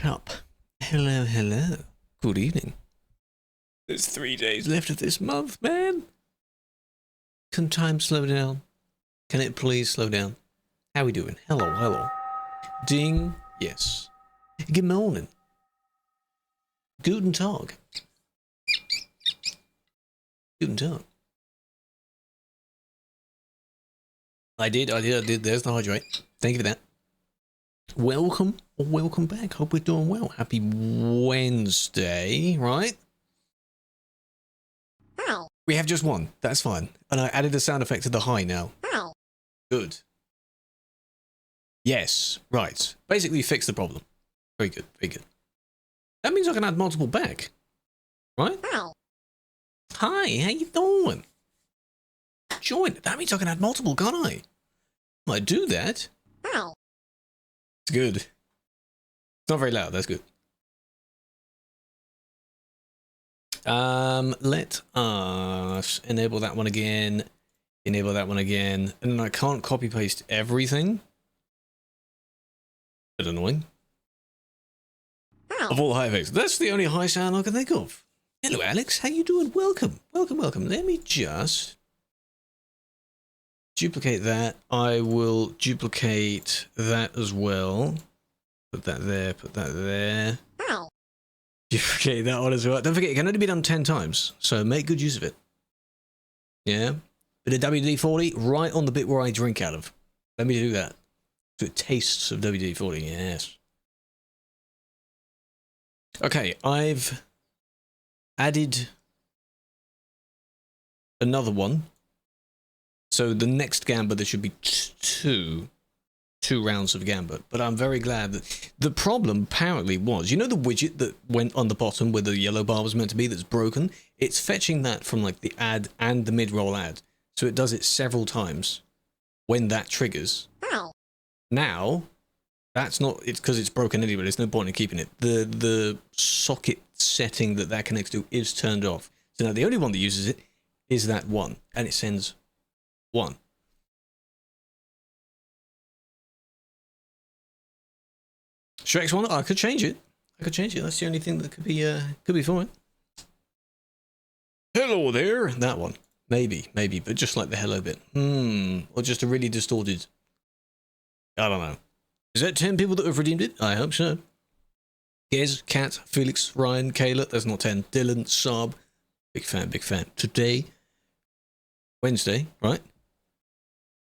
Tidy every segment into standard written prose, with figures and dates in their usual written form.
up? Hello, hello. Good evening. There's 3 days left of this month, man. Can time slow down? Can it please slow down? How we doing? Hello, hello. Ding. Yes. Good morning. Guten Tag. Guten Tag. I did. There's the hydrate. Thank you for that. Welcome back. Hope we're doing well. Happy Wednesday, right? Ow. We have just one. That's fine. And I added a sound effect to the high now. Ow. Good. Yes, right. Basically fix the problem. Very good, very good. That means I can add multiple back, right? Ow. Hi, how you doing? Join. That means I can add multiple, can't I? I do that. Ow. It's good. It's not very loud, that's good. Let us enable that one again. Enable that one again. And then I can't copy paste everything. Bit annoying. Ow. Of all the high effects. That's the only high sound I can think of. Hello Alex, how you doing? Welcome. Welcome. Let me just duplicate that. I will duplicate that as well. Put that there, put that there. Ow. Duplicate that one as well. Don't forget, it can only be done 10 times, so make good use of it. Yeah? Bit of WD-40 right on the bit where I drink out of. Let me do that. So it tastes of WD-40, yes. Okay, I've added another one. So the next gambit, there should be two rounds of gambit. But I'm very glad that the problem apparently was, you know the widget that went on the bottom where the yellow bar was meant to be that's broken? It's fetching that from like the ad and the mid-roll ad. So it does it several times when that triggers. Ow. Now, that's not, it's because it's broken anyway, there's no point in keeping it. The socket setting that connects to is turned off. So now the only one that uses it is that one, and it sends one. Shrek's one, I could change it. That's the only thing that could be fine. Hello there, that one. Maybe, but just like the hello bit. Or just a really distorted. I don't know. Is that 10 people that have redeemed it? I hope so. Gez, Kat, Felix, Ryan, Kayla, that's not 10. Dylan, Saab. Big fan. Today, Wednesday, right?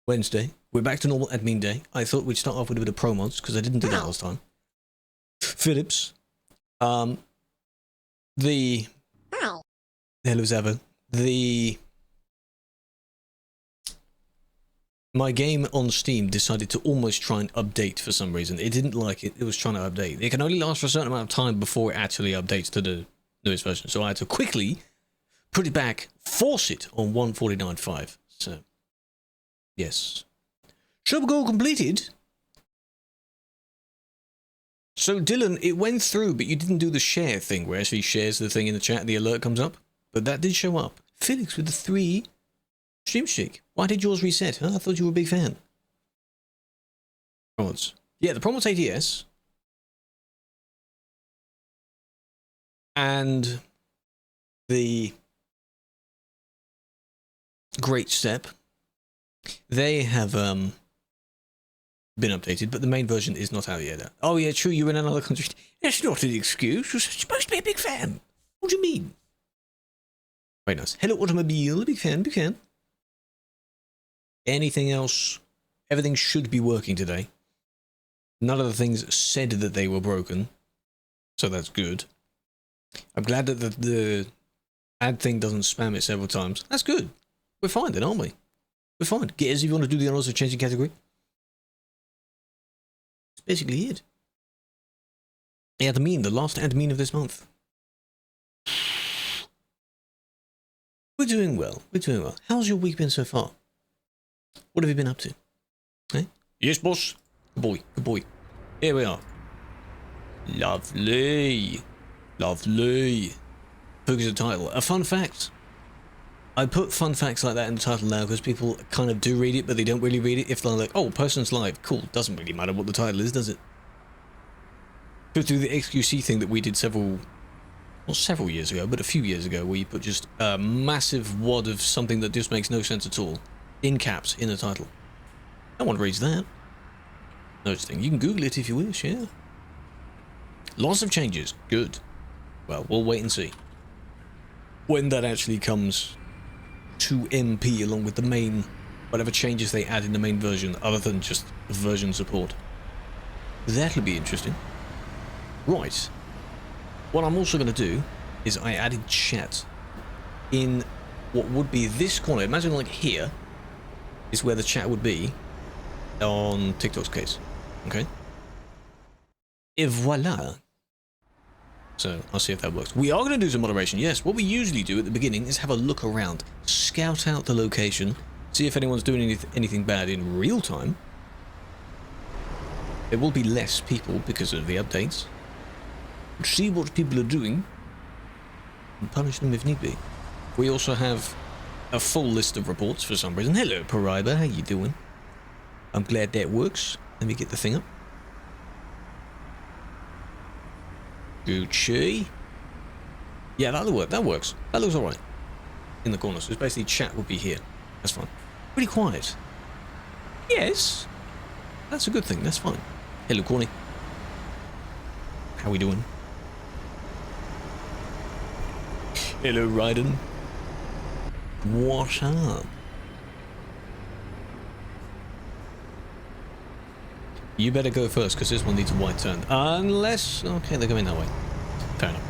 Wednesday. We're back to normal admin day. I thought we'd start off with a bit of ProMods, because I didn't do that last time. Phillips. The... Ow. Hello, Zavo. My game on Steam decided to almost try and update for some reason. It didn't like it. It was trying to update. It can only last for a certain amount of time before it actually updates to the newest version. So I had to quickly put it back, force it on 149.5. So, yes. Shop goal completed. So, Dylan, it went through, but you didn't do the share thing where it actually shares the thing in the chat and the alert comes up. But that did show up. Felix with the 3 stream streak. Why did yours reset? Huh? I thought you were a big fan. ProMods. Yeah, the ProMods ATS. And the Great Step. They have been updated, but the main version is not out yet. Oh yeah, true, you're in another country. That's not an excuse. You're supposed to be a big fan. What do you mean? Very nice. Hello, Automobile. Big fan. Anything else? Everything should be working today. None of the things said that they were broken, so that's good. I'm glad that the ad thing doesn't spam it several times. That's good. We're fine then, aren't we? We're fine. Get us if you want to do the honors of changing category. That's basically it. Admin, the last admin of this month. We're doing well. How's your week been so far? What have you been up to? Hey? Yes, boss. Good boy. Here we are. Lovely. Focus the title. A fun fact. I put fun facts like that in the title now because people kind of do read it, but they don't really read it. If they're like, oh, person's live. Cool. Doesn't really matter what the title is, does it? Go through the XQC thing that we did not several years ago, but a few years ago, where you put just a massive wad of something that just makes no sense at all in caps in the title. No one reads that. No such thing. You can Google it if you wish, yeah. Lots of changes. Good. Well, we'll wait and see when that actually comes to MP along with the main, whatever changes they add in the main version other than just version support. That'll be interesting. Right. What I'm also going to do is I added chat in what would be this corner. Imagine like here is where the chat would be on TikTok's case. Okay? Et voila. So I'll see if that works. We are going to do some moderation. Yes, what we usually do at the beginning is have a look around, scout out the location, see if anyone's doing anything bad in real time. There will be less people because of the updates. See what people are doing and punish them if need be. We also have a full list of reports for some reason. Hello, Paraiba, how you doing? I'm glad that works. Let me get the thing up. Gucci. Yeah, that'll work. That works. That looks alright. In the corner. So it's basically chat will be here. That's fine. Pretty quiet. Yes. That's a good thing. That's fine. Hello, Corny. How we doing? Hello, Raiden. What's up? You better go first, because this one needs a wide turn. Unless... Okay, they're going that way. Fair enough.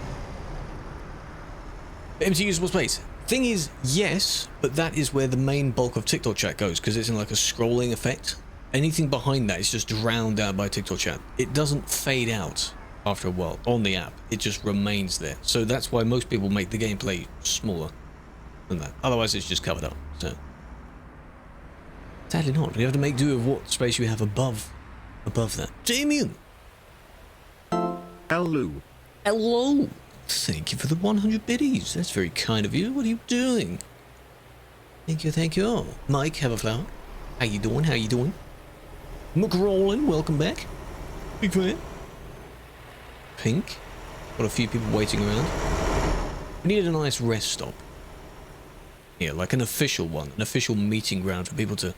Empty usable space. Thing is, yes, but that is where the main bulk of TikTok chat goes, because it's in like a scrolling effect. Anything behind that is just drowned out by TikTok chat. It doesn't fade out after a while on the app. It just remains there. So that's why most people make the gameplay smaller than that. Otherwise, it's just covered up. So sadly not. You have to make do of what space you have above that. Damien! Hello. Hello! Thank you for the 100 biddies. That's very kind of you. What are you doing? Thank you, thank you. Oh, Mike, have a flower. How you doing? How you doing? McRolling, welcome back. Big fan. Pink. Got a few people waiting around. We need a nice rest stop. Yeah, like an official one. An official meeting ground for people to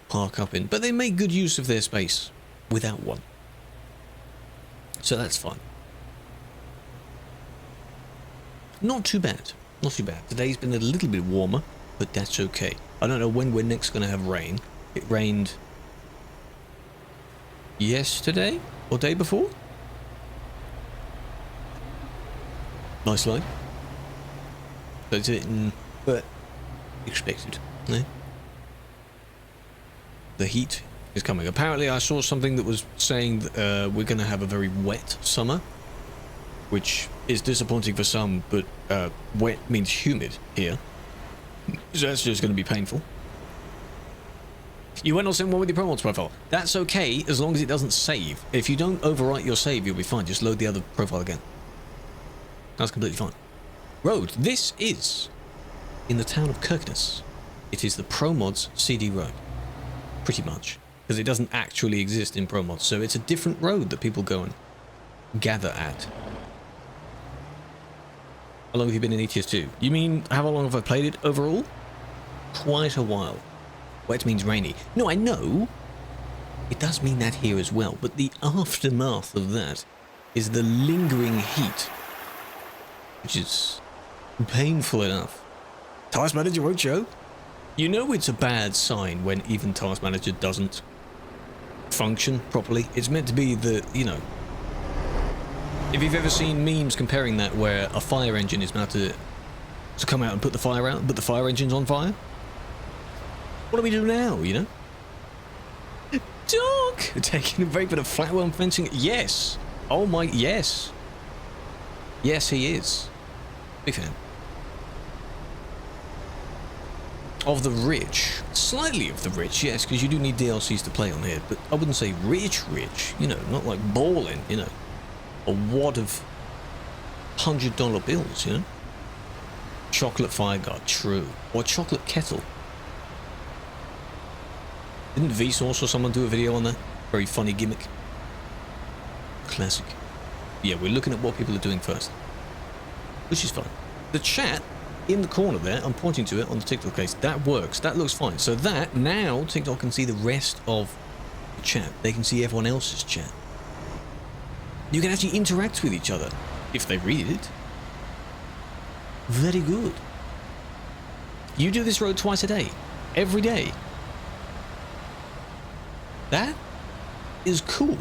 park up in. But they make good use of their space without one. So that's fun. Not too bad. Not too bad. Today's been a little bit warmer, but that's okay. I don't know when we're next going to have rain. It rained yesterday or day before. Nice line. That's it, but expected. No? The heat is coming. Apparently, I saw something that was saying that, we're going to have a very wet summer, which is disappointing for some, but wet means humid here. So that's just going to be painful. You went on sim one with your ProMods profile. That's okay, as long as it doesn't save. If you don't overwrite your save, you'll be fine. Just load the other profile again. That's completely fine. Road. This is in the town of Kirkness. It is the ProMods CD road. Pretty much. Because it doesn't actually exist in ProMods. So it's a different road that people go and gather at. How long have you been in ETS2? You mean, how long have I played it overall? Quite a while. Wet means rainy. No, I know. It does mean that here as well. But the aftermath of that is the lingering heat. Which is painful enough. Task Manager won't show. You know it's a bad sign when even Task Manager doesn't function properly. It's meant to be the, you know... If you've ever seen memes comparing that where a fire engine is about to come out and put the fire out, but the fire engine's on fire? What do we do now, you know? Dog! Taking a break for the flatworm fencing? Yes! Oh my, yes! Yes, he is. Big fan. Of the rich. Slightly of the rich, yes, because you do need DLCs to play on here, but I wouldn't say rich, you know, not like balling, you know. A wad of $100 bills, you know? Chocolate Fireguard, true. Or chocolate kettle. Didn't Vsauce or someone do a video on that? Very funny gimmick. Classic. Yeah, we're looking at what people are doing first, which is fine. The chat in the corner there, I'm pointing to it on the TikTok case. That works. That looks fine. So that now TikTok can see the rest of the chat. They can see everyone else's chat. You can actually interact with each other if they read it. Very good. You do this road twice a day, every day. That is cool.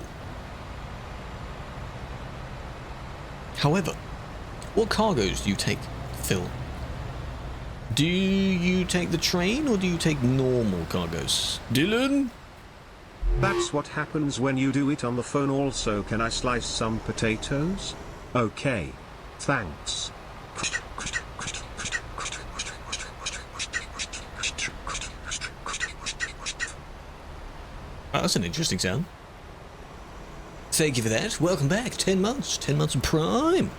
However, what cargoes do you take, Phil? Do you take the train or do you take normal cargoes? Dylan? That's what happens when you do it on the phone. Also, can I slice some potatoes? Okay. Thanks. Oh, that's an interesting sound. Thank you for that. Welcome back. 10 months. 10 months of Prime.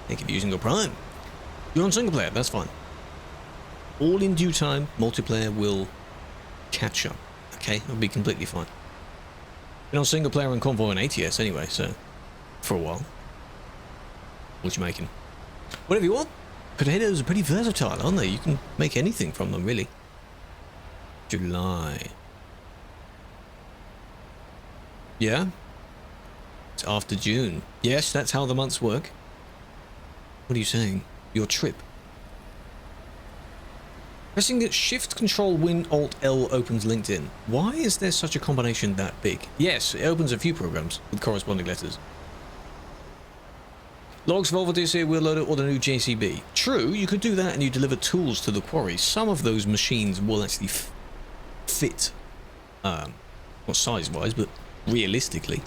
Thank you for using your Prime. You're on single player. That's fine. All in due time, multiplayer will catch up. Okay? It'll be completely fine. Been on single player and Convoy and ATS anyway, so... For a while. What you making? Whatever you want. Potatoes are pretty versatile, aren't they? You can make anything from them, really. July. Yeah? It's after June. Yes, that's how the months work. What are you saying? Your trip. Pressing Shift Control Win Alt L opens LinkedIn. Why is there such a combination that big? Yes, it opens a few programs with corresponding letters. Logs Volvo DC wheel loader or the new JCB. True, you could do that and you deliver tools to the quarry. Some of those machines will actually fit, not size-wise, but realistically.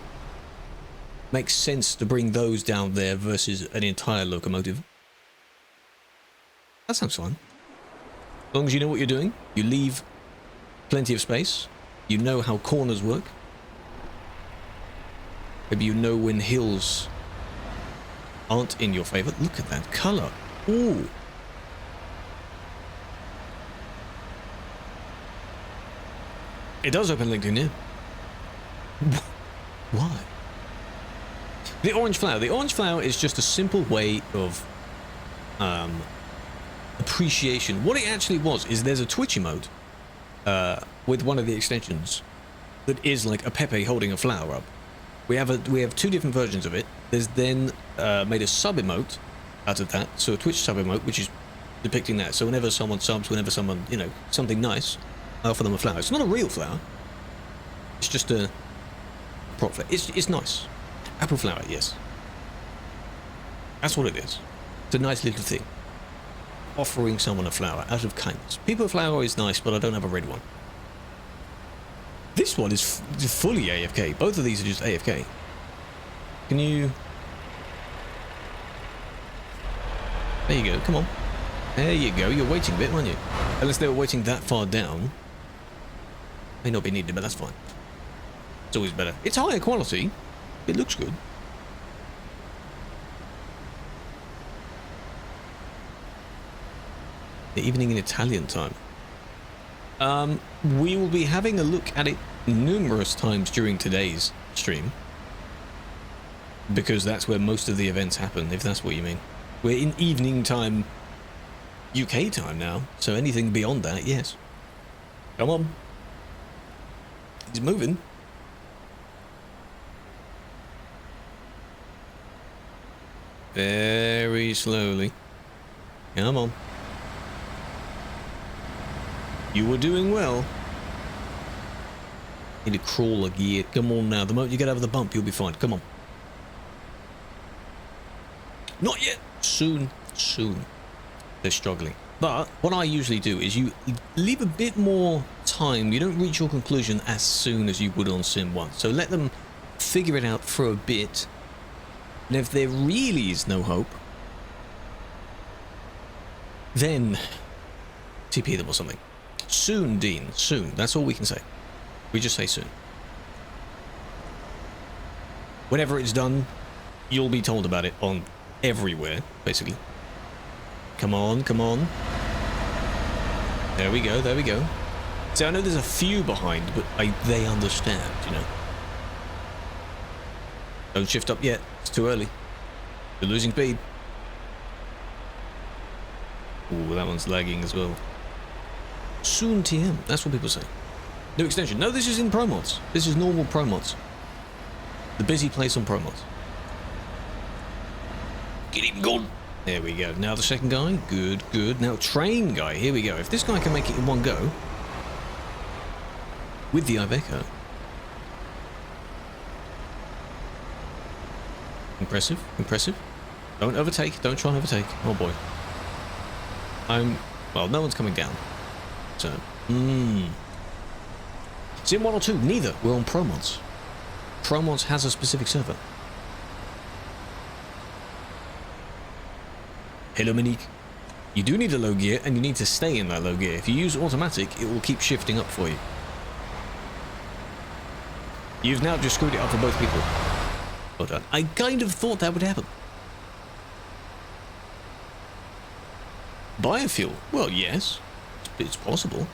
Makes sense to bring those down there versus an entire locomotive. That sounds fine. As long as you know what you're doing, you leave plenty of space, you know how corners work. Maybe you know when hills aren't in your favor. Look at that color. Ooh. It does open LinkedIn, yeah. Why? The orange flower. The orange flower is just a simple way of appreciation. What it actually was is there's a Twitch emote with one of the extensions that is like a Pepe holding a flower up. We have two different versions of it. There's then made a sub emote out of that, so a Twitch sub emote which is depicting that. So whenever someone subs, whenever someone, you know, something nice, I offer them a flower. It's not a real flower. It's just a prop flower. It's nice. Apple flower, yes. That's what it is. It's a nice little thing. Offering someone a flower out of kindness. People flower is nice, but I don't have a red one. This one is fully AFK. Both of these are just AFK. Can you... There you go, come on. There you go, you're waiting a bit, weren't you? Unless they were waiting that far down. May not be needed, but that's fine. It's always better. It's higher quality. It looks good. The evening in Italian time. We will be having a look at it numerous times during today's stream. Because that's where most of the events happen, if that's what you mean. We're in evening time, UK time now, so anything beyond that, yes. Come on. He's moving. Very slowly. Come on. You were doing well. Need to crawl a gear. Come on now. The moment you get over the bump, you'll be fine. Come on. Not yet. Soon. Soon. They're struggling. But what I usually do is you leave a bit more time. You don't reach your conclusion as soon as you would on Sim 1. So let them figure it out for a bit. And if there really is no hope, then TP them or something. Soon, Dean. Soon. That's all we can say. We just say soon. Whenever it's done, you'll be told about it on everywhere, basically. Come on, come on. There we go, there we go. See, I know there's a few behind, but they understand, you know. Don't shift up yet. It's too early. You're losing speed. Ooh, that one's lagging as well. Soon TM. That's what people say. New extension. No, this is in ProMods. This is normal ProMods. The busy place on ProMods. Get him gone. There we go. Now the second guy. Good, good. Now train guy. Here we go. If this guy can make it in one go with the Iveco. Impressive, impressive. Don't overtake. Don't try and overtake. Oh boy. Well, no one's coming down. So, Sim 1 or 2? Neither. We're on ProMods. ProMods has a specific server. Hello, Monique. You do need a low gear, and you need to stay in that low gear. If you use automatic, it will keep shifting up for you. You've now just screwed it up for both people. Well done. I kind of thought that would happen. Biofuel? Well, yes. It's possible.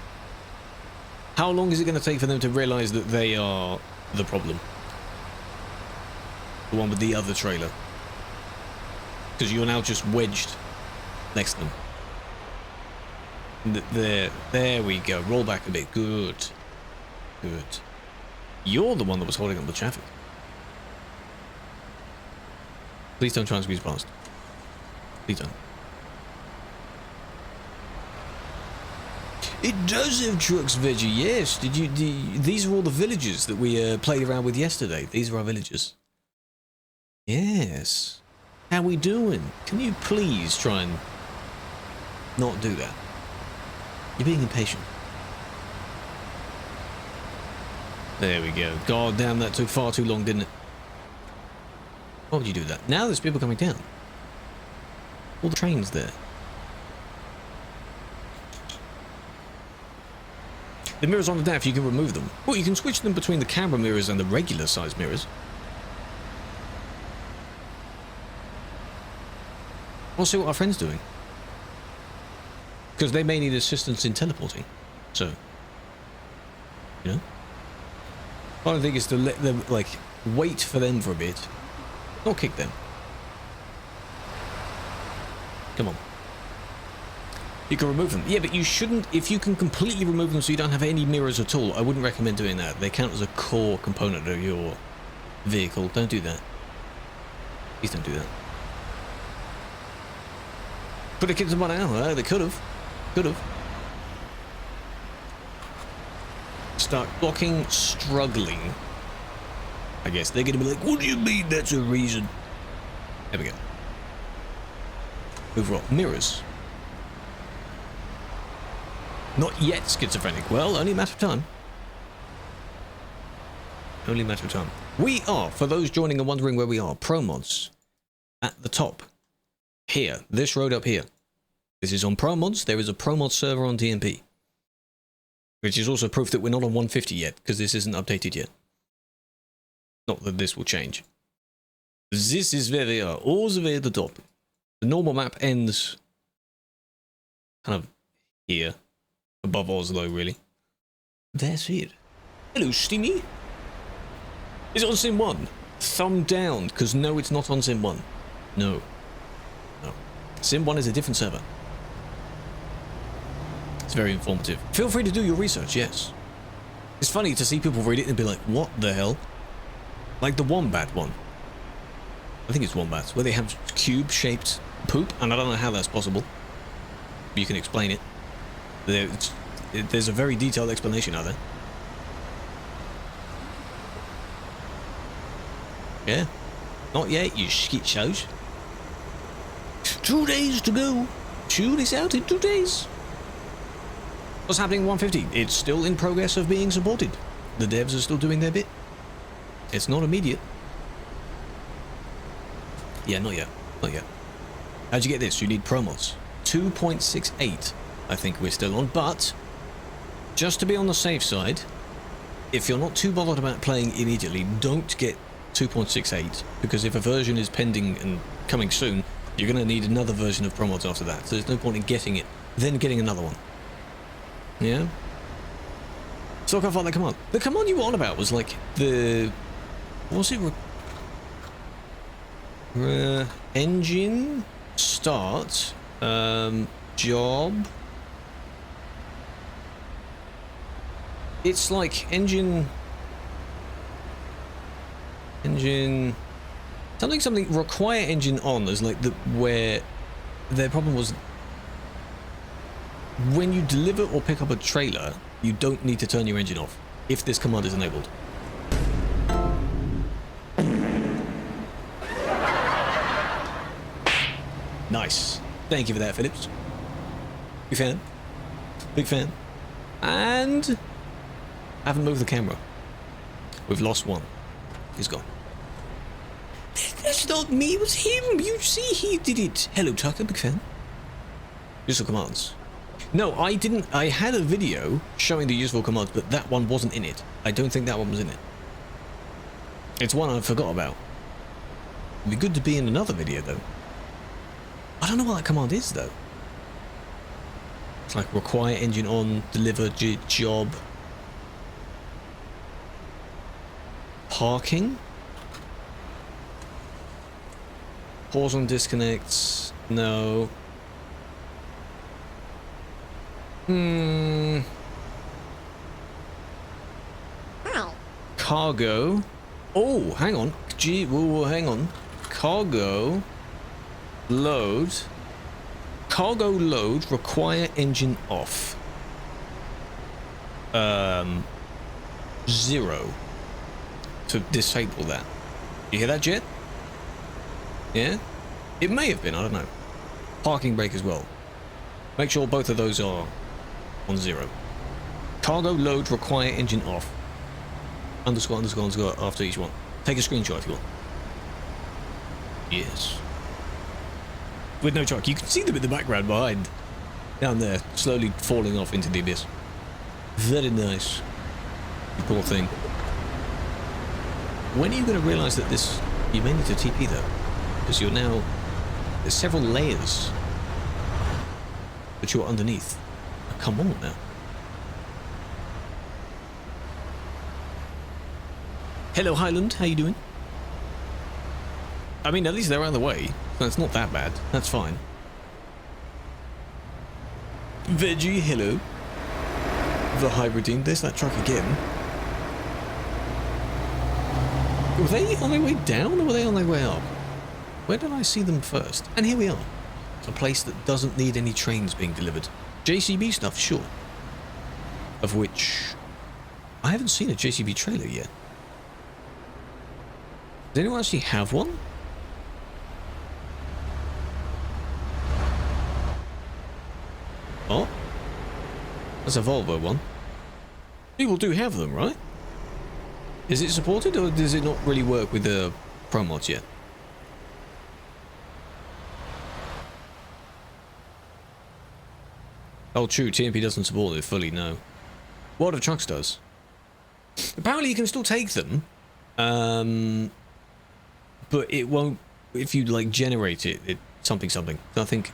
How long is it going to take for them to realize that they are the problem? The one with the other trailer. Because you're now just wedged next to them. There we go. Roll back a bit. Good. Good. You're the one that was holding up the traffic. Please don't try and squeeze past. Please don't. It does have trucks, Veggie, yes. These are all the villagers that we played around with yesterday. These are our villagers. Yes. How we doing? Can you please try and not do that? You're being impatient. There we go. God damn, that took far too long, didn't it? Why would you do that? Now there's people coming down. All the trains there. The mirrors on the dash, you can remove them. Well, you can switch them between the camera mirrors and the regular size mirrors. We'll see what our friend's doing. Because they may need assistance in teleporting. So, you know? One thing is to let them, like, wait for them for a bit. Not kick them. Come on. You can remove them. Yeah, but you shouldn't... If you can completely remove them so you don't have any mirrors at all, I wouldn't recommend doing that. They count as a core component of your vehicle. Don't do that. Please don't do that. Put the kids in 1 hour. They could have. Could have. Start blocking, struggling. I guess they're going to be like, what do you mean that's a reason? There we go. Overall, mirrors. Not yet schizophrenic. Well, only a matter of time. Only a matter of time. We are, for those joining and wondering where we are, ProMods. At the top. Here. This road up here. This is on ProMods. There is a ProMods server on DMP. Which is also proof that we're not on 150 yet, because this isn't updated yet. Not that this will change. This is where we are. All the way at the top. The normal map ends kind of here. Above Oslo, really. That's it. Hello, Steamy. Is it on Sim 1? Thumb down, because no, it's not on Sim 1. No. No. Sim 1 is a different server. It's very informative. Feel free to do your research, yes. It's funny to see people read it and be like, what the hell? Like the Wombat one. I think it's Wombats, where they have cube-shaped poop, and I don't know how that's possible. But you can explain it. There's a very detailed explanation out there. Yeah. Not yet, you skit shows. 2 days to go. Chew this out in 2 days. What's happening in 150? It's still in progress of being supported. The devs are still doing their bit. It's not immediate. Yeah, not yet. Not yet. How'd you get this? You need ProMods. 2.68. I think we're still on, but just to be on the safe side, if you're not too bothered about playing immediately, don't get 2.68, because if a version is pending and coming soon, you're going to need another version of ProMods after that, so there's no point in getting it, then getting another one. Yeah? So I can't find that command. The command you were on about was like the... What was it? Engine, start, job. It's like engine, something require engine on is like where their problem was when you deliver or pick up a trailer, you don't need to turn your engine off if this command is enabled. Nice. Thank you for that, Phillips. Big fan. Big fan. And I haven't moved the camera. We've lost one. He's gone. That's not me, it was him. You see, he did it. Hello, Tucker, big fan. Useful commands. No, I didn't. I had a video showing the useful commands, but that one wasn't in it. I don't think that one was in it. It's one I forgot about. It'd be good to be in another video, though. I don't know what that command is, though. It's like require engine on, deliver job. Parking. Pause on disconnects. No. Ow. Cargo. Oh, hang on. Gee, whoa, hang on. Cargo. Load. Cargo load. Require engine off. 0. To disable that. You hear that, Jet? Yeah? It may have been, I don't know. Parking brake as well. Make sure both of those are on 0. Cargo load require engine off. Underscore, underscore, underscore after each one. Take a screenshot if you want. Yes. With no truck. You can see them in the background behind. Down there, slowly falling off into the abyss. Very nice. You poor thing. When are you going to realise that this... You may need to TP though. Because you're now... There's several layers that you're underneath. Oh, come on now. Hello Highland, how you doing? I mean, at least they're out of the way. So it's not that bad. That's fine. Veggie, hello. The hybridine, there's that truck again. Were they on their way down or were they on their way up? Where did I see them first? And here we are. It's a place that doesn't need any trains being delivered. JCB stuff, sure. Of which... I haven't seen a JCB trailer yet. Does anyone actually have one? Oh. That's a Volvo one. People do have them, right? Is it supported or does it not really work with the ProMods yet? Oh, true. TMP doesn't support it fully, no. World of Trucks does. Apparently you can still take them. But it won't... If you, like, generate it, something. I think,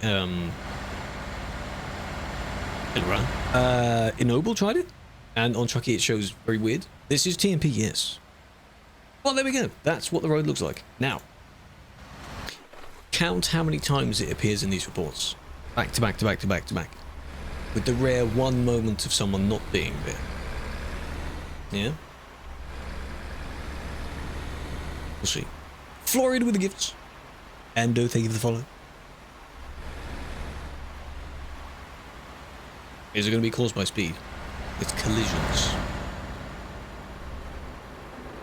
Ennoble tried it. And on Truckee it shows very weird. This is TMP, yes. Well, there we go. That's what the road looks like. Now, count how many times it appears in these reports. Back to back to back to back to back. With the rare one moment of someone not being there. Yeah? We'll see. Florida with the gifts. Ando, thank you for the follow. Is it going to be caused by speed? It's collisions.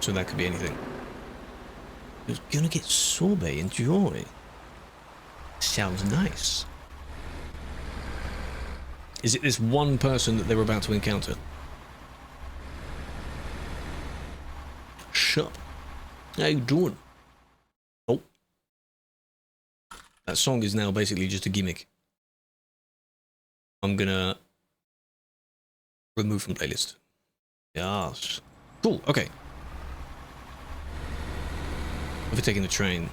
So that could be anything. You're going to get sorbet, enjoy. Sounds nice. Is it this one person that they're about to encounter? Shut up. How you doing? Oh. That song is now basically just a gimmick. I'm gonna remove from playlist. Yes. Cool, okay. If we're taking the train.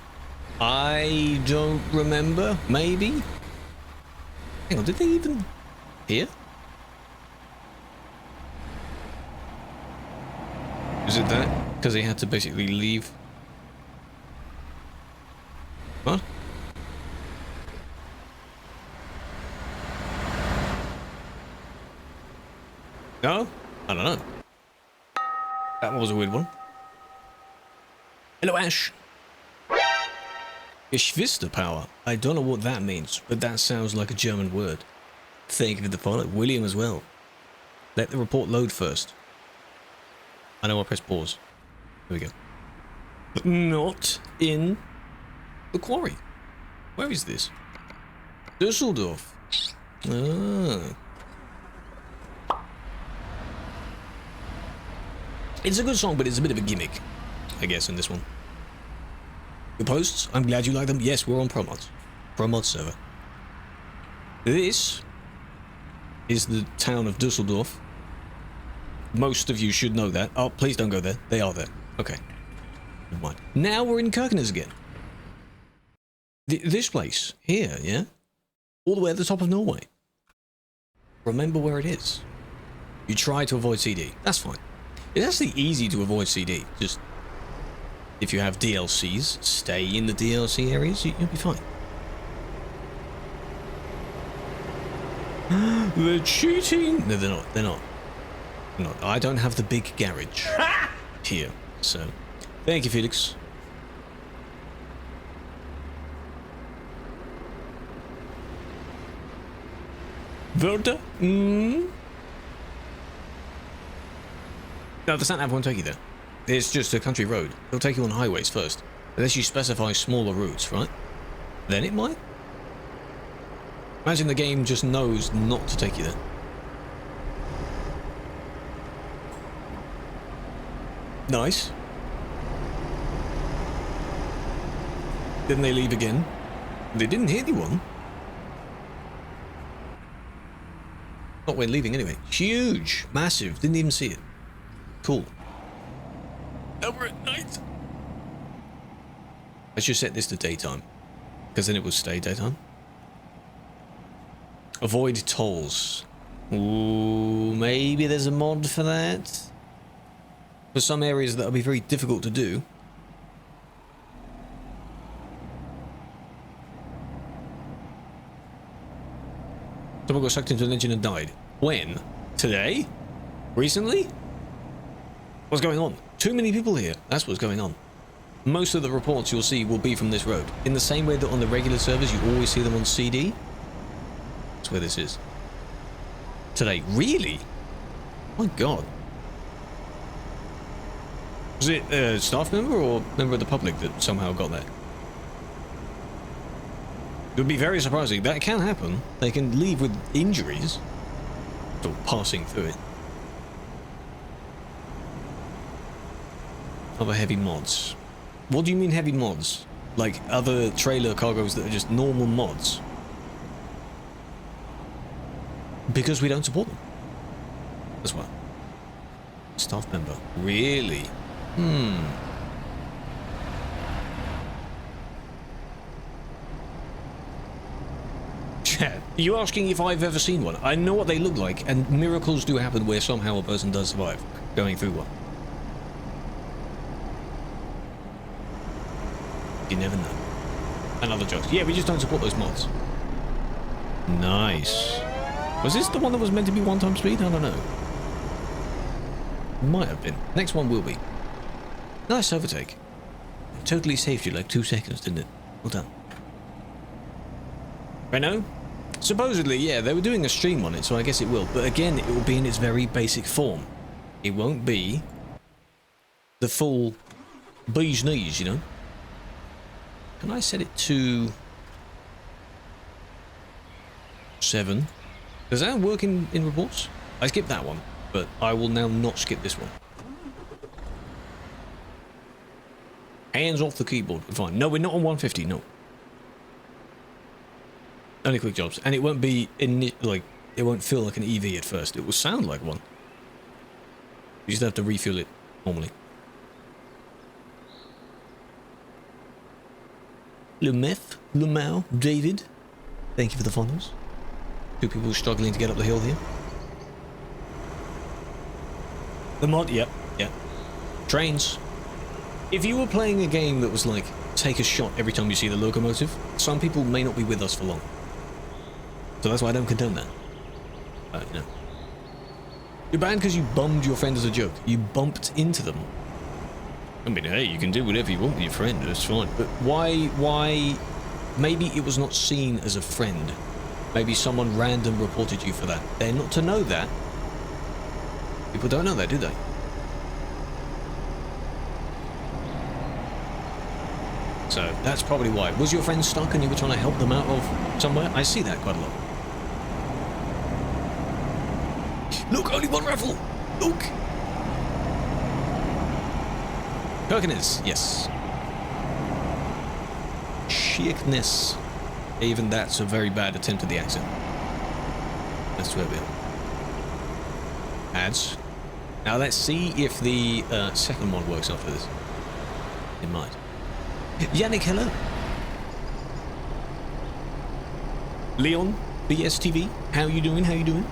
I don't remember. Maybe? Hang on, did they even... Here? Is it that? Because they had to basically leave? What? No? I don't know. That was a weird one. Hello, Ash. Geschwisterpower. I don't know what that means, but that sounds like a German word. Thank you for the follow. William as well. Let the report load first. I know I'll press pause. There we go. But not in the quarry. Where is this? Düsseldorf. Ah. It's a good song, but it's a bit of a gimmick, I guess, in this one. Your posts, I'm glad you like them. Yes, we're on ProMods. ProMods server. This is the town of Düsseldorf. Most of you should know that. Oh, please don't go there. They are there. Okay. Never mind. Now we're in Kirkenes again. This place, here, yeah? All the way at the top of Norway. Remember where it is. You try to avoid CD. That's fine. It's actually easy to avoid CD. Just, if you have DLCs, stay in the DLC areas, you'll be fine. They're cheating! No, they're not. They're not. They're not. I don't have the big garage here, so... Thank you, Felix. Wörter? No, the sat-nav won't take you there. It's just a country road. It'll take you on highways first. Unless you specify smaller routes, right? Then it might. Imagine the game just knows not to take you there. Nice. Didn't they leave again? They didn't hit anyone. Not when leaving anyway. Huge. Massive. Didn't even see it. Cool. Over at night. I should set this to daytime, because then it will stay daytime. Avoid tolls. Ooh, maybe there's a mod for that. For some areas that'll be very difficult to do. Someone got sucked into an engine and died. When? Today? Recently? What's going on? Too many people here. That's what's going on. Most of the reports you'll see will be from this road. In the same way that on the regular servers you always see them on CD. That's where this is. Today. Really? My god. Was it a staff member or member of the public that somehow got there? It would be very surprising. That can happen. They can leave with injuries. Or passing through it. Other heavy mods. What do you mean heavy mods? Like other trailer cargoes that are just normal mods? Because we don't support them. As well. Staff member. Really? Chat, are you asking if I've ever seen one? I know what they look like, and miracles do happen where somehow a person does survive going through one. You never know. Another joke. Yeah, we just don't support those mods. Nice. Was this the one that was meant to be 1x speed? I don't know. Might have been. Next one will be. Nice overtake. Totally saved you like 2 seconds, didn't it? Well done. Renault? Supposedly, yeah, they were doing a stream on it, so I guess it will. But again, it will be in its very basic form. It won't be the full bee's knees, you know? Can I set it to 7? Does that work in reports? I skipped that one, but I will now not skip this one. Hands off the keyboard. We're fine. No, we're not on 150. No. Only quick jobs, and it won't be like it won't feel like an EV at first. It will sound like one. You just have to refuel it normally. Lumef, Lumau, David, thank you for the follows. 2 people struggling to get up the hill here. The mod, yep. Trains. If you were playing a game that was like take a shot every time you see the locomotive. Some people may not be with us for long. So that's why I don't condone that. You know. You're banned because you bummed your friend as a joke. You bumped into them. I mean, hey, you can do whatever you want with your friend, that's fine. But why, maybe it was not seen as a friend. Maybe someone random reported you for that. They're not to know that. People don't know that, do they? So, that's probably why. Was your friend stuck and you were trying to help them out of somewhere? I see that quite a lot. Look, only one raffle! Look! Kirkness, yes. Sheikness. Even that's a very bad attempt at the accent. That's where we are. Ads. Now let's see if the second one works after this. It might. Yannick, hello. Leon, BSTV, how you doing? How you doing?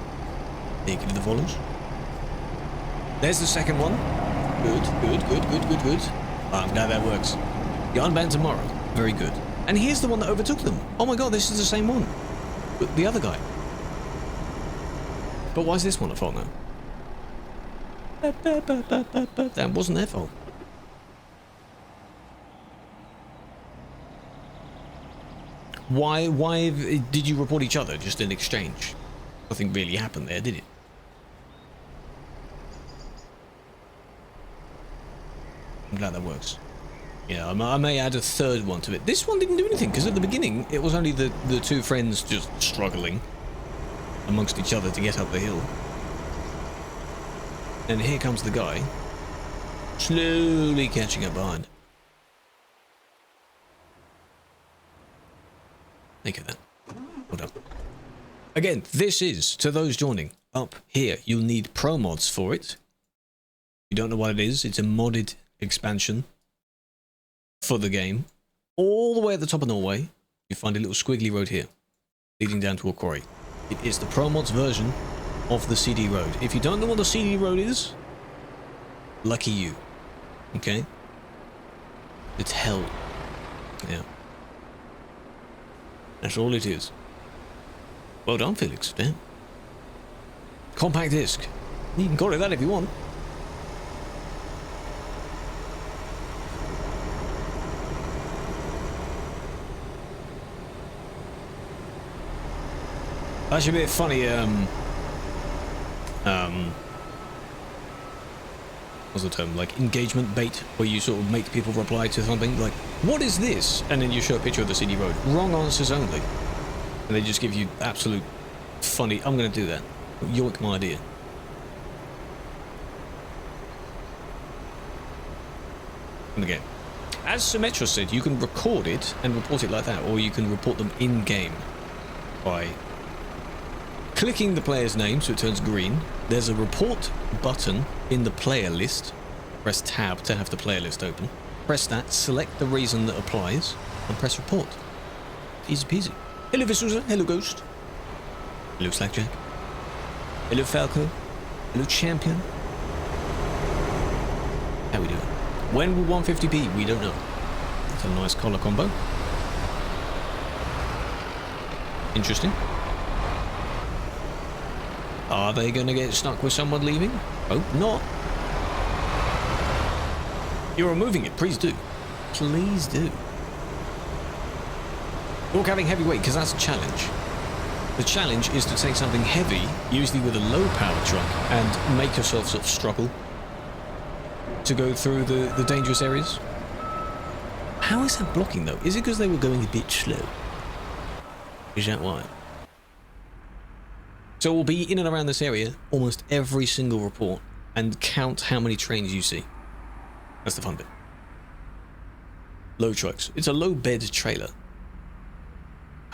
Thank you to the follows. There's the second one. Good. I'm glad that works. You're unbanned tomorrow. Very good. And here's the one that overtook them. Oh my god, this is the same one. But the other guy. But why is this one at fault now? That wasn't their fault. Why did you report each other just in exchange? Nothing really happened there, did it? I'm glad that works. Yeah, I may add a third one to it. This one didn't do anything, because at the beginning, it was only the two friends just struggling amongst each other to get up the hill. And here comes the guy, slowly catching up behind. Think of that. Well done. Again, this is, to those joining, up here. You'll need ProMods for it. You don't know what it is, it's a modded expansion for the game. All the way at the top of Norway, you find a little squiggly road here, leading down to a quarry. It is the ProMods version of the CD road. If you don't know what the CD road is, lucky you. Okay? It's hell. Yeah. That's all it is. Well done, Felix. Damn. Compact disc. You can call it that if you want. That's a bit funny, what's the term, like engagement bait, where you sort of make people reply to something like, what is this? And then you show a picture of the CD road. Wrong answers only. And they just give you absolute funny, I'm going to do that. Yoink my idea. And again, as Symmetra said, you can record it and report it like that, or you can report them in-game by clicking the player's name so it turns green. There's a report button in the player list. Press tab to have the player list open. Press that, select the reason that applies, and press report. Easy peasy. Hello Visusa, hello Ghost. Hello Slackjack. Hello Falco. Hello Champion. How we doing? When will 150p? We don't know. That's a nice collar combo. Interesting. Are they going to get stuck with someone leaving? Hope not. You're removing it. Please do. Please do. Talk having heavyweight, because that's a challenge. The challenge is to take something heavy, usually with a low power truck, and make yourself sort of struggle to go through the dangerous areas. How is that blocking though? Is it because they were going a bit slow? Is that why? So we'll be in and around this area almost every single report and count how many trains you see. That's the fun bit. Low trucks. It's a low bed trailer.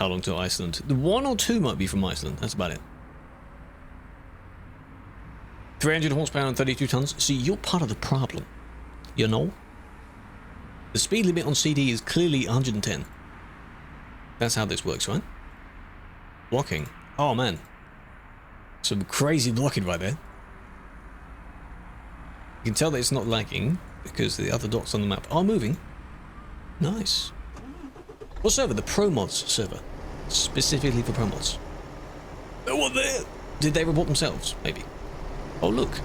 How long to Iceland? The 1 or 2 might be from Iceland. That's about it. 300 horsepower and 32 tons. See, you're part of the problem. You know? The speed limit on CD is clearly 110. That's how this works, right? Blocking. Oh man. Some crazy blocking right there. You can tell that it's not lagging because the other dots on the map are moving. Nice. What server? The ProMods server. Specifically for ProMods. Oh, what there? Did they report themselves? Maybe. Oh, look.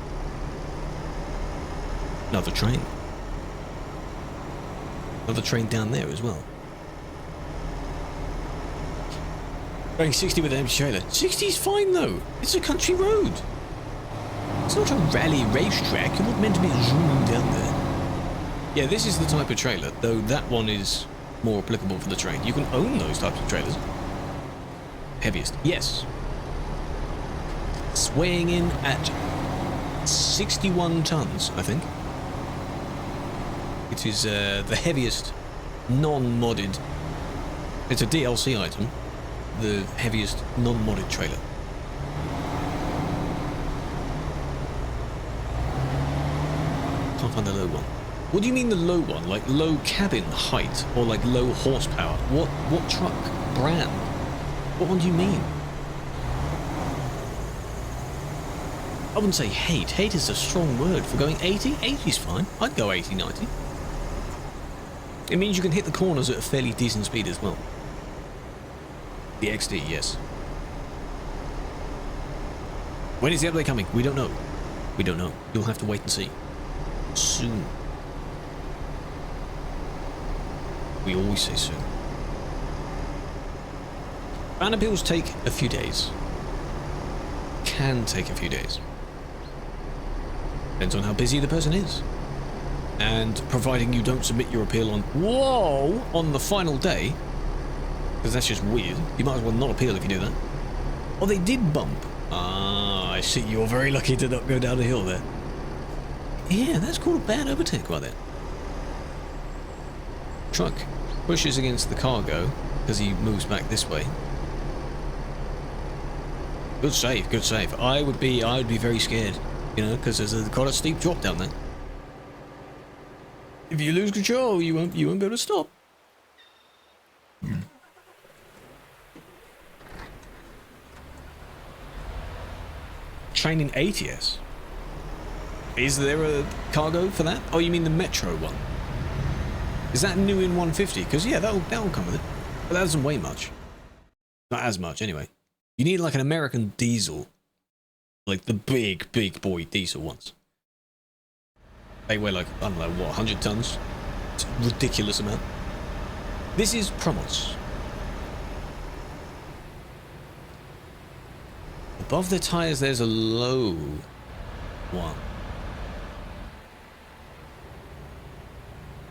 Another train. Another train down there as well. Going 60 with an empty trailer. 60 is fine though. It's a country road. It's not a rally racetrack. You're not meant to be zooming down there. Yeah, this is the type of trailer, though that one is more applicable for the train. You can own those types of trailers. Heaviest. Yes. Swaying in at 61 tons, I think. It is the heaviest non-modded. It's a DLC item. The heaviest non-modded trailer. Can't find the low one. What do you mean the low one? Like low cabin height or like low horsepower? What truck brand? What one do you mean? I wouldn't say hate. Hate is a strong word for going 80. 80 is fine. I'd go 80, 90. It means you can hit the corners at a fairly decent speed as well. The XD, yes. When is the update coming? We don't know. We don't know. You'll have to wait and see. Soon. We always say soon. Ban appeals take a few days. Can take a few days. Depends on how busy the person is. And providing you don't submit your appeal on the final day, because that's just weird. You might as well not appeal if you do that. Oh, they did bump. Ah, I see. You're very lucky to not go down the hill there. Yeah, that's called a bad overtake right there. Truck pushes against the cargo because he moves back this way. Good save, good save. I would be very scared, you know, because there's quite a steep drop down there. If you lose control, you won't be able to stop. Train in ATS. Is there a cargo for that? Oh, you mean the Metro one? Is that new in 150? Because yeah, that'll come with it. But that doesn't weigh much. Not as much, anyway. You need like an American diesel, like the big boy diesel ones. They weigh like, I don't know, what, 100 tons? It's a ridiculous amount. This is ProMods. Above the tires, there's a low one.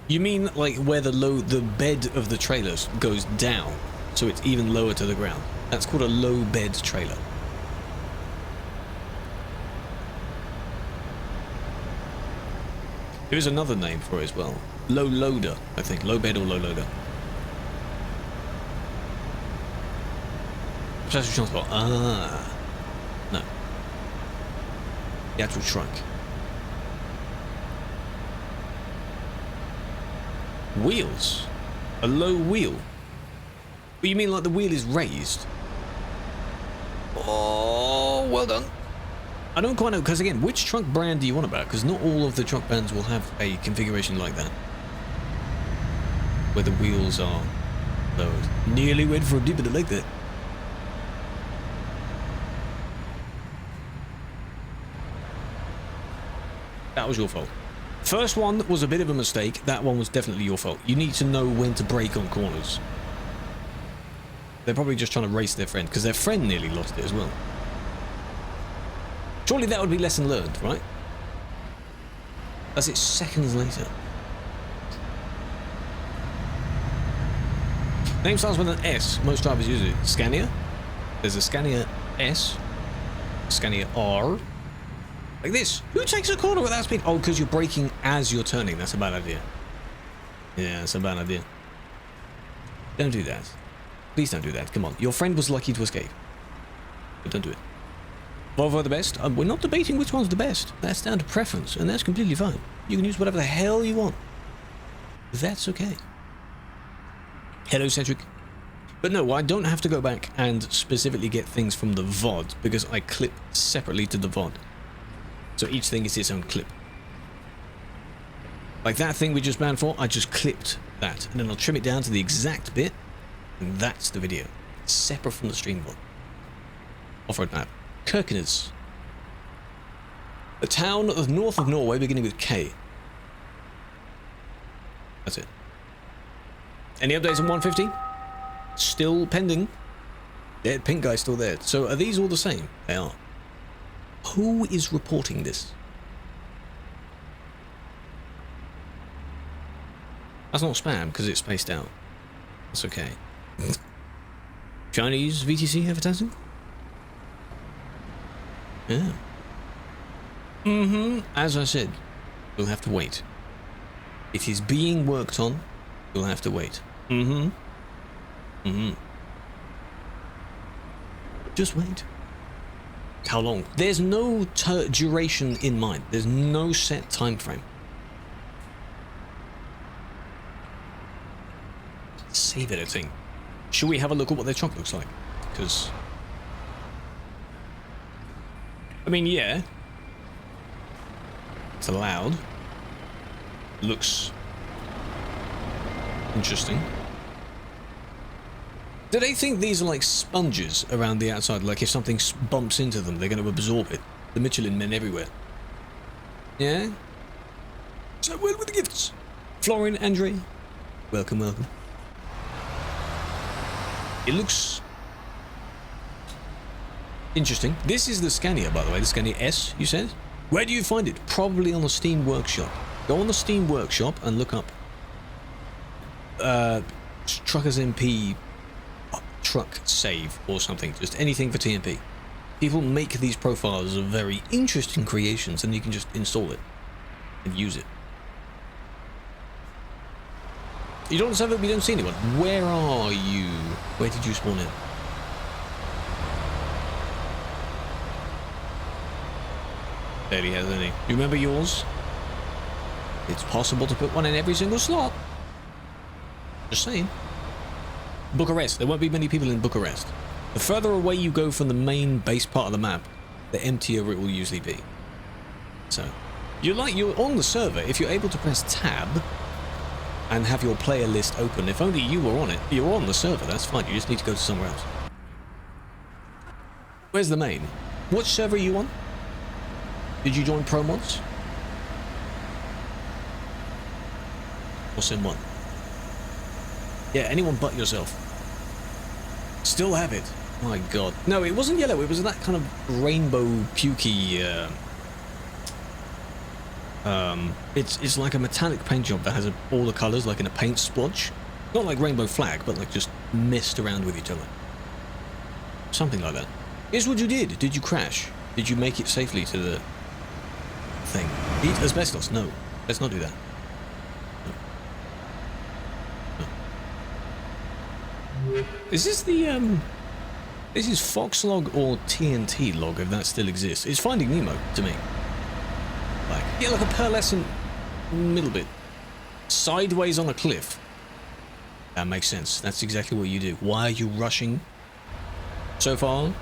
You mean like where the bed of the trailers goes down, so it's even lower to the ground? That's called a low bed trailer. There is another name for it as well. Low loader, I think. Low bed or low loader. Special transport. Ah. No. The actual truck. Wheels. A low wheel. What, you mean like the wheel is raised? Oh, well done. I don't quite know, because again, which truck brand do you want about? Because not all of the truck brands will have a configuration like that. Where the wheels are lowered. Nearly went for a dip in the leg there. That was your fault. First one was a bit of a mistake. That one was definitely your fault. You need to know when to brake on corners. They're probably just trying to race their friend, because their friend nearly lost it as well. Surely that would be lesson learned, right? As it's seconds later. Name starts with an S. Most drivers use it. Scania. There's a Scania S. Scania R. Like this. Who takes a corner with that speed? Oh, because you're braking as you're turning. That's a bad idea. Yeah, that's a bad idea. Don't do that. Please don't do that. Come on. Your friend was lucky to escape. But don't do it. Volvo the best? We're not debating which one's the best. That's down to preference, and that's completely fine. You can use whatever the hell you want. That's okay. Hello, Cedric. But no, I don't have to go back and specifically get things from the VOD, because I clip separately to the VOD. So each thing is its own clip. Like that thing we just banned for, I just clipped that, and then I'll trim it down to the exact bit, and that's the video, separate from the stream one. Off-road map. Kirkenes. A town north of Norway beginning with K. That's it. Any updates on 150? Still pending. Dead pink guy's still there. So are these all the same? They are. Who is reporting this? That's not spam because it's spaced out. That's okay. Chinese VTC advertising? Yeah. As I said, we'll have to wait. It is being worked on. We'll have to wait. Just wait. How long? There's no duration in mind. There's no set time frame. Save editing. Should we have a look at what their truck looks like? Because, I mean, yeah, it's allowed. Looks interesting. Do they think these are like sponges around the outside? Like if something bumps into them, they're going to absorb it? The Michelin men everywhere. Yeah? So well with the gifts. Florin, Andre, welcome, welcome. It looks interesting. This is the Scania, by the way, the Scania S, you said? Where do you find it? Probably on the Steam Workshop. Go on the Steam Workshop and look up Truckers MP truck save or something. Just anything for TMP. People make these profiles of very interesting creations and you can just install it and use it. You don't serve it, we don't see anyone. Where are you? Where did you spawn in? Barely has any. You remember yours? It's possible to put one in every single slot. Just saying. Bucharest. There won't be many people in Bucharest. The further away you go from the main base part of the map, the emptier it will usually be. So, you're on the server. If you're able to press tab and have your player list open, if only you were on it, you're on the server, that's fine. You just need to go to somewhere else. Where's the main? What server are you on? Did you join ProMods? Or Sim1? Yeah, anyone but yourself. Still have it. My god. No, it wasn't yellow, it was that kind of rainbow pukey it's like a metallic paint job that has all the colours like in a paint splotch. Not like rainbow flag, but like just messed around with each other. Something like that. Here's what you did. Did you crash? Did you make it safely to the thing? Eat asbestos? No. Let's not do that. No. Is this the this is Fox log or TNT log if that still exists. It's Finding Nemo to me. Like, yeah, like a pearlescent middle bit. Sideways on a cliff. That makes sense. That's exactly what you do. Why are you rushing so far?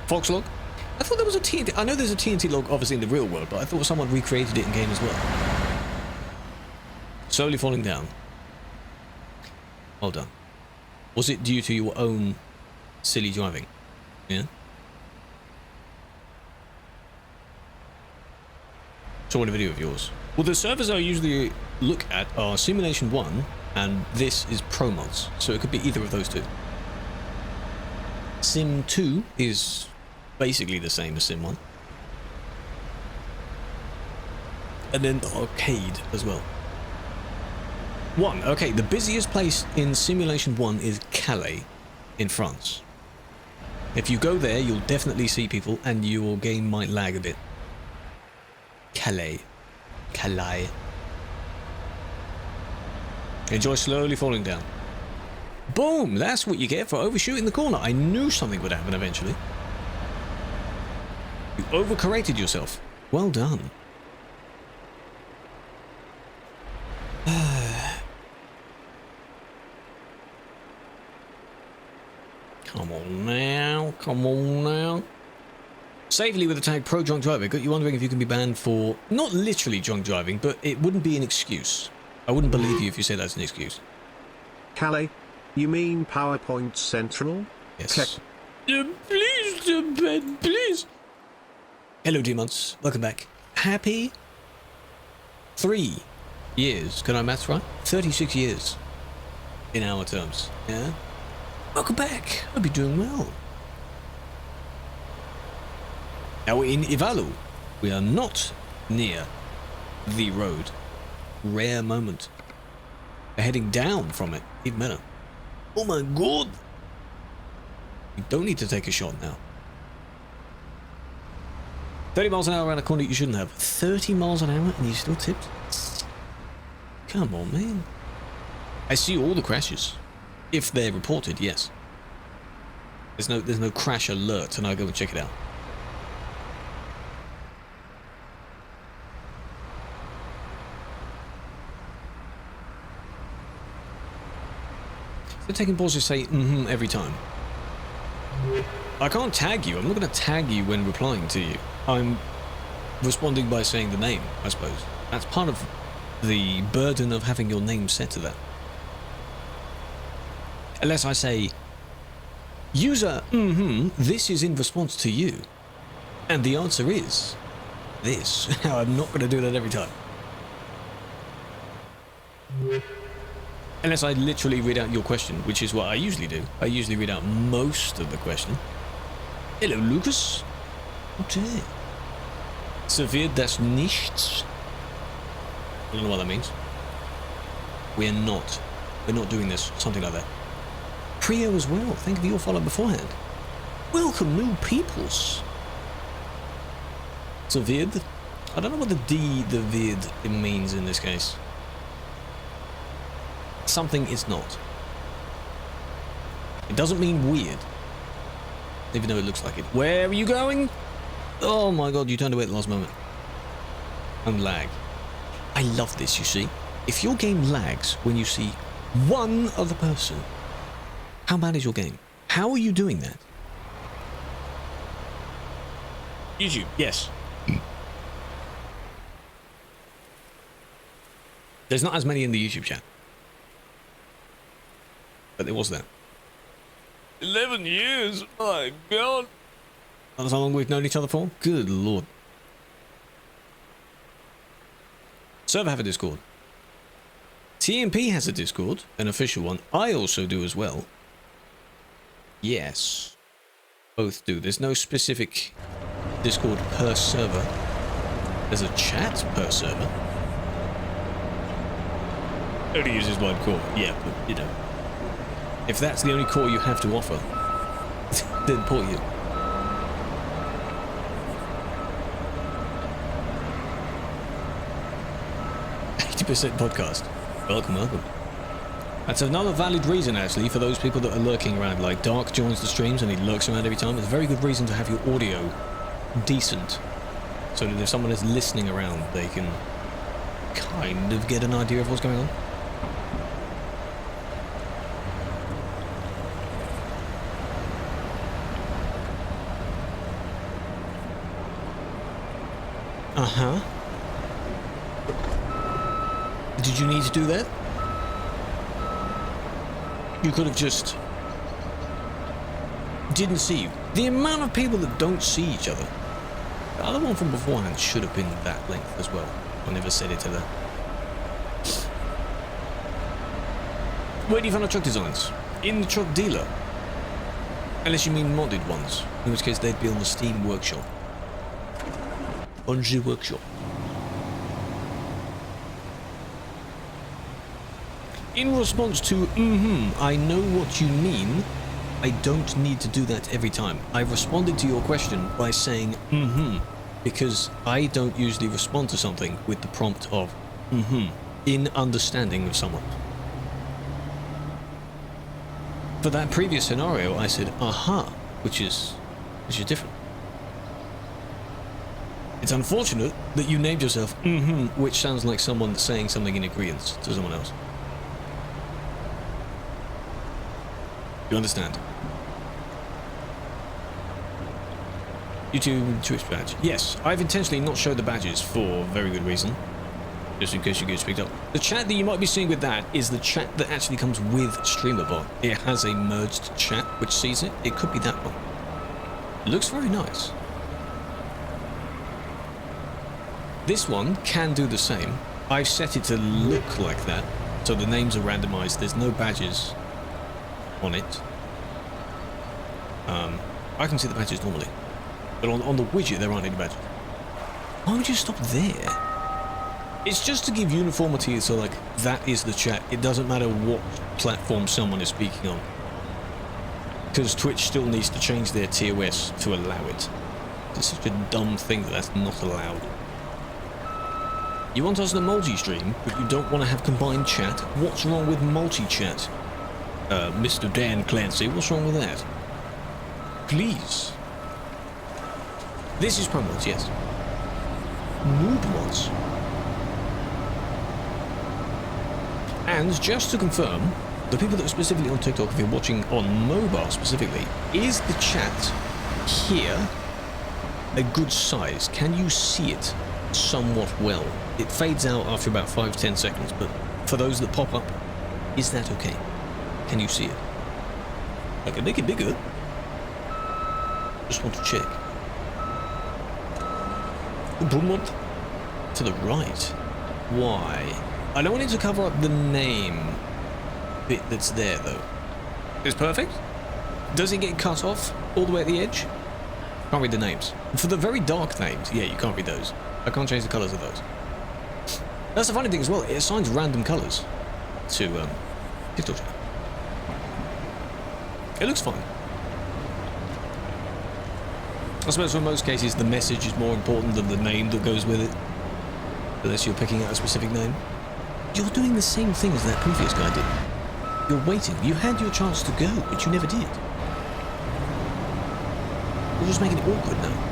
Fox log? I thought there was a TNT. I know there's a TNT log obviously in the real world, but I thought someone recreated it in game as well. Slowly falling down. Well done. Was it due to your own silly driving? Yeah? Saw in a video of yours. Well, the servers I usually look at are Simulation 1 and this is ProMods, so it could be either of those two. Sim 2 is basically the same as Sim 1. And then the arcade as well. 1, okay, the busiest place in Simulation 1 is Calais in France. If you go there, you'll definitely see people and your game might lag a bit. Calais. Calais. Enjoy slowly falling down. Boom! That's what you get for overshooting the corner. I knew something would happen eventually. You overcorrected yourself. Well done. Come on now. Come on now. Safely with the tag pro drunk driver. Got you wondering if you can be banned for not literally drunk driving, but it wouldn't be an excuse. I wouldn't believe you if you said that's an excuse. Calais? You mean PowerPoint Central? Yes. Please, Ben, please. Hello, demons. Welcome back. Happy 3 years. Can I maths right? 36 years in our terms. Yeah. Welcome back. I'll be doing well. Now we're in Ivalu. We are not near the road. Rare moment. We're heading down from it. Even better. Oh my god. You don't need to take a shot now. 30 miles an hour around a corner you shouldn't have. 30 miles an hour and you still tipped? Come on, man. I see all the crashes. If they're reported, yes. There's no crash alert and I'll go and check it out. So taking pause to say every time. I can't tag you. I'm not going to tag you when replying to you. I'm responding by saying the name, I suppose. That's part of the burden of having your name set to that. Unless I say, user, this is in response to you. And the answer is this. I'm not going to do that every time. Unless I literally read out your question, which is what I usually do. I usually read out most of the question. Hello, Lucas. Okay. Serviert das nichts? I don't know what that means. We're not doing this. Something like that. Prio as well. Thank you for your follow beforehand. Welcome, new peoples. Serviert? I don't know what the vid means in this case. Something is not. It doesn't mean weird. Even though it looks like it. Where are you going? Oh my god, you turned away at the last moment. And lag. I love this, you see. If your game lags when you see one other person, how bad is your game? How are you doing that? YouTube, yes. There's not as many in the YouTube chat. But there was that. 11 years? My god. That's how long we've known each other for? Good lord. Server have a Discord. TMP has a Discord, an official one. I also do as well. Yes. Both do. There's no specific Discord per server. There's a chat per server. Only uses one core. Yeah, but you know. If that's the only core you have to offer, then poor you. %, podcast. Welcome, welcome. That's another valid reason, actually, for those people that are lurking around. Like, Dark joins the streams and he lurks around every time. It's a very good reason to have your audio decent, so that if someone is listening around, they can kind of get an idea of what's going on. Uh-huh. Did you need to do that? You could have just didn't see you. The amount of people that don't see each other. The other one from beforehand should have been that length as well. I never said it to them. Where do you find the truck designs? In the truck dealer. Unless you mean modded ones, in which case they'd be on the Steam workshop. On the workshop. In response to, I know what you mean, I don't need to do that every time. I responded to your question by saying, because I don't usually respond to something with the prompt of, in understanding of someone. For that previous scenario, I said, aha, which is different. It's unfortunate that you named yourself, which sounds like someone saying something in agreement to someone else. You understand? YouTube Twitch badge. Yes, I've intentionally not showed the badges for very good reason. Just in case you get picked up. The chat that you might be seeing with that is the chat that actually comes with StreamerBot. It has a merged chat which sees it. It could be that one. It looks very nice. This one can do the same. I've set it to look like that. So the names are randomized. There's no badges on it. I can see the badges normally. But on the widget, there aren't any badges. Why would you stop there? It's just to give uniformity, so like, that is the chat. It doesn't matter what platform someone is speaking on. Because Twitch still needs to change their TOS to allow it. It's such a dumb thing that that's not allowed. You want us to multi-stream, but you don't want to have combined chat? What's wrong with multi-chat? Mr. Dan Clancy, what's wrong with that? Please. This is ProMods, yes. Mood mods. And just to confirm, the people that are specifically on TikTok, if you're watching on mobile specifically, is the chat here a good size? Can you see it somewhat well? It fades out after about 5-10 seconds, but for those that pop up, is that okay? Can you see it? I can make it bigger. Just want to check. Boom, to the right. Why? I don't want it to cover up the name bit that's there, though. It's perfect. Does it get cut off all the way at the edge? Can't read the names. For the very dark names, yeah, you can't read those. I can't change the colours of those. That's the funny thing as well. It assigns random colours to TikTok chat. It looks fine. I suppose for most cases the message is more important than the name that goes with it. Unless you're picking out a specific name. You're doing the same thing as that previous guy did. You're waiting. You had your chance to go, but you never did. You're just making it awkward now.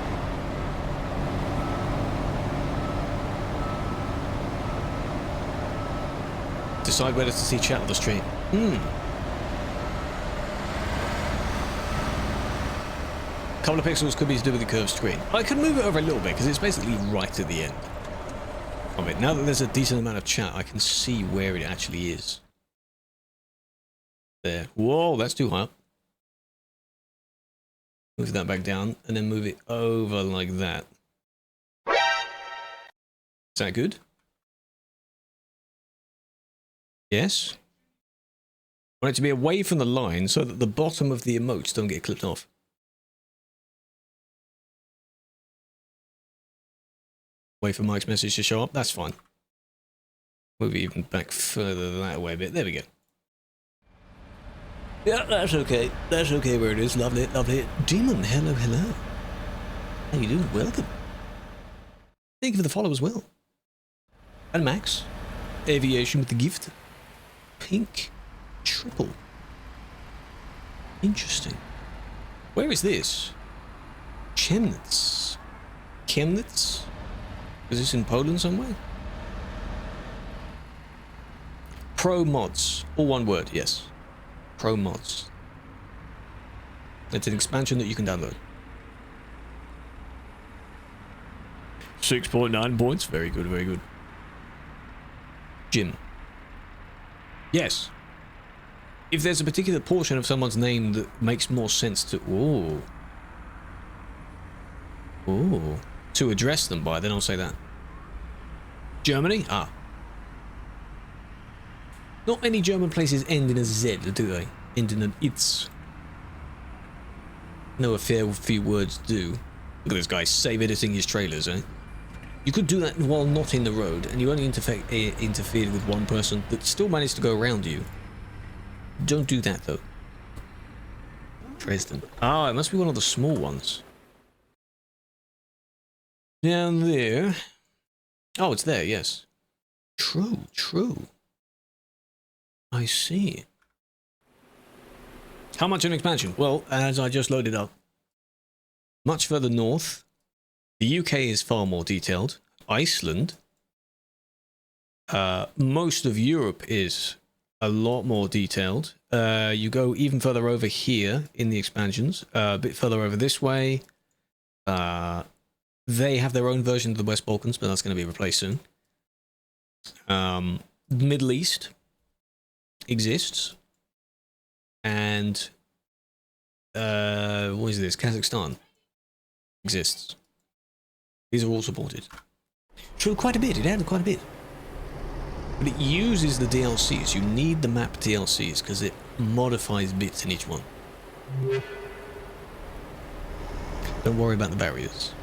Decide whether to see chat on the stream. Couple of pixels could be to do with the curved screen. I could move it over a little bit because it's basically right at the end. Now that there's a decent amount of chat, I can see where it actually is. There. Whoa, that's too high up. Move that back down, and then move it over like that. Is that good? Yes? I want it to be away from the line so that the bottom of the emotes don't get clipped off. Wait for Mike's message to show up. That's fine. Move it even back further that way a bit. There we go. Yeah, that's okay. That's okay where it is. Lovely, lovely. Demon, hello, hello. How you doing? Welcome. Thank you for the follow as well. And Max. Aviation with the gift. Pink. Triple. Interesting. Where is this? Chemnitz. Chemnitz? Is this in Poland somewhere? ProMods. All one word, yes. ProMods. It's an expansion that you can download. 6.9 points. Very good, very good. Jim. Yes. If there's a particular portion of someone's name that makes more sense to... Ooh. Ooh. To address them by, then I'll say that. Germany? Ah. Not many German places end in a Z, do they? End in an ITS. No, a fair few words do. Look at this guy, save editing his trailers, eh? You could do that while not in the road, and you only interfered with one person that still managed to go around you. Don't do that, though. Dresden. Ah, it must be one of the small ones. Down there. Oh, it's there, yes. True, true. I see. How much an expansion? Well, as I just loaded up. Much further north. The UK is far more detailed. Iceland. Most of Europe is a lot more detailed. You go even further over here in the expansions. A bit further over this way. They have their own version of the West Balkans, but that's going to be replaced soon. Middle East exists, and what is this? Kazakhstan exists. These are all supported. So quite a bit. It added quite a bit. But it uses the DLCs. You need the map DLCs because it modifies bits in each one. Don't worry about the barriers.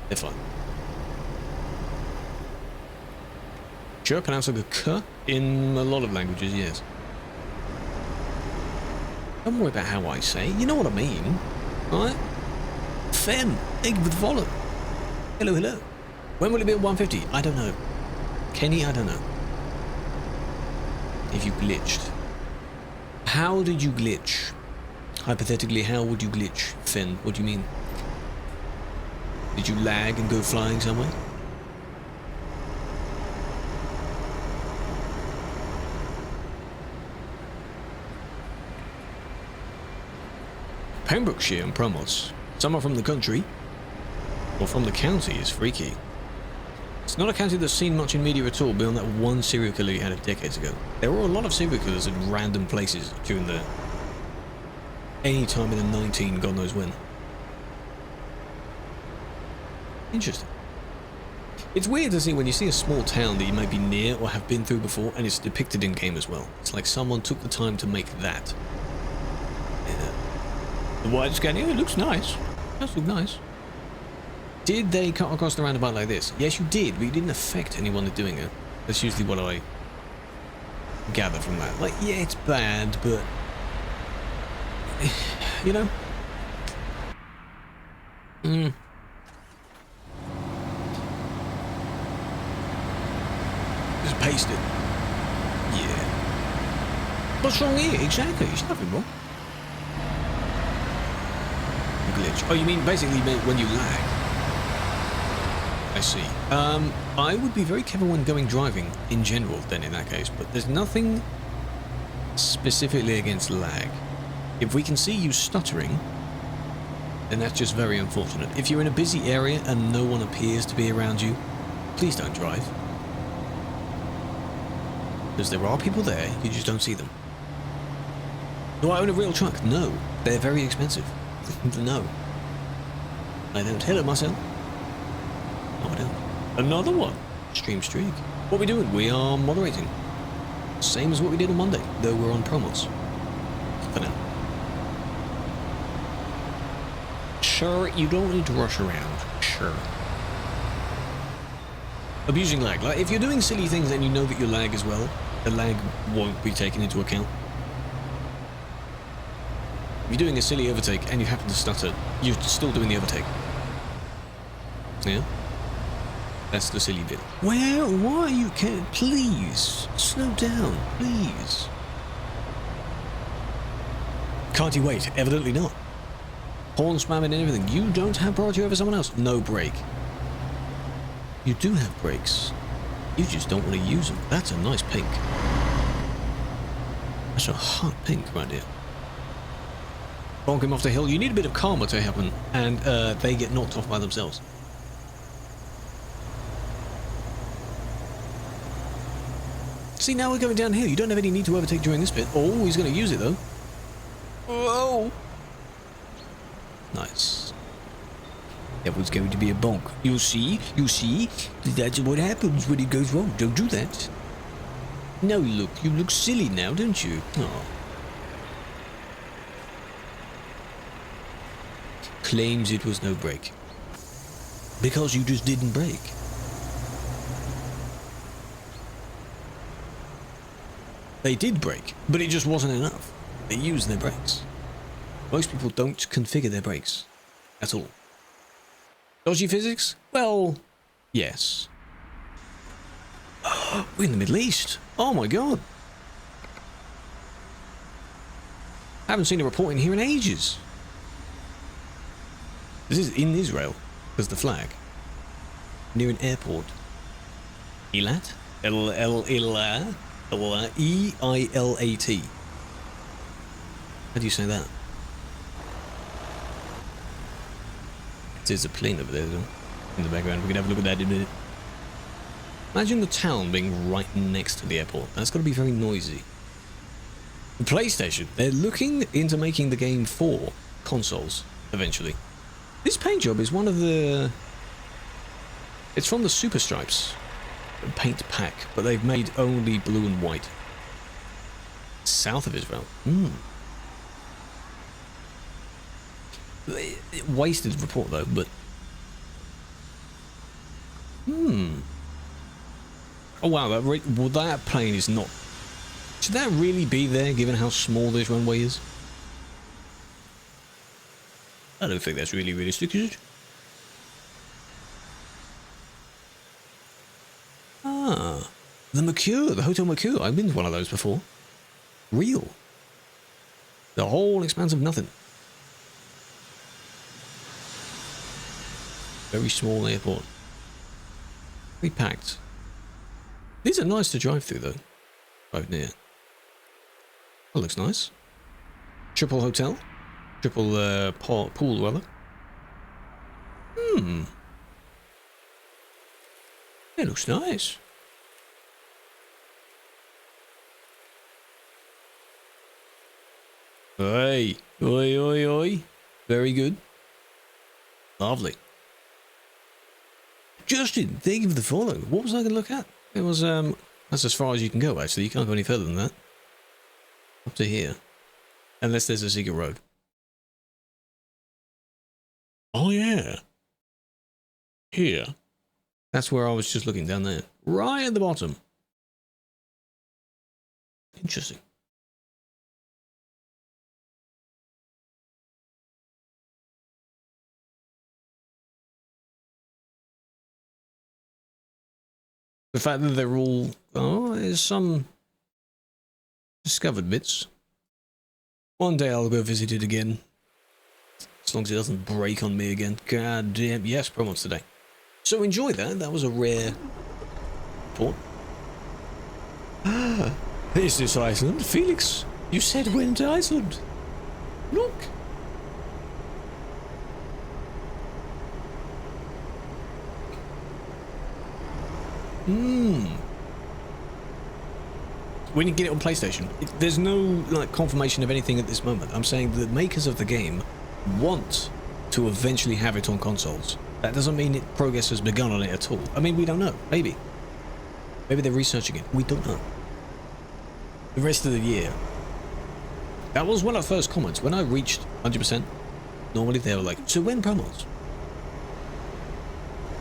They're fine. Sure, can answer the k in a lot of languages, yes. Don't worry about how I say. You know what I mean, right? Fem, thank you for the follow. Hello, hello. When will it be at 150? I don't know. Kenny, I don't know. If you glitched. How did you glitch? Hypothetically, how would you glitch, Finn? What do you mean? Did you lag and go flying somewhere? Pembrokeshire and ProMods. Some are from the country, or from the county is freaky. It's not a county that's seen much in media at all beyond that one serial killer you had decades ago. There were a lot of serial killers in random places during the... any time in the 19, God knows when. Interesting. It's weird to see when you see a small town that you might be near or have been through before, and it's depicted in game as well. It's like someone took the time to make that. Yeah. The wide scan, yeah, it looks nice. It does look nice. Did they cut across the roundabout like this? Yes, you did, but you didn't affect anyone doing it. That's usually what I gather from that. Like, yeah, it's bad, but... you know? Just paste it. Yeah. What's wrong here? Exactly, it's nothing wrong. Glitch. Oh, you mean basically when you lag? I see. I would be very careful when going driving in general then in that case, but there's nothing specifically against lag. If we can see you stuttering, then that's just very unfortunate. If you're in a busy area and no one appears to be around you, please don't drive. Because there are people there, you just don't see them. Do I own a real truck? No. They're very expensive. No. I don't. Hello, Marcel. No, I don't. Another one. Stream streak. What are we doing? We are moderating. Same as what we did on Monday, though we're on ProMods. For now. Sure, you don't need to rush around. Sure. Abusing lag. Like, if you're doing silly things and you know that you lag as well, the lag won't be taken into account. If you're doing a silly overtake and you happen to stutter, you're still doing the overtake. Yeah? That's the silly bit. Well, why you can't... Please, slow down, please. Can't you wait? Evidently not. Horn spamming and everything. You don't have priority over someone else. No break. You do have brakes. You just don't want to use them. That's a nice pink. That's a hot pink right here. Bonk him off the hill. You need a bit of karma to happen, and they get knocked off by themselves. See, now we're going downhill. You don't have any need to overtake during this bit. Oh, he's going to use it, though. Whoa! Nice. That was going to be a bonk. You see? That's what happens when it goes wrong. Don't do that. No, look. You look silly now, don't you? Oh. Claims it was no break. Because you just didn't brake. They did brake, but it just wasn't enough. They used their brakes. Most people don't configure their brakes at all. Dodgy physics? Well, yes. We're in the Middle East. Oh my god. I haven't seen a report in here in ages. This is in Israel. There's the flag. Near an airport. Eilat? E-I-L-A-T. How do you say that? There's a plane over there, though, in the background. We can have a look at that in a minute. Imagine the town being right next to the airport. That's got to be very noisy. The PlayStation, they're looking into making the game for consoles eventually. This paint job is one of the... It's from the Super Stripes paint pack, but they've made only blue and white. South of Israel. Wasted report though, but... Oh wow, that plane is not... Should that really be there, given how small this runway is? I don't think that's really realistic, is it? Ah, the Mercure, the Hotel Mercure. I've been to one of those before. Real. The whole expanse of nothing. Very small airport. Very packed. These are nice to drive through, though. Right near. That looks nice. Triple hotel. Triple pool, rather. It looks nice. Oi, oi, oi, oi. Very good. Lovely. Justin, thank you for the follow. What was I going to look at? It was, that's as far as you can go, actually. You can't go any further than that. Up to here. Unless there's a secret road. Oh, yeah. Here. That's where I was just looking down there. Right at the bottom. Interesting. The fact that they're all... Oh, there's some discovered bits. One day I'll go visit it again. As long as it doesn't break on me again. God damn. Yes, ProMods today. So enjoy that. That was a rare port. Ah, is this Iceland? Felix, you said we went to Iceland. Look. We need to get it on PlayStation. There's no like confirmation of anything at this moment. I'm saying the makers of the game want to eventually have it on consoles. That doesn't mean progress has begun on it at all. I mean, we don't know. Maybe. Maybe they're researching it. We don't know. The rest of the year. That was one of the first comments. When I reached 100%, normally they were like, so when ProMods?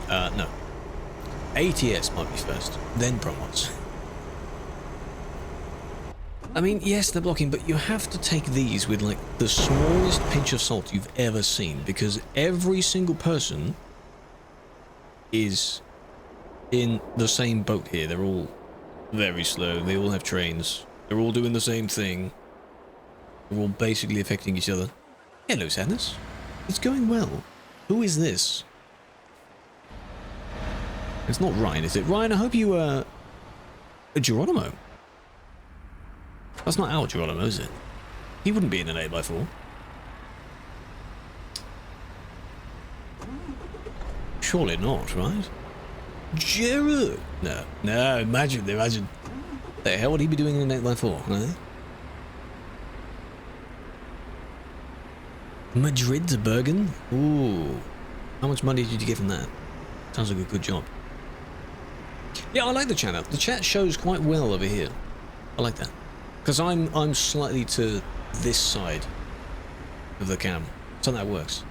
No. ATS might be first, then ProMods. I mean, yes, they're blocking, but you have to take these with, like, the smallest pinch of salt you've ever seen, because every single person is in the same boat here. They're all very slow. They all have trains. They're all doing the same thing. They're all basically affecting each other. Hello, Sadness. It's going well. Who is this? It's not Ryan, is it? Ryan, I hope you, a Geronimo. That's not our Geronimo, is it? He wouldn't be in an 8x4. Surely not, right? Jared! No, imagine. The hell would he be doing in an 8x4, huh? Madrid to Bergen? Ooh. How much money did you get from that? Sounds like a good job. Yeah, I like the chat up. The chat shows quite well over here. I like that. Because I'm slightly to this side of the cam. So that works.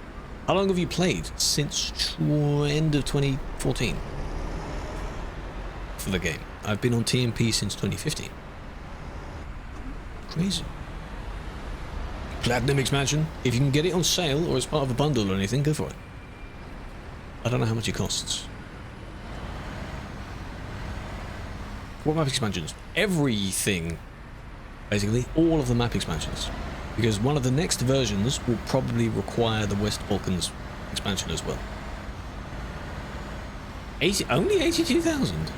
How long have you played? Since end of 2014. For the game. I've been on TMP since 2015. Crazy. Platinum expansion. If you can get it on sale or as part of a bundle or anything, go for it. I don't know how much it costs. What map expansions? Everything. Basically, all of the map expansions. Because one of the next versions will probably require the West Balkans expansion as well. Only 82,000?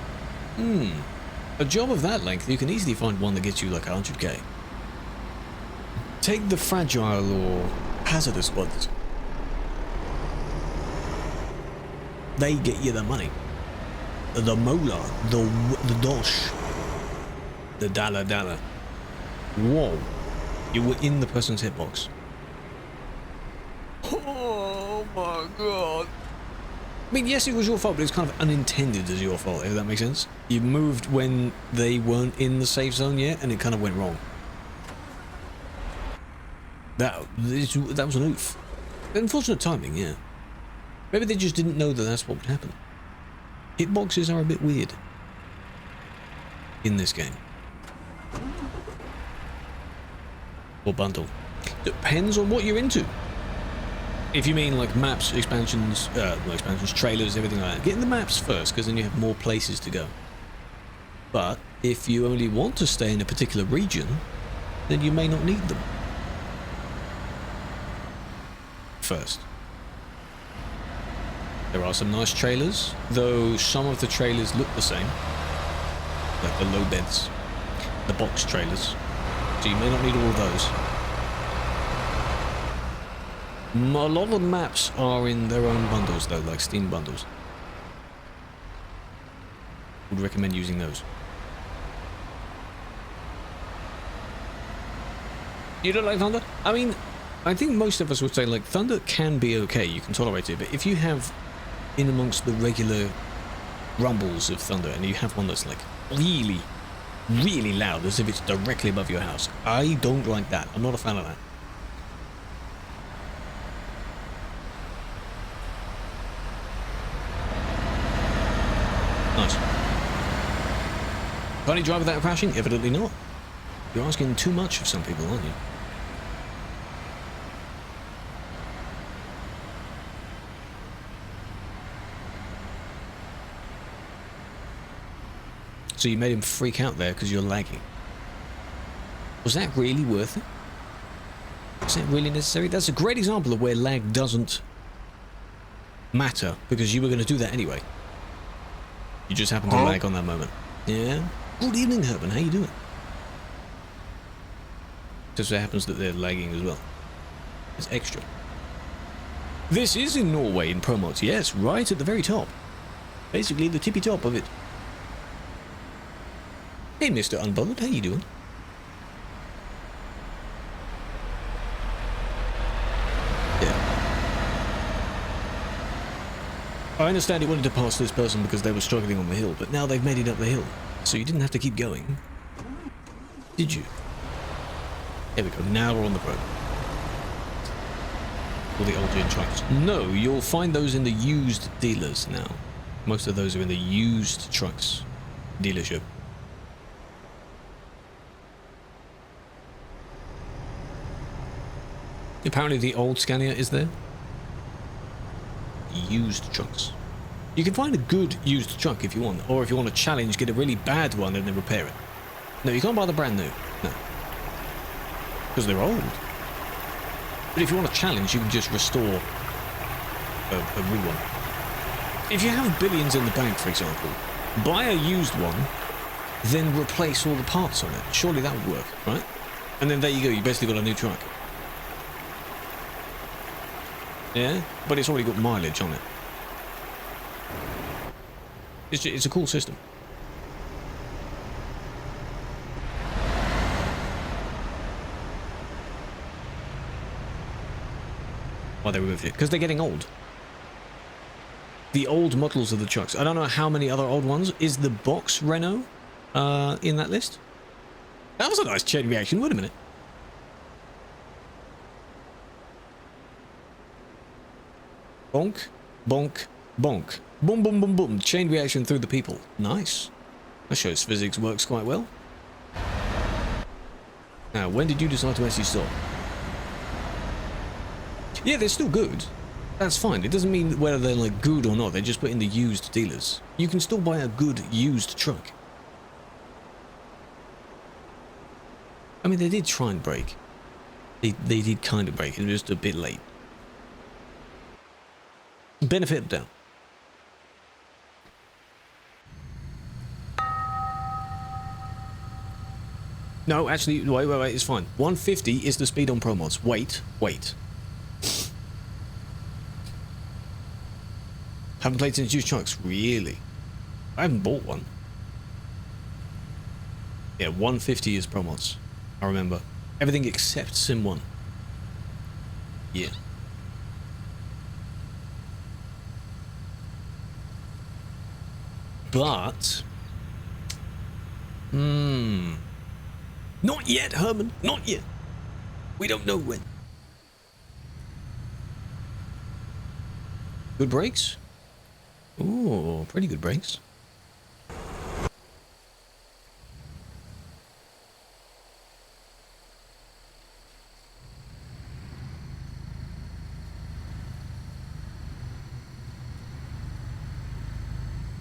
A job of that length, you can easily find one that gets you like 100k. Take the fragile or hazardous ones. They get you the money. the molar, the dosh, the dala. Whoa. You were in the person's hitbox. Oh my god. I mean, yes, it was your fault, but it's kind of unintended as your fault, if that makes sense. You moved when they weren't in the safe zone yet, and it kind of went wrong. That was an oof. Unfortunate timing, yeah. Maybe they just didn't know that that's what would happen. Hitboxes are a bit weird in this game. Or bundle. Depends on what you're into. If you mean like maps, expansions, trailers, everything like that, get in the maps first, because then you have more places to go. But if you only want to stay in a particular region, then you may not need them first. There are some nice trailers, though some of the trailers look the same, like the low beds, the box trailers, so you may not need all of those. A lot of the maps are in their own bundles though, like Steam bundles. Would recommend using those. You don't like Thunder? I mean, I think most of us would say like Thunder can be okay, you can tolerate it, but if you have in amongst the regular rumbles of Thunder and you have one that's like really, really loud as if it's directly above your house, I don't like that. I'm not a fan of that. Nice. Can't you drive without crashing? Evidently not. You're asking too much of some people, aren't you? So you made him freak out there because you're lagging. Was that really worth it? Was that really necessary? That's a great example of where lag doesn't matter because you were going to do that anyway. You just happened to lag on that moment. Yeah. Good evening, Herman. How you doing? Just so happens that they're lagging as well. It's extra. This is in Norway in ProMods. Yes, right at the very top. Basically the tippy top of it. Hey, Mr. Unbothered. How you doing? I understand he wanted to pass this person because they were struggling on the hill, but now they've made it up the hill, so you didn't have to keep going. Did you? There we go, now we're on the road. All the old gen trucks. No, you'll find those in the used dealers now. Most of those are in the used trucks dealership. Apparently the old Scania is there. Used trucks. You can find a good used truck if you want, or if you want a challenge, get a really bad one and then repair it. No, you can't buy the brand new. No. Because they're old. But if you want a challenge, you can just restore a new one. If you have billions in the bank, for example, buy a used one, then replace all the parts on it. Surely that would work, right? And then there you go, you basically got a new truck. Yeah, but it's already got mileage on it. It's a cool system. Why they removed it? Because they're getting old. The old models of the trucks. I don't know how many other old ones. Is the box Renault in that list? That was a nice chain reaction. Wait a minute. Bonk, bonk, bonk. Boom, boom, boom, boom. Chain reaction through the people. Nice. That shows physics works quite well. Now, when did you decide to actually stop? Yeah, they're still good. That's fine. It doesn't mean whether they're like good or not. They're just put in the used dealers. You can still buy a good used truck. I mean, they did try and brake. They did kind of brake. It was just a bit late. Benefit of doubt. No, actually, wait, it's fine. 150 is the speed on ProMods. Wait. Haven't played since used trucks. Really? I haven't bought one. Yeah, 150 is ProMods. I remember. Everything except Sim 1. Yeah. But... Not yet, Herman. Not yet. We don't know when. Good brakes? Ooh, pretty good brakes.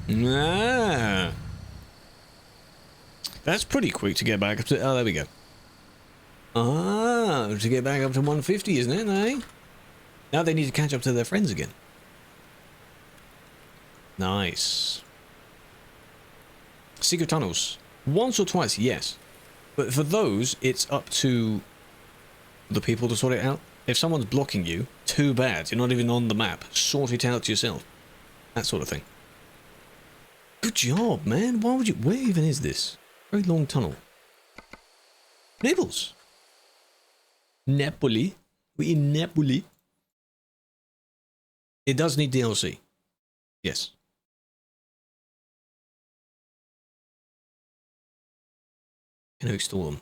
Ah. That's pretty quick to get back up to... Oh, there we go. Ah, to get back up to 150, isn't it, eh? Now they need to catch up to their friends again. Nice. Secret tunnels. Once or twice, yes. But for those, it's up to the people to sort it out. If someone's blocking you, too bad. You're not even on the map. Sort it out yourself. That sort of thing. Good job, man. Why would you... Where even is this? Very long tunnel. Naples. Napoli. We're in Napoli. It does need DLC. Yes. Can I install them?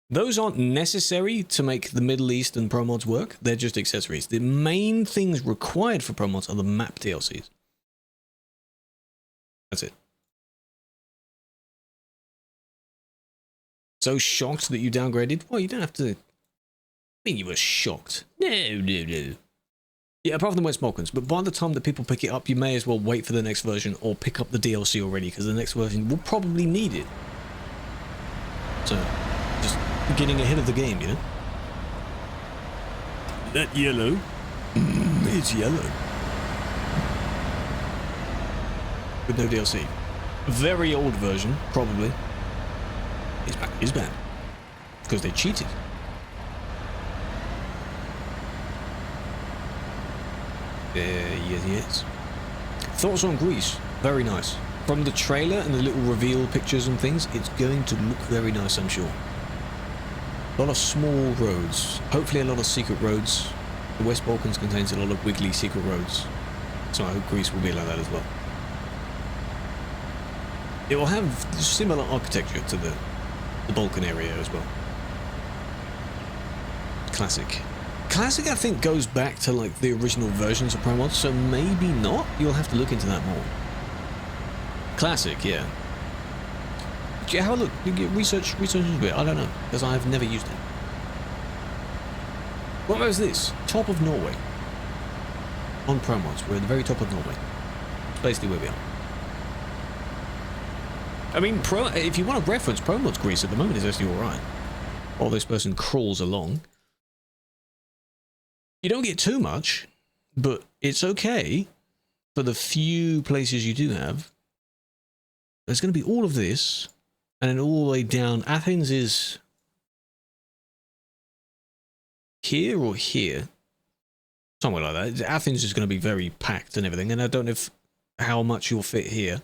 Those aren't necessary to make the Middle East and ProMods work. They're just accessories. The main things required for ProMods are the map DLCs. That's it. So shocked that you downgraded? Well, you don't have to... I mean, you were shocked. No. Yeah, apart from the West Balkans. But by the time that people pick it up, you may as well wait for the next version or pick up the DLC already, because the next version will probably need it. So, just getting ahead of the game, you know? That yellow? It's yellow. With no DLC. Very old version, probably. Is bad. Because they cheated. Yes. Thoughts on Greece? Very nice. From the trailer and the little reveal pictures and things, it's going to look very nice, I'm sure. A lot of small roads. Hopefully a lot of secret roads. The West Balkans contains a lot of wiggly secret roads. So I hope Greece will be like that as well. It will have similar architecture to the Balkan area as well. Classic. Classic, I think, goes back to like the original versions of ProMods, so maybe not. You'll have to look into that more. Classic, yeah. Yeah, have a look. You get research into it. I don't know, because I've never used it. What was this? Top of Norway. On ProMods, we're at the very top of Norway. It's basically where we are. I mean, if you want to reference ProMods Greece at the moment is actually alright. While this person crawls along. You don't get too much, but it's okay for the few places you do have. There's going to be all of this, and then all the way down. Athens is here or here? Somewhere like that. Athens is going to be very packed and everything, and I don't know how much you'll fit here.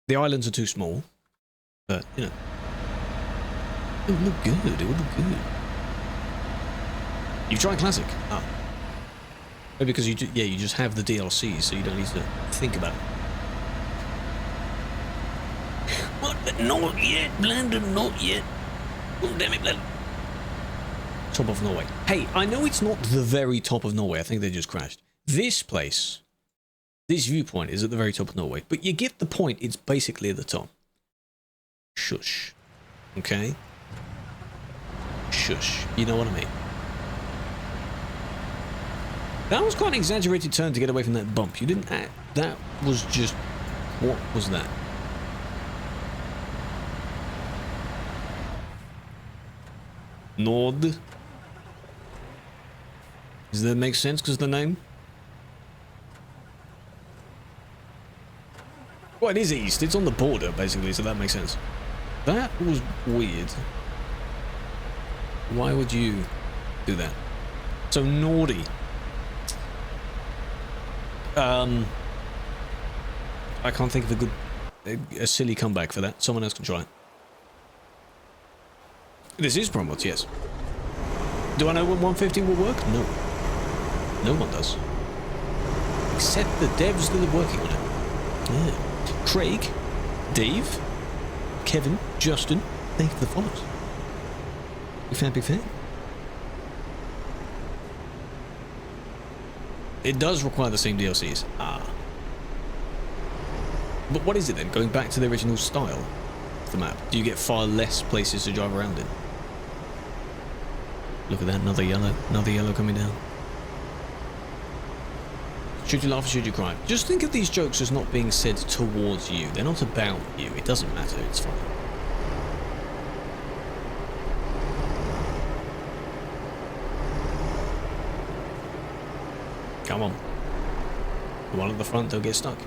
The islands are too small, but, you know. It would look good, it would look good. You've tried Classic? Ah. Maybe because you just have the DLC, so you don't need to think about it. What? Not yet, Blandon, not yet. Oh, damn it, Blandon. Top of Norway. Hey, I know it's not the very top of Norway. I think they just crashed. This place, this viewpoint is at the very top of Norway. But you get the point. It's basically at the top. Shush. Okay? Shush. You know what I mean? That was quite an exaggerated turn to get away from that bump. You didn't... That was just... What was that? Nord. Does that make sense because of the name? Well, it is east. It's on the border, basically, so that makes sense. That was weird. Why would you do that? So, Nordy. I can't think of a silly comeback for that. Someone else can try it. This is ProMods, yes. Do I know when 150 will work? No. No one does. Except the devs that are working on it. Yeah. Craig, Dave, Kevin, Justin, thank you for the follows. Big fan. It does require the same DLCs. Ah. But what is it then? Going back to the original style of the map? Do you get far less places to drive around in? Look at that, another yellow coming down. Should you laugh or should you cry? Just think of these jokes as not being said towards you. They're not about you. It doesn't matter. It's fine. Come on. The one at the front, don't get stuck.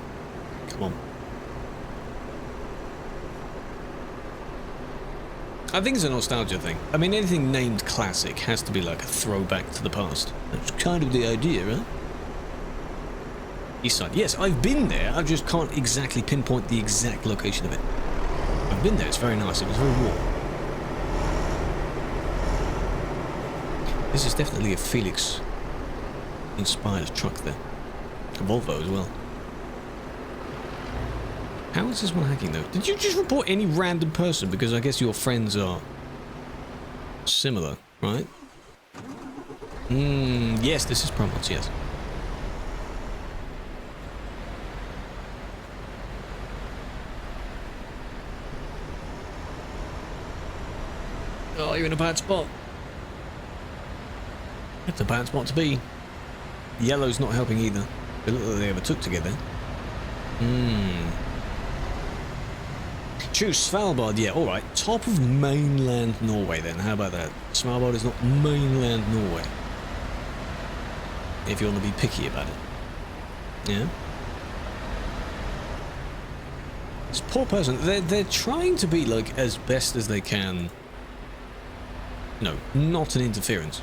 Come on. I think it's a nostalgia thing. I mean, anything named classic has to be like a throwback to the past. That's kind of the idea, right? East side. Yes, I've been there. I just can't exactly pinpoint the exact location of it. I've been there. It's very nice. It was very warm. This is definitely a Felix-inspired truck there. A Volvo as well. How is this one hacking though? Did you just report any random person? Because I guess your friends are similar, right? Yes, this is ProMods, yes. Oh, you're in a bad spot. It's a bad spot to be. Yellow's not helping either. They look like they ever took together. True, Svalbard, yeah, alright. Top of mainland Norway then, how about that? Svalbard is not mainland Norway. If you want to be picky about it. Yeah? This poor person, they're trying to be like as best as they can. No, not an interference.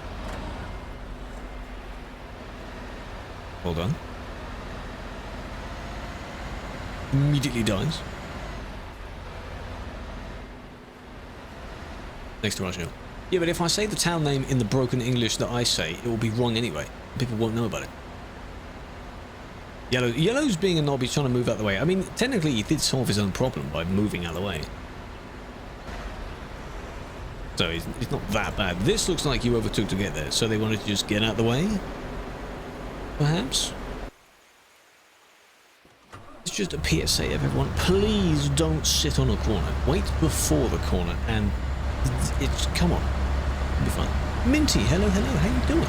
Hold on. Immediately dies. Next to Russia. Yeah, but if I say the town name in the broken English that I say, it will be wrong anyway. People won't know about it. Yellow's being a knob, he's trying to move out the way. I mean, technically he did solve his own problem by moving out of the way. So it's not that bad. This looks like you overtook to get there, so they wanted to just get out of the way? Perhaps? It's just a PSA of everyone. Please don't sit on a corner. Wait before the corner and it's... come on. It'll be fine. Minty, hello, how you doing?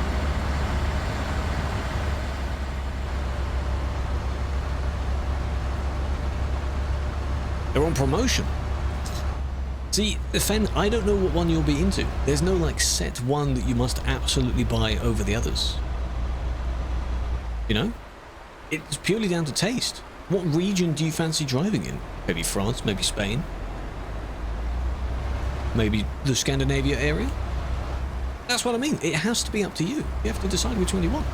They're on promotion. See, Fen, I don't know what one you'll be into. There's no, like, set one that you must absolutely buy over the others. You know? It's purely down to taste. What region do you fancy driving in? Maybe France, maybe Spain? Maybe the Scandinavia area? That's what I mean. It has to be up to you. You have to decide which one you want.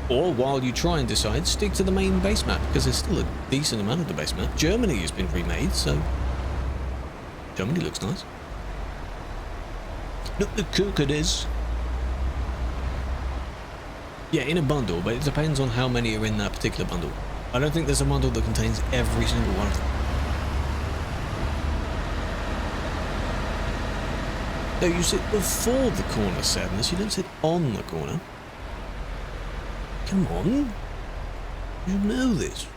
Or, while you try and decide, stick to the main base map, because there's still a decent amount of the base map. Germany has been remade, so... Germany looks nice. Look, the cook it is. Yeah, in a bundle, but it depends on how many are in that particular bundle. I don't think there's a bundle that contains every single one of them. No, you sit before the corner, Sadness. You don't sit on the corner. Come on. You know this.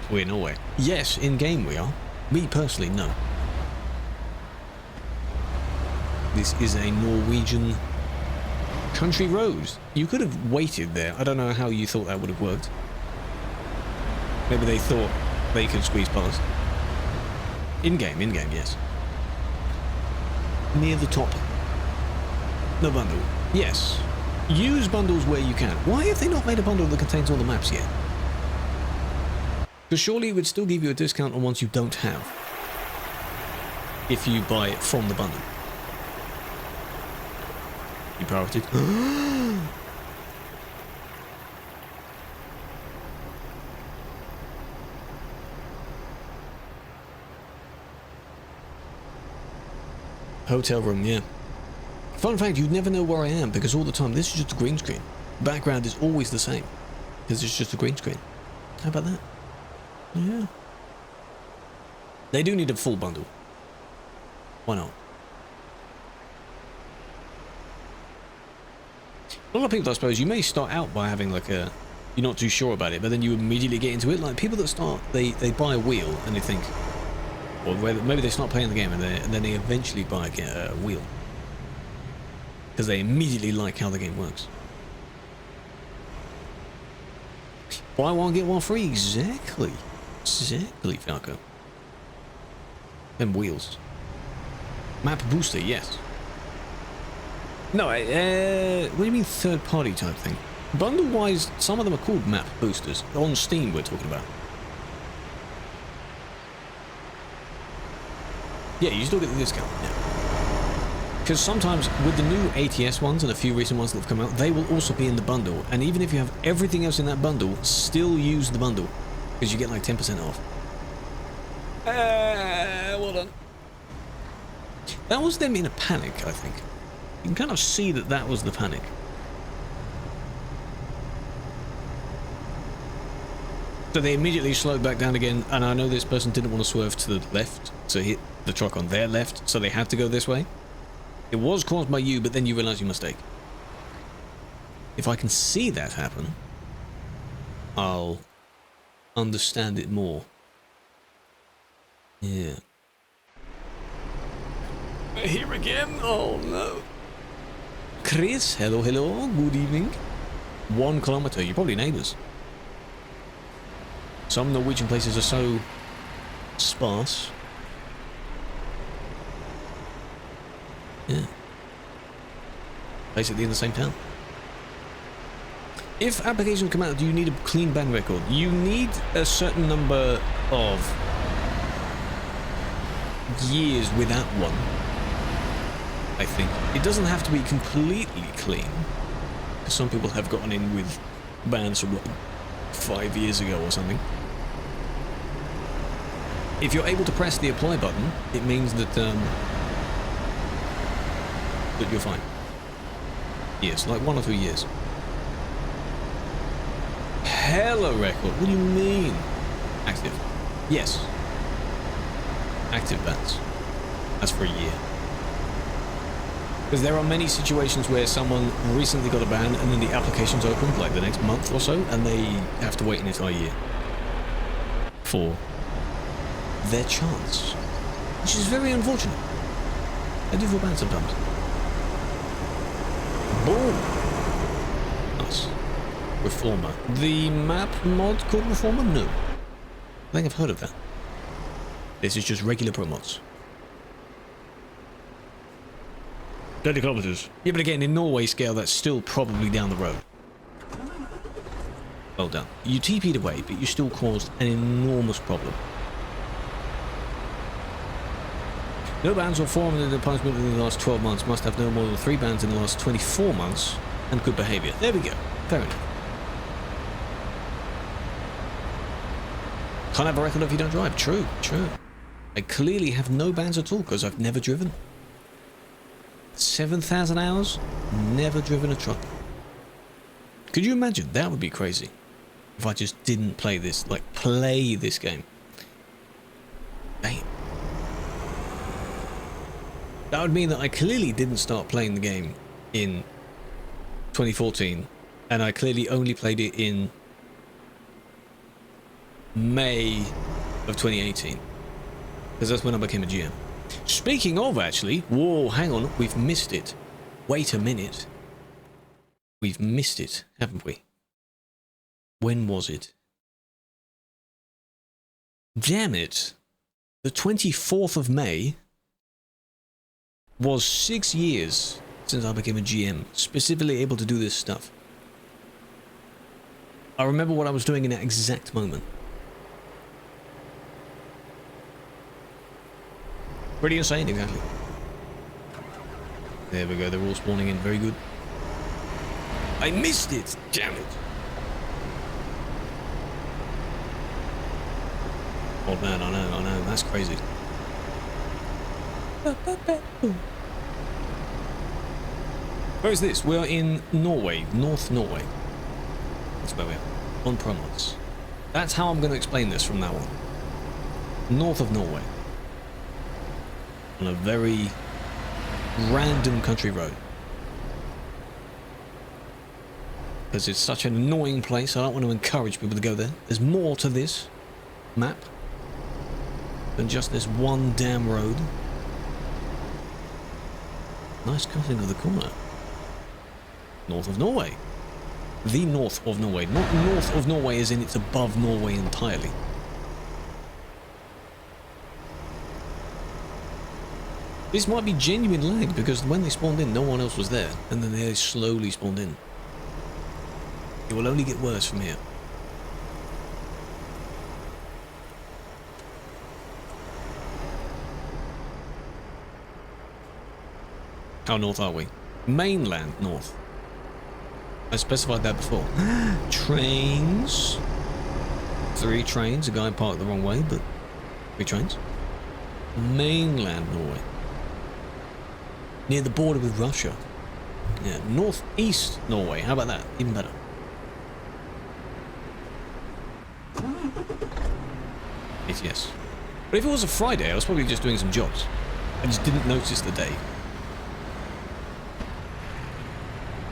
We're in Norway. Yes, in-game we are. Me personally, no. This is a Norwegian country road. You could have waited there. I don't know how you thought that would have worked. Maybe they thought they could squeeze past. In-game, yes. Near the top. No bundle. Yes. Use bundles where you can. Why have they not made a bundle that contains all the maps yet? Because surely it would still give you a discount on ones you don't have. If you buy it from the bundle. You pirated. Hotel room, yeah. Fun fact, you'd never know where I am because all the time this is just a green screen. Background is always the same because it's just a green screen. How about that? Yeah. They do need a full bundle. Why not? A lot of people, I suppose, you may start out by having like a, you're not too sure about it, but then you immediately get into it. Like people that start, they buy a wheel and they think, or maybe they start playing the game and then they eventually buy a wheel because they immediately like how the game works. Buy one, get one free. Exactly. Exactly, Falco. Them wheels. Map booster, yes. No, what do you mean third-party type thing? Bundle-wise, some of them are called map boosters. On Steam, we're talking about. Yeah, you still get the discount. Yeah. Because sometimes with the new ATS ones and a few recent ones that have come out, they will also be in the bundle. And even if you have everything else in that bundle, still use the bundle. Because you get like 10% off. Well done. That was them in a panic, I think. You can kind of see that that was the panic. So they immediately slowed back down again, and I know this person didn't want to swerve to the left to hit the truck on their left, so they had to go this way. It was caused by you, but then you realize your mistake. If I can see that happen, I'll understand it more. Yeah. Here again? Oh no. Chris, hello, good evening. 1 kilometer, you're probably neighbours. Some Norwegian places are so sparse. Yeah. Basically in the same town. If applications come out, do you need a clean ban record? You need a certain number of years without one, I think. It doesn't have to be completely clean, because some people have gotten in with bans from like 5 years ago or something. If you're able to press the apply button, it means that that you're fine. Yes, like 1 or 2 years. Hello record, what do you mean? Active. Yes. Active bans. That's for a year. Because there are many situations where someone recently got a ban and then the application's opened like the next month or so and they have to wait an entire year for their chance, which is very unfortunate. I do feel bad sometimes. Boom! Nice. Reformer. The map mod called Reformer? No. I think I've heard of that. This is just regular ProMods. 30 kilometers. Yeah, but again, in Norway scale, that's still probably down the road. Well done. You TP'd away, but you still caused an enormous problem. No bans or form in the punishment in the last 12 months. Must have no more than 3 bans in the last 24 months. And good behaviour. There we go. Fair enough. Can't have a record if you don't drive. True, true. I clearly have no bans at all because I've never driven. 7,000 hours? Never driven a truck. Could you imagine? That would be crazy. If I just didn't play this, like play this game. Damn. That would mean that I clearly didn't start playing the game in 2014, and I clearly only played it in May of 2018, because that's when I became a GM. Speaking of, actually, whoa, hang on, we've missed it. Wait a minute. We've missed it, haven't we? When was it? Damn it. The 24th of May was 6 years since I became a GM, specifically able to do this stuff. I remember what I was doing in that exact moment. Pretty insane, exactly. There we go, they're all spawning in, very good. I missed it, damn it. Oh man, I know, that's crazy. Where is this? We are in Norway, North Norway. That's where we are, on ProMods. That's how I'm going to explain this from now on. North of Norway. On a very random country road. Because it's such an annoying place, I don't want to encourage people to go there. There's more to this map than just this one damn road. Nice cutting of the corner. North of Norway. The north of Norway. Not north of Norway as in it's above Norway entirely. This might be genuine lag because when they spawned in, no one else was there. And then they slowly spawned in. It will only get worse from here. How north are we? Mainland north. I specified that before. Trains. 3 trains. A guy parked the wrong way, but 3 trains. Mainland Norway. Near the border with Russia. Yeah, northeast Norway. How about that? Even better. Yes. But if it was a Friday, I was probably just doing some jobs. I just didn't notice the day.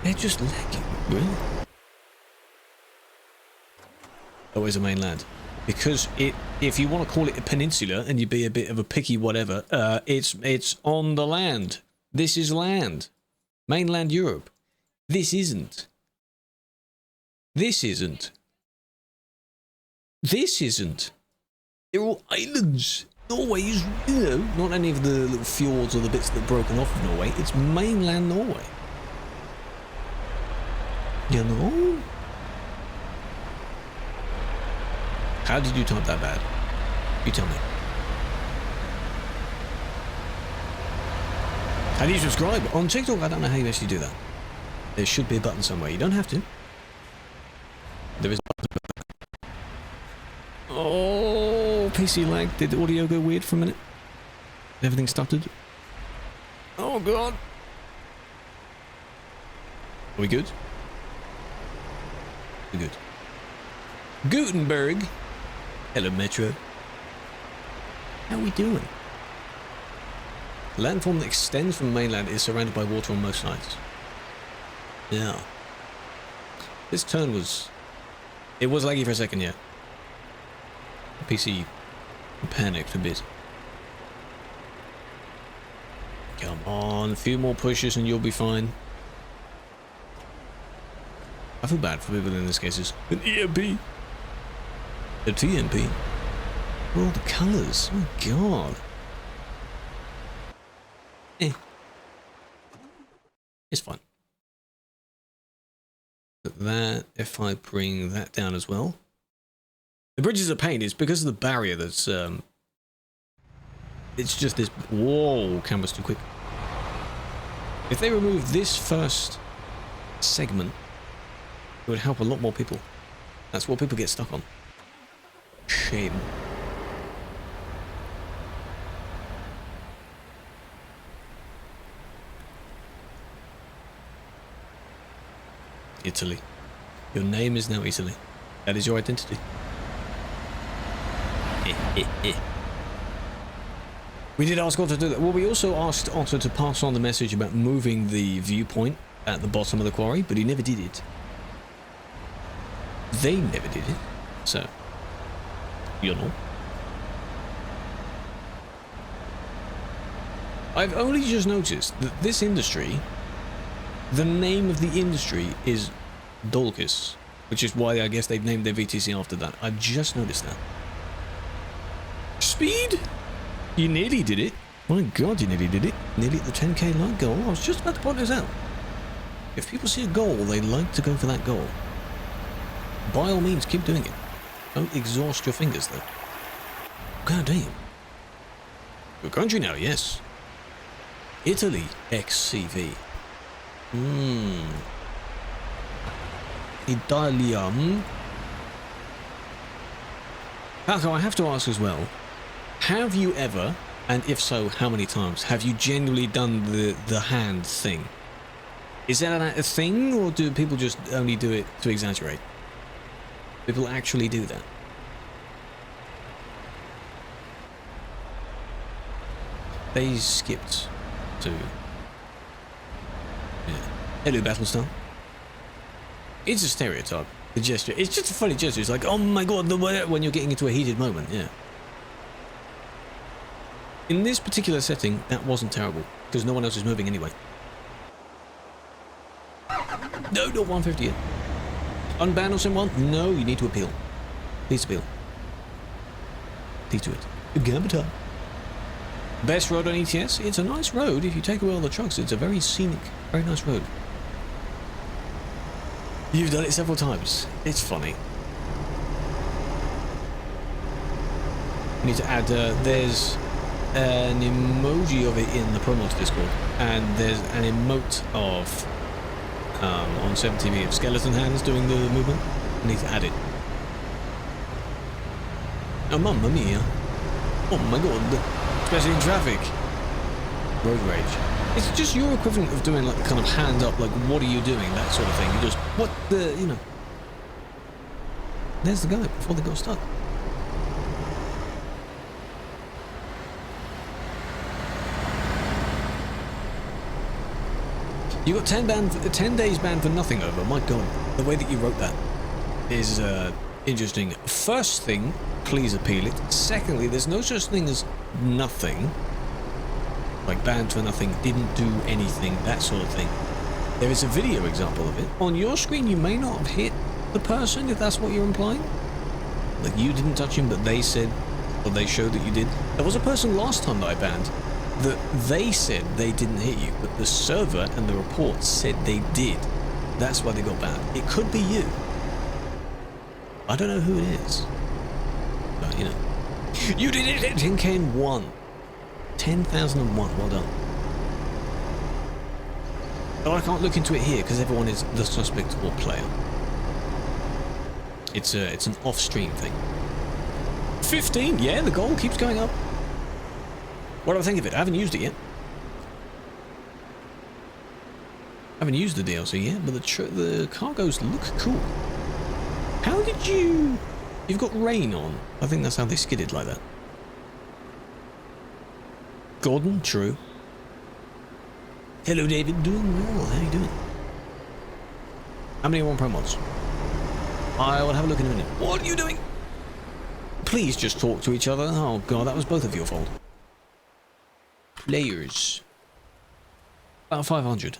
They're just lagging, really. Always a mainland. Because if you want to call it a peninsula and you be a bit of a picky whatever, it's on the land. This is land. Mainland Europe. This isn't. This isn't. This isn't. They're all islands. Norway is, you know, not any of the little fjords or the bits that are broken off of Norway. It's mainland Norway. You know? How did you type that bad? You tell me. How do you subscribe? On TikTok, I don't know how you actually do that. There should be a button somewhere. You don't have to. There is a button. Oh, PC lag. Did the audio go weird for a minute? Everything stuttered? Oh, God. Are we good? We're good. Gutenberg. Hello, Metro. How are we doing? The landform that extends from the mainland is surrounded by water on most sides. Yeah. This turn was... It was laggy for a second, yeah. The PC panicked a bit. Come on, a few more pushes and you'll be fine. I feel bad for people in this case. An EMP. A TMP. Oh, the colours. Oh, God. It's fine. But that, if I bring that down as well. The bridge is a pain. It's because of the barrier that's... it's just this... Whoa, camera's too quick. If they remove this first segment, it would help a lot more people. That's what people get stuck on. Shame. Italy. Your name is now Italy. That is your identity. We did ask Otto to do that. Well, we also asked Otto to pass on the message about moving the viewpoint at the bottom of the quarry, but he never did it. They never did it. So, you know. I've only just noticed that this industry, the name of the industry is Dolkis, which is why I guess they've named their VTC after that. I've just noticed that. Speed? You nearly did it. My God, you nearly did it. Nearly at the 10k like goal. I was just about to point this out. If people see a goal, they like to go for that goal. By all means, keep doing it. Don't exhaust your fingers, though. God damn. Your country now, yes. Italy, XCV. Italian. Falco, I have to ask as well, have you ever, and if so, how many times, have you genuinely done the hand thing? Is that a thing, or do people just only do it to exaggerate? People actually do that. They skipped to... Yeah. Hello, Battlestar. It's a stereotype. The gesture. It's just a funny gesture. It's like, oh my god, the way when you're getting into a heated moment, yeah. In this particular setting, that wasn't terrible, because no one else is moving anyway. No, not 150 yet. Unban or someone? No, you need to appeal. Please appeal. Please do it. Gambita. Best road on ETS? It's a nice road. If you take away all the trucks, it's a very scenic, very nice road. You've done it several times. It's funny. You need to add, there's an emoji of it in the ProMods Discord, and there's an emote of, on 7TV of skeleton hands doing the movement. You need to add it. Oh, mamma mia. Oh my god. Especially in traffic. Road rage. It's just your equivalent of doing like the kind of hand up, like what are you doing, that sort of thing. You just, what the, you know. There's the guy before they got stuck. You got 10 days banned for nothing over. My god, the way that you wrote that is interesting. First thing, please appeal it. Secondly, there's no such thing as nothing. Like banned for nothing, didn't do anything, that sort of thing. There is a video example of it. On your screen, you may not have hit the person, if that's what you're implying. Like you didn't touch him, but they said, or they showed that you did. There was a person last time that I banned that they said they didn't hit you, but the server and the report said they did. That's why they got banned. It could be you. I don't know who it is. But, you know. You did it at 10K in 1. 10,001, well done. Oh, I can't look into it here because everyone is the suspect or player. It's an off-stream thing. 15, yeah, the goal keeps going up. What do I think of it? I haven't used it yet. I haven't used the DLC yet, but the cargoes look cool. How did you... You've got rain on. I think that's how they skidded like that. Gordon, true. Hello, David. Doing well. How you doing? How many are on ProMods? I will have a look in a minute. What are you doing? Please just talk to each other. Oh god, that was both of your fault. Players. About 500.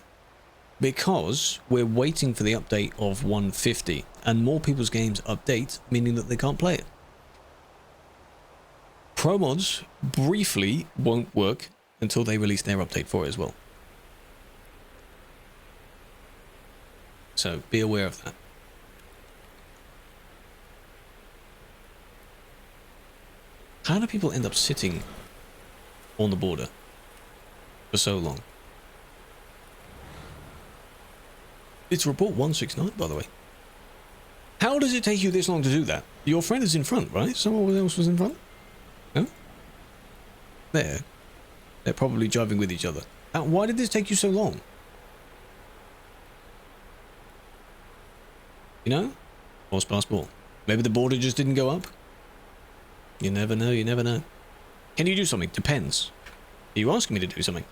Because we're waiting for the update of 150, and more people's games update, meaning that they can't play it. ProMods briefly won't work until they release their update for it as well. So be aware of that. How do people end up sitting on the border for so long? It's report 169, by the way. How does it take you this long to do that? Your friend is in front, right? Someone else was in front? No? There. They're probably driving with each other. Why did this take you so long? You know? Lost passport. Maybe the border just didn't go up? You never know, you never know. Can you do something? Depends. Are you asking me to do something?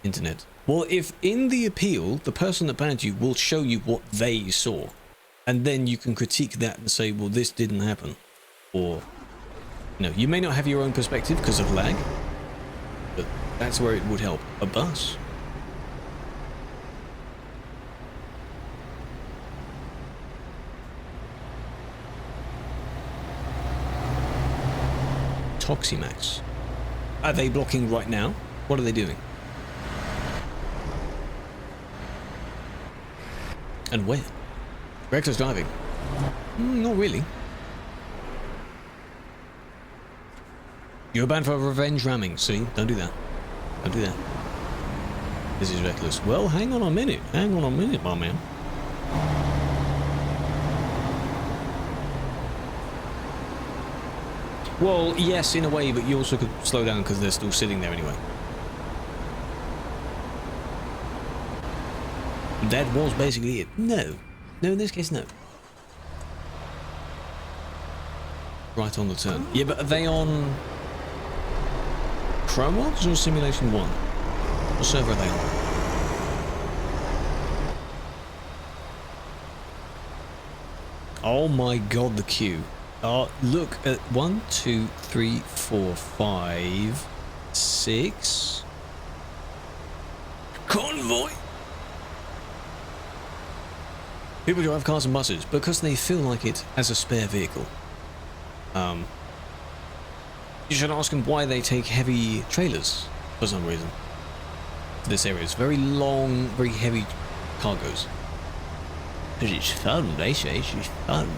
Internet. Well, if in the appeal, the person that banned you will show you what they saw. And then you can critique that and say, well, this didn't happen. Or, you know, you may not have your own perspective because of lag. But that's where it would help. A bus. Toximax. Are they blocking right now? What are they doing? And where? Reckless driving. Not really. You're banned for revenge ramming. See? Don't do that. Don't do that. This is reckless. Well, hang on a minute. Hang on a minute, my man. Well, yes, in a way, but you also could slow down because they're still sitting there anyway. That was basically it. No. No, in this case, no. Right on the turn. Yeah, but are they on ProMods or Simulation 1? What server are they on? Oh my god, the queue. Look at 1, 2, 3, 4, 5, 6. Convoy! People drive cars and buses because they feel like it as a spare vehicle. You should ask them why they take heavy trailers for some reason. This area is very long, very heavy cargoes. Because it's fun, they say, it's fun.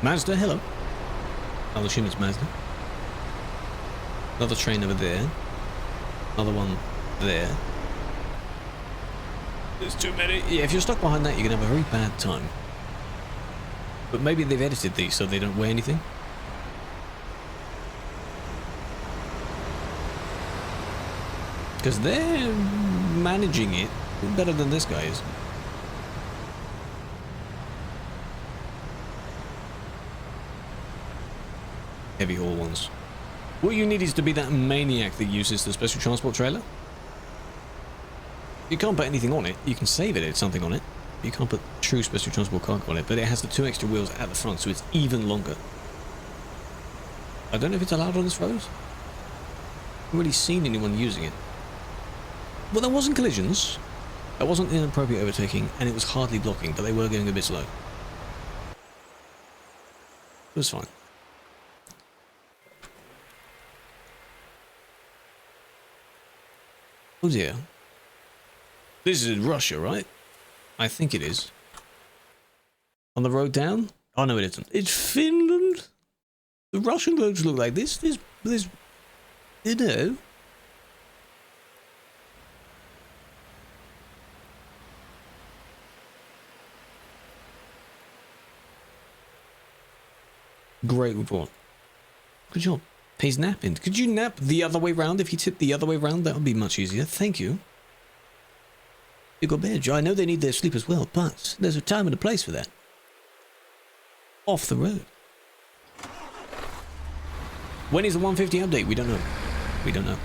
Mazda, hello. I'll assume it's Mazda. Another train over there. Another one there. There's too many. Yeah, if you're stuck behind that, you're going to have a very bad time. But maybe they've edited these so they don't weigh anything. Because they're managing it better than this guy is. Heavy haul ones. What you need is to be that maniac that uses the special transport trailer. You can't put anything on it. You can save it, it's something on it. You can't put true special transport cargo on it, but it has the 2 extra wheels at the front, so it's even longer. I don't know if it's allowed on this road. I haven't really seen anyone using it. Well, there wasn't collisions. There wasn't inappropriate overtaking, and it was hardly blocking, but they were going a bit slow. It was fine. Oh dear. This is in Russia, right? I think it is. On the road down? Oh no, it isn't. It's Finland. The Russian roads look like this. This, you know. Great report. Good job. He's napping. Could you nap the other way round? If you tip the other way round, that would be much easier. Thank you. You got bed. I know they need their sleep as well, but there's a time and a place for that. Off the road. When is the 150 update? We don't know. We don't know.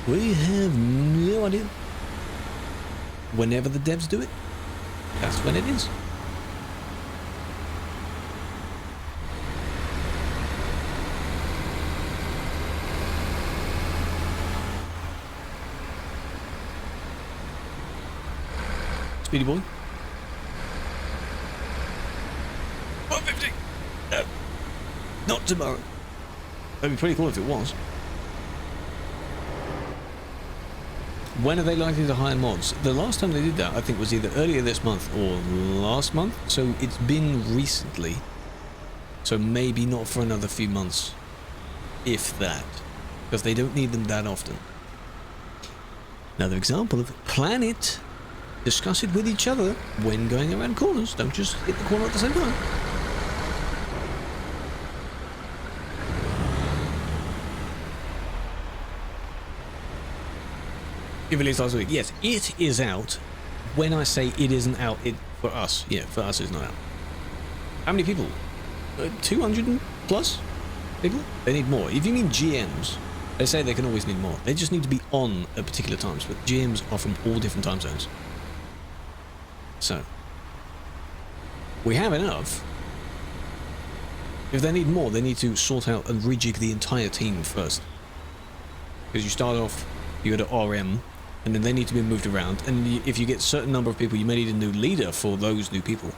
We have no idea. Whenever the devs do it, that's when it is. Speedy boy. 150. No. Not tomorrow. That'd be pretty cool if it was. When are they likely to hire mods? The last time they did that, I think, was either earlier this month or last month. So it's been recently. So maybe not for another few months. If that. Because they don't need them that often. Another example of plan it. Discuss it with each other when going around corners. Don't just hit the corner at the same time. It released last week. Yes, it is out. When I say it isn't out, it for us. Yeah, for us it's not out. How many people? 200 plus people? They need more. If you mean GMs, they say they can always need more. They just need to be on at particular times. But GMs are from all different time zones. So, we have enough. If they need more, they need to sort out and rejig the entire team first. Because you start off, you go to RM, and then they need to be moved around. And if you get a certain number of people, you may need a new leader for those new people.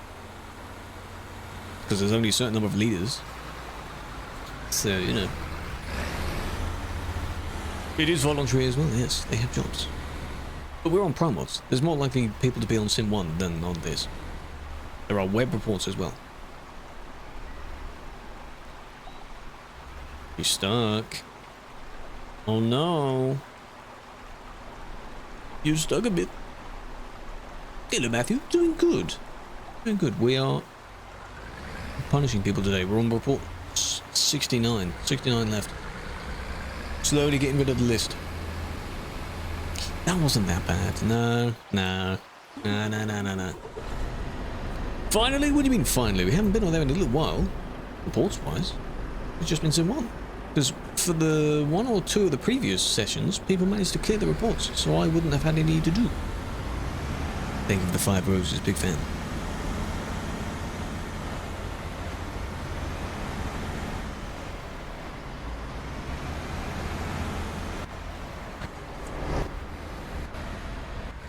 Because there's only a certain number of leaders. So, you know. It is voluntary as well, yes, they have jobs. But we're on ProMods. There's more likely people to be on Sim 1 than on this. There are web reports as well. You're stuck. Oh no. You're stuck a bit. Hello, Matthew. Doing good. Doing good. We are punishing people today. We're on report 69. 69 left. Slowly getting rid of the list. That wasn't that bad. No. Finally? What do you mean finally? We haven't been on there in a little while. Reports-wise. It's just been Sim 1. Because for the 1 or 2 of the previous sessions, people managed to clear the reports, so I wouldn't have had any to do. Thank you for the 5 roses, big fan.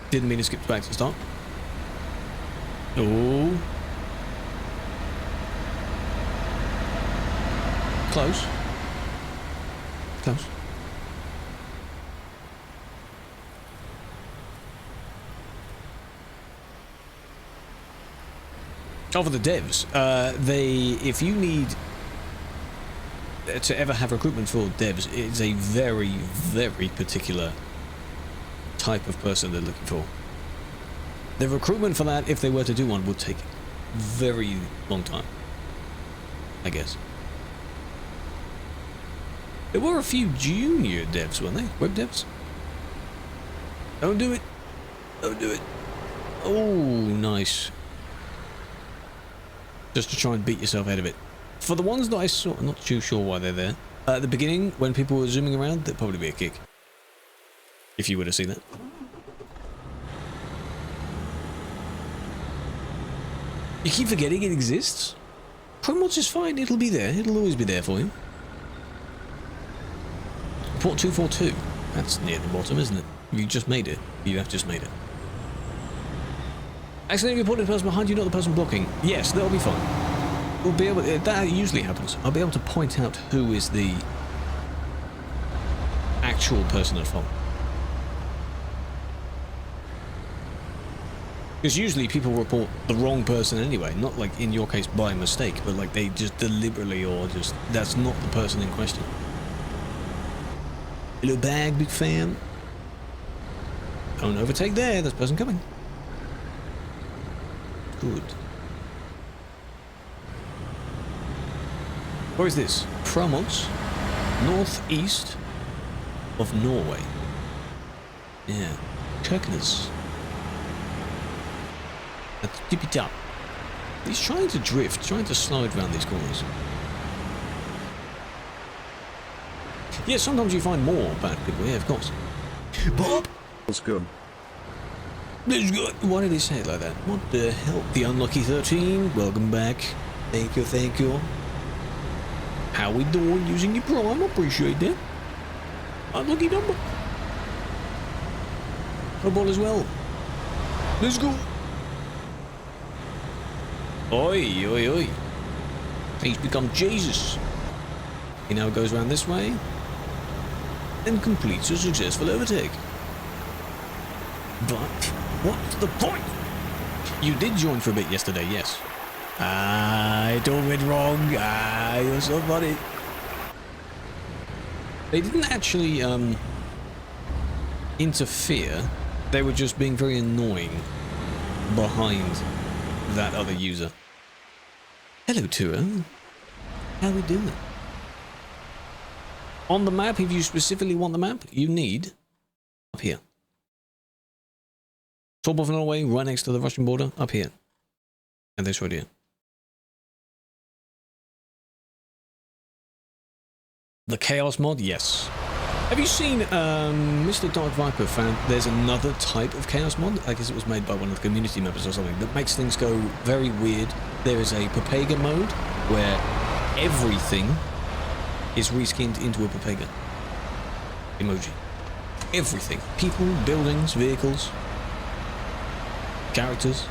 Didn't mean to skip back to start. Oh. Close. Close. Oh, for the devs, if you need to ever have recruitment for devs, it's a very, very particular type of person they're looking for. The recruitment for that, if they were to do one, would take very long time, I guess. There were a few junior devs, weren't they? Web devs? Don't do it. Don't do it. Oh, nice. Just to try and beat yourself out of it. For the ones that I saw, I'm not too sure why they're there. At the beginning, when people were zooming around, there'd probably be a kick. If you would have seen that. You keep forgetting it exists? ProMods is fine, it'll be there. It'll always be there for you. Port 242. That's near the bottom, isn't it? You just made it. You have just made it. Accidentally reported the person behind you, not the person blocking. Yes, that'll be fine. We'll be able. That usually happens. I'll be able to point out who is the actual person at fault. Because usually people report the wrong person anyway, not like in your case by mistake, but like they just deliberately or just that's not the person in question. Hello bag, big fan. Don't overtake there, there's a person coming. Good. Where is this? ProMods, northeast of Norway. Yeah, Kirkenes. At the tippy top. He's trying to drift, trying to slide around these corners. Yeah, sometimes you find more bad people, yeah, of course. Bob! That's good. That's good. Why did he say it like that? What the hell? The Unlucky 13, welcome back. Thank you, thank you. How we doing using your Prime? I appreciate that. Unlucky number. Football as well. Let's go. Oi, oi, oi. He's become Jesus. He now goes around this way and completes a successful overtake. But what's the point? You did join for a bit yesterday, yes. It all went wrong. You're so funny. They didn't actually interfere. They were just being very annoying behind that other user. Hello, Tua. How we doing? On the map, if you specifically want the map, you need up here. Top of Norway, right next to the Russian border, up here. And this right here. The Chaos mod, yes. Have you seen Mr. Dark Viper found there's another type of Chaos mod? I guess it was made by one of the community members or something that makes things go very weird. There is a Papega mode where everything is reskinned into a Papega emoji. Everything. People, buildings, vehicles, characters.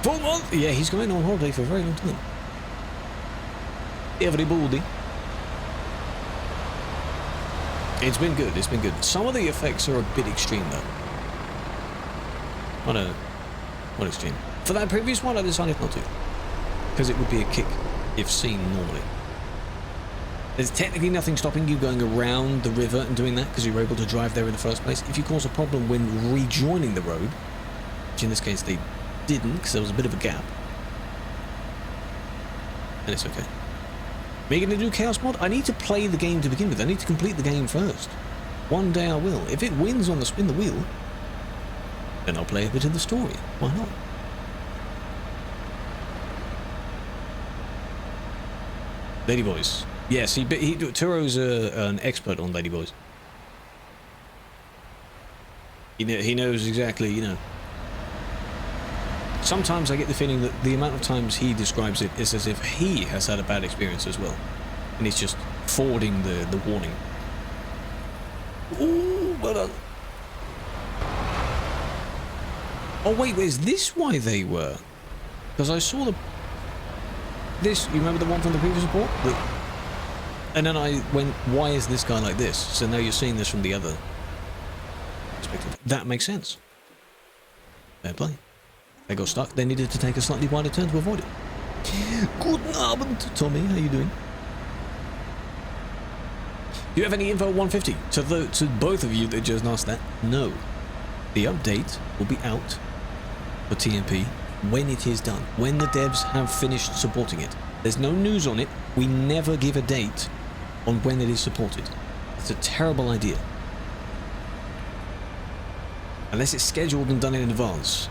Full month? Yeah, he's going on holiday for a very long time. Everybody. It's been good, it's been good. Some of the effects are a bit extreme though. I don't know. What extreme? For that previous one I decided not to. Because it would be a kick if seen normally. There's technically nothing stopping you going around the river and doing that because you were able to drive there in the first place. If you cause a problem when rejoining the road, which in this case they didn't because there was a bit of a gap, then it's okay. Are you going to do Chaos Mod? I need to play the game to begin with. I need to complete the game first. One day I will. If it wins on the spin the wheel, then I'll play a bit of the story. Why not? Ladyboys. Yes, Turo's an expert on ladyboys. He knows exactly, you know. Sometimes I get the feeling that the amount of times he describes it is as if he has had a bad experience as well. And he's just forwarding the warning. Ooh, well done. Oh wait, is this why they were? Because I saw this, you remember the one from the previous report? And then I went, why is this guy like this? So now you're seeing this from the other perspective. That makes sense. Fair play. They got stuck. They needed to take a slightly wider turn to avoid it. Guten Abend, Tommy. How you doing? Do you have any info on 150? To both of you that just asked that, no. The update will be out for TMP when it is done. When the devs have finished supporting it. There's no news on it. We never give a date on when it is supported. It's a terrible idea. Unless it's scheduled and done in advance.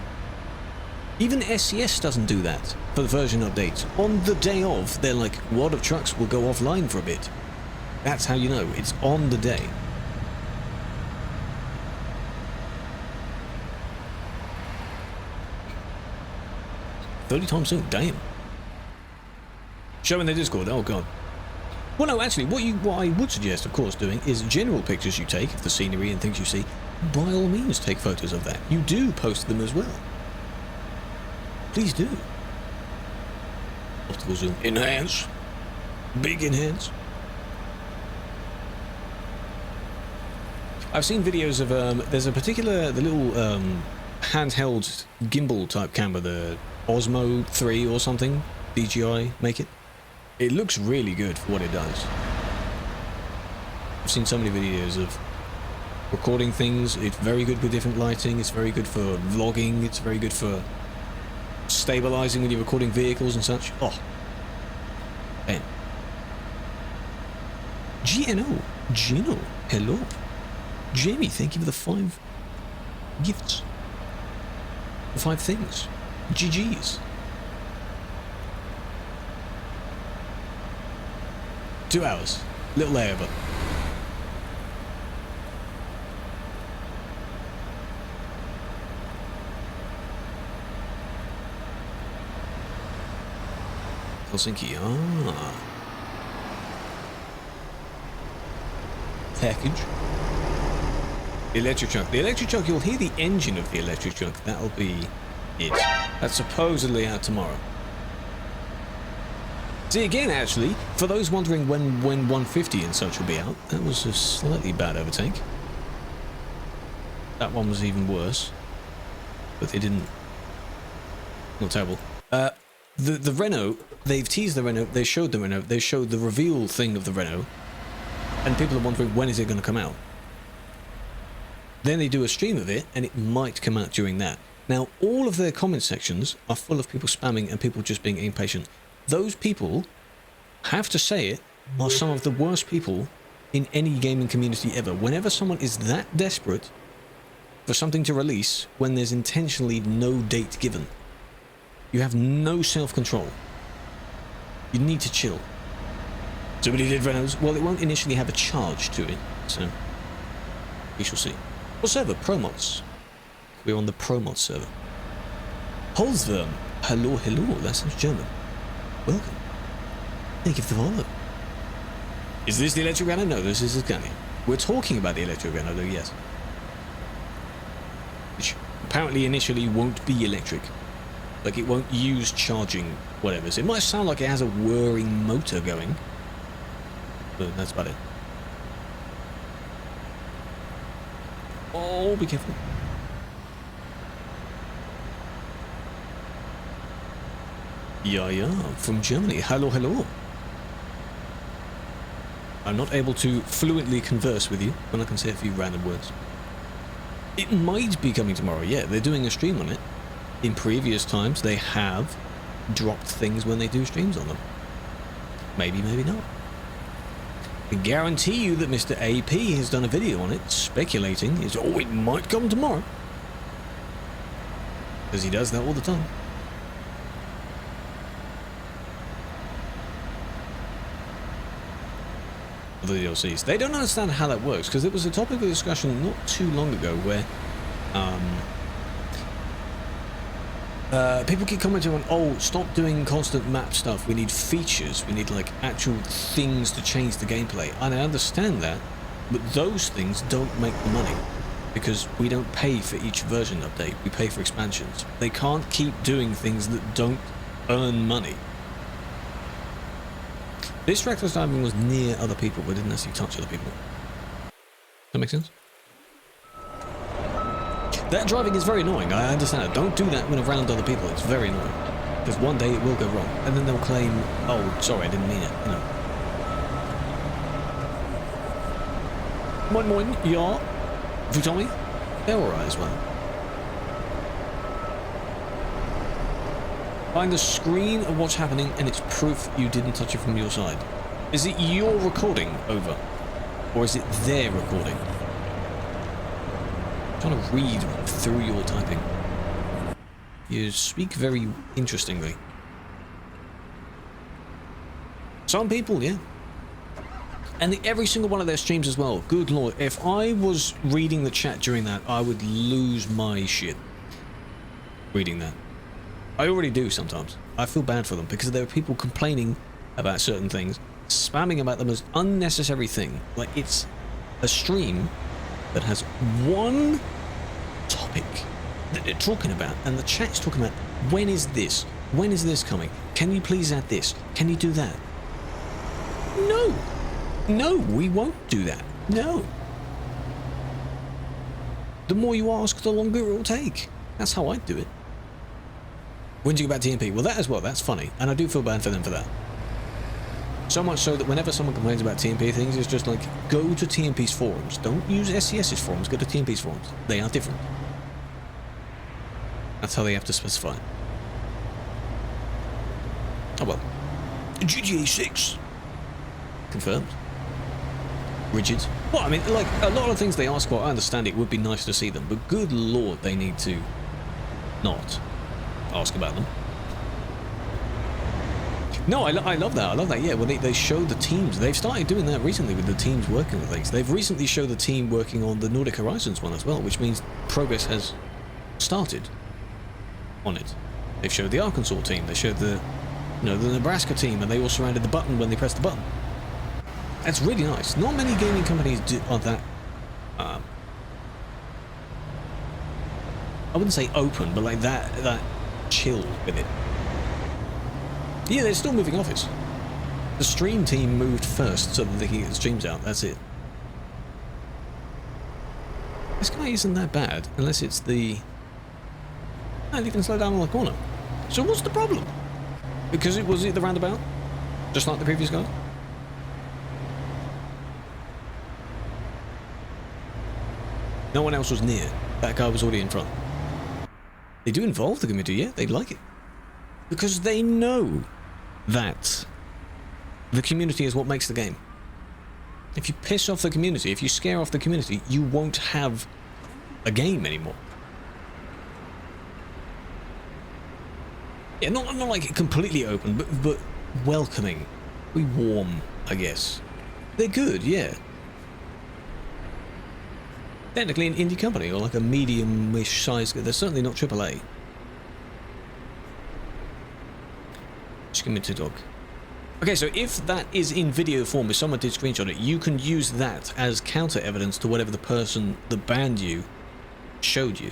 Even SCS doesn't do that for the version updates. On the day of, they're like, World of Trucks will go offline for a bit. That's how you know. It's on the day. $30 times soon. Damn. Show in the Discord. Oh god. Well, no, actually, what I would suggest, of course, doing is general pictures you take of the scenery and things you see. By all means, take photos of that. You do post them as well. Please do. Optical zoom. Enhance. Big enhance. I've seen videos of, there's a particular, the little handheld gimbal type camera, the Osmo 3 or something, DJI make it. It looks really good for what it does. I've seen so many videos of recording things. It's very good with different lighting. It's very good for vlogging. It's very good for stabilizing when you're recording vehicles and such. Oh. Damn. Gino. Hello. Jamie, thank you for the 5 gifts. The 5 things. GG's. 2 hours. Little layover. Helsinki. Ah. Package. The electric truck. The electric truck, you'll hear the engine of the electric truck. That'll be it. That's supposedly out tomorrow. See, again, actually, for those wondering when 150 and such will be out, that was a slightly bad overtake. That one was even worse. But they didn't... Not terrible. The Renault, they've teased the Renault, they showed the Renault, they showed the reveal thing of the Renault, and people are wondering when is it going to come out. Then they do a stream of it, and it might come out during that. Now, all of their comment sections are full of people spamming and people just being impatient. Those people, have to say it, are some of the worst people in any gaming community ever. Whenever someone is that desperate for something to release, when there's intentionally no date given, you have no self-control. You need to chill. Somebody did Reynolds. Well, it won't initially have a charge to it, so we shall see. What server? ProMods. We're on the ProMods server. Holzworm. Hello, hello. That sounds German. Welcome. Thank you for the follow. Is this the electric Renault? No, this is the Scania. We're talking about the electric Renault, though, yes. Which apparently initially won't be electric. Like, it won't use charging whatever. So it might sound like it has a whirring motor going. But that's about it. Oh, be careful. Yeah, from Germany. Hello, hello. I'm not able to fluently converse with you, but I can say a few random words. It might be coming tomorrow, yeah. They're doing a stream on it. In previous times, they have dropped things when they do streams on them. Maybe, maybe not. I guarantee you that Mr. AP has done a video on it, speculating. Oh, it might come tomorrow. Because he does that all the time. The DLCs. They don't understand how that works, because it was a topic of discussion not too long ago where people keep commenting on, oh, stop doing constant map stuff, we need features, we need like actual things to change the gameplay. And I understand that, but those things don't make the money, because we don't pay for each version update, we pay for expansions. They can't keep doing things that don't earn money. This reckless driving was near other people, but didn't actually touch other people. Does that make sense? That driving is very annoying, I understand it. Don't do that when around other people, it's very annoying. Because one day it will go wrong, and then they'll claim, oh, sorry, I didn't mean it. No. Moin moin, ja. Vous Tommy? They're alright as well. Find the screen of what's happening, and it's proof you didn't touch it from your side. Is it your recording over? Or is it their recording? I'm trying to read through your typing. You speak very interestingly. Some people, yeah. And every single one of their streams as well. Good lord, if I was reading the chat during that, I would lose my shit. Reading that. I already do sometimes. I feel bad for them because there are people complaining about certain things, spamming about the most unnecessary thing. Like, it's a stream that has one topic that they're talking about, and the chat's talking about, when is this? When is this coming? Can you please add this? Can you do that? No! No, we won't do that. No. The more you ask, the longer it will take. That's how I do it. When do you go back to TMP? Well, that as well, that's funny, and I do feel bad for them for that. So much so that whenever someone complains about TMP things, it's just like, go to TMP's forums. Don't use SCS's forums, go to TMP's forums. They are different. That's how they have to specify. Oh well. GTA 6. Confirmed. Rigid. Well, I mean, like, a lot of things they ask for, I understand it would be nice to see them, but good lord, they need to not ask about them. No, I love that. I love that. Yeah, well, they show the teams. They've started doing that recently with the teams working on things. They've recently showed the team working on the Nordic Horizons one as well, which means progress has started on it. They've showed the Arkansas team. They showed the, you know, the Nebraska team, and they all surrounded the button when they pressed the button. That's really nice. Not many gaming companies are that. I wouldn't say open, but like that chill with it. Yeah, they're still moving office. The stream team moved first so that they can get the streams out. That's it. This guy isn't that bad, unless it's the... And he can slow down on the corner. So what's the problem? Because it was the roundabout? Just like the previous guy? No one else was near. That guy was already in front. They do involve the community, yeah, they like it. Because they know that the community is what makes the game. If you piss off the community, if you scare off the community, you won't have a game anymore. Yeah, not like completely open, but welcoming. Warm, I guess. They're good, yeah. Technically an indie company, or like a medium-ish size. They're certainly not AAA. Just give me a dog. Okay, so if that is in video form, if someone did screenshot it, you can use that as counter evidence to whatever the person that banned you showed you.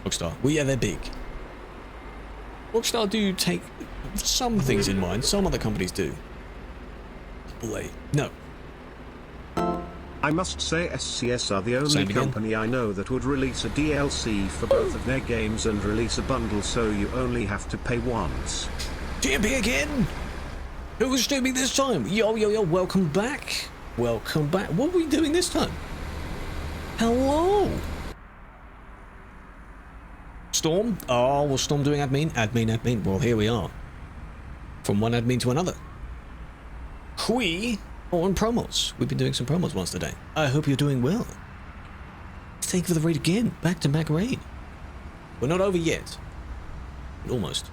Rockstar. Well, yeah, they're big. Rockstar do take some things in mind. Some other companies do. AAA. No. I must say SCS are the only company I know that would release a DLC for both of their games and release a bundle so you only have to pay once. TMP again! Who was streaming this time? Yo, welcome back. Welcome back. What are we doing this time? Hello! Storm? Oh, was Storm doing admin? Admin. Well, here we are. from one admin to another. We are on ProMods. We've been doing some ProMods once today. I hope you're doing well. Thank you for the raid again. Back-to-back raid. We're not over yet. But almost.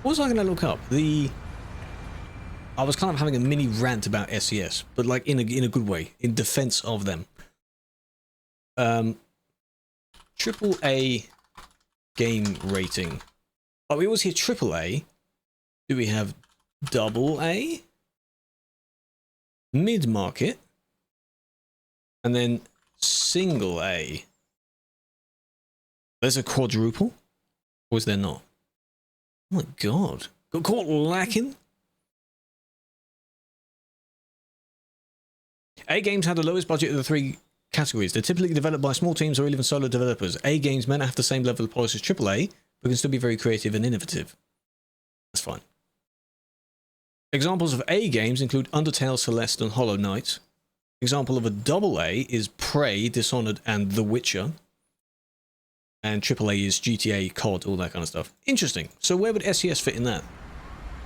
What was I going to look up? I was kind of having a mini rant about SES, but like in a good way, in defense of them. AAA game rating. Oh, we always hear AAA. Do we have AA? Mid-market? And then single A. There's a quadruple? Or is there not? Oh my god. Got caught lacking? A games have the lowest budget of the three categories. They're typically developed by small teams or even solo developers. A games may not have the same level of polish as AAA, but can still be very creative and innovative. That's fine. Examples of A games include Undertale, Celeste, and Hollow Knight. Example of a AA is Prey, Dishonored, and The Witcher. And AAA is GTA, COD, all that kind of stuff. Interesting. So where would SES fit in that?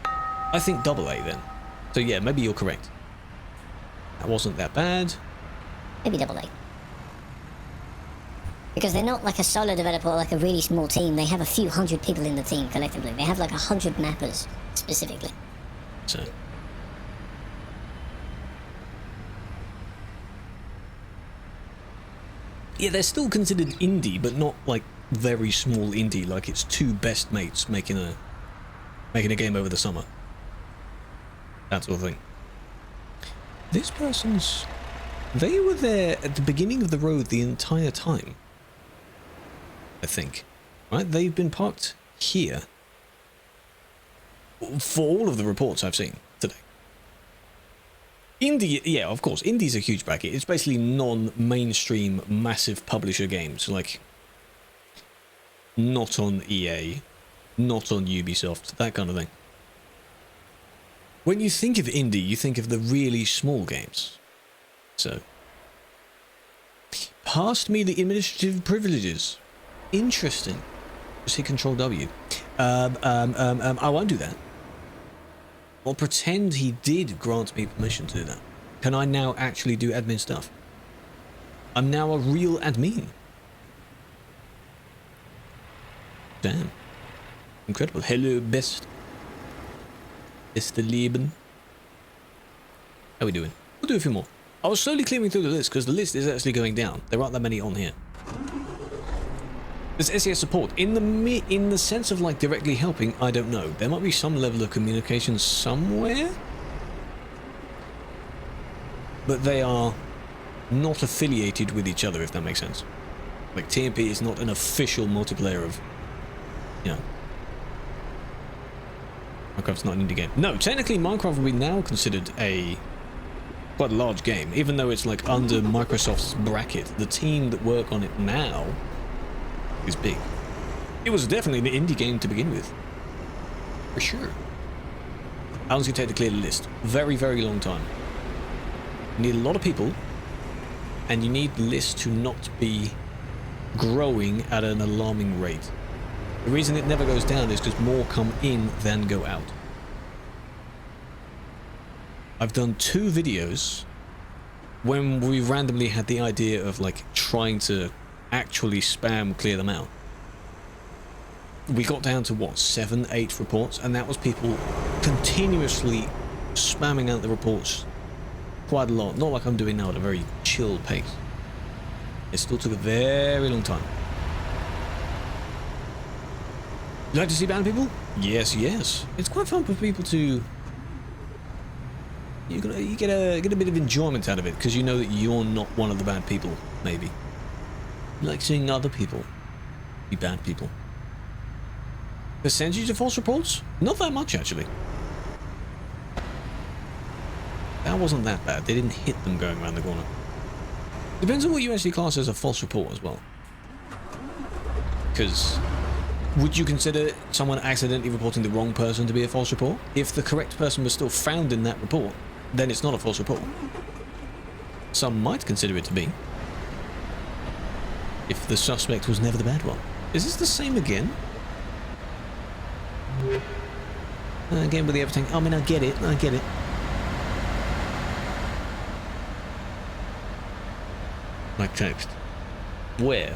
I think AA then. So yeah, maybe you're correct. That wasn't that bad. Maybe AA. Because they're not like a solo developer or like a really small team. They have a few hundred people in the team collectively. They have like 100 mappers specifically. So. Yeah, they're still considered indie, but not like very small indie. Like it's two best mates making a game over the summer. That sort of thing. This person's... They were there at the beginning of the road the entire time. I think. Right? They've been parked here. For all of the reports I've seen today. Indie, yeah, of course, indie's a huge bracket. It's basically non-mainstream, massive publisher games. Like, not on EA, not on Ubisoft, that kind of thing. When you think of indie, you think of the really small games. So, past me the administrative privileges. Interesting. Just hit Control W. I won't do that. I'll pretend he did grant me permission to do that. Can I now actually do admin stuff? I'm now a real admin. Damn. Incredible. Hello, best. Beste Leben. How are we doing? We'll do a few more. I was slowly clearing through the list because the list is actually going down. There aren't that many on here. There's SES support. In the sense of like directly helping, I don't know. There might be some level of communication somewhere. But they are not affiliated with each other, if that makes sense. Like TMP is not an official multiplayer of, you know. Minecraft's not an indie game. No, technically Minecraft would be now considered quite a large game, even though it's like under Microsoft's bracket. The team that work on it now is big. It was definitely an indie game to begin with. For sure. How long does it take to clear the list? Very, very long time. You need a lot of people, and you need the list to not be growing at an alarming rate. The reason it never goes down is because more come in than go out. I've done 2 videos when we randomly had the idea of like trying to actually spam clear them out. We got down to what, 7, 8 reports, and that was people continuously spamming out the reports quite a lot. Not like I'm doing now at a very chill pace. It still took a very long time. You like to see banned people? Yes, yes. It's quite fun for people to... You get a bit of enjoyment out of it because you know that you're not one of the bad people, maybe. You like seeing other people be bad people. Percentage of false reports? Not that much, actually. That wasn't that bad. They didn't hit them going around the corner. Depends on what you actually class as a false report as well. Because would you consider someone accidentally reporting the wrong person to be a false report? If the correct person was still found in that report, then it's not a false report. Some might consider it to be. If the suspect was never the bad one. Is this the same again? Again with the everything. I mean, I get it. I get it. Like text. Where?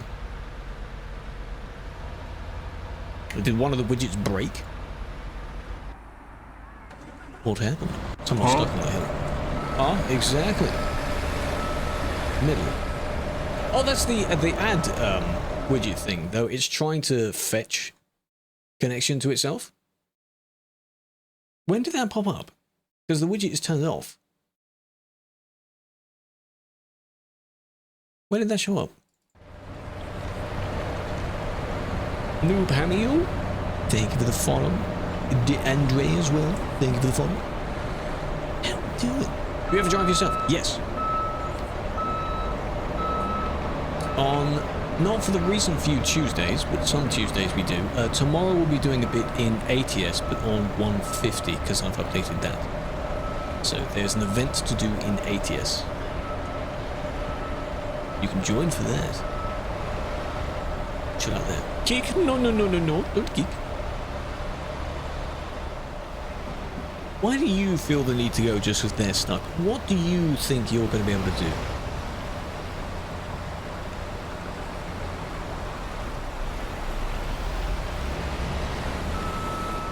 Did one of the widgets break? What happened? Someone stuck on the hill. Ah, exactly. Middle. Oh, that's the add widget thing, though. It's trying to fetch connection to itself. When did that pop up? Because the widget is turned off. When did that show up? Noob Hamio, thank you for the follow. Andre as well, thank you for the follow. How do it? You ever drive yourself? Yes. On, not for the recent few Tuesdays, but some Tuesdays we do. Tomorrow we'll be doing a bit in ATS, but on 150, because I've updated that. So there's an event to do in ATS. You can join for that. Chill out there. Kick? No, no, no, no, no. Don't kick. Why do you feel the need to go just because they're stuck? What do you think you're going to be able to do?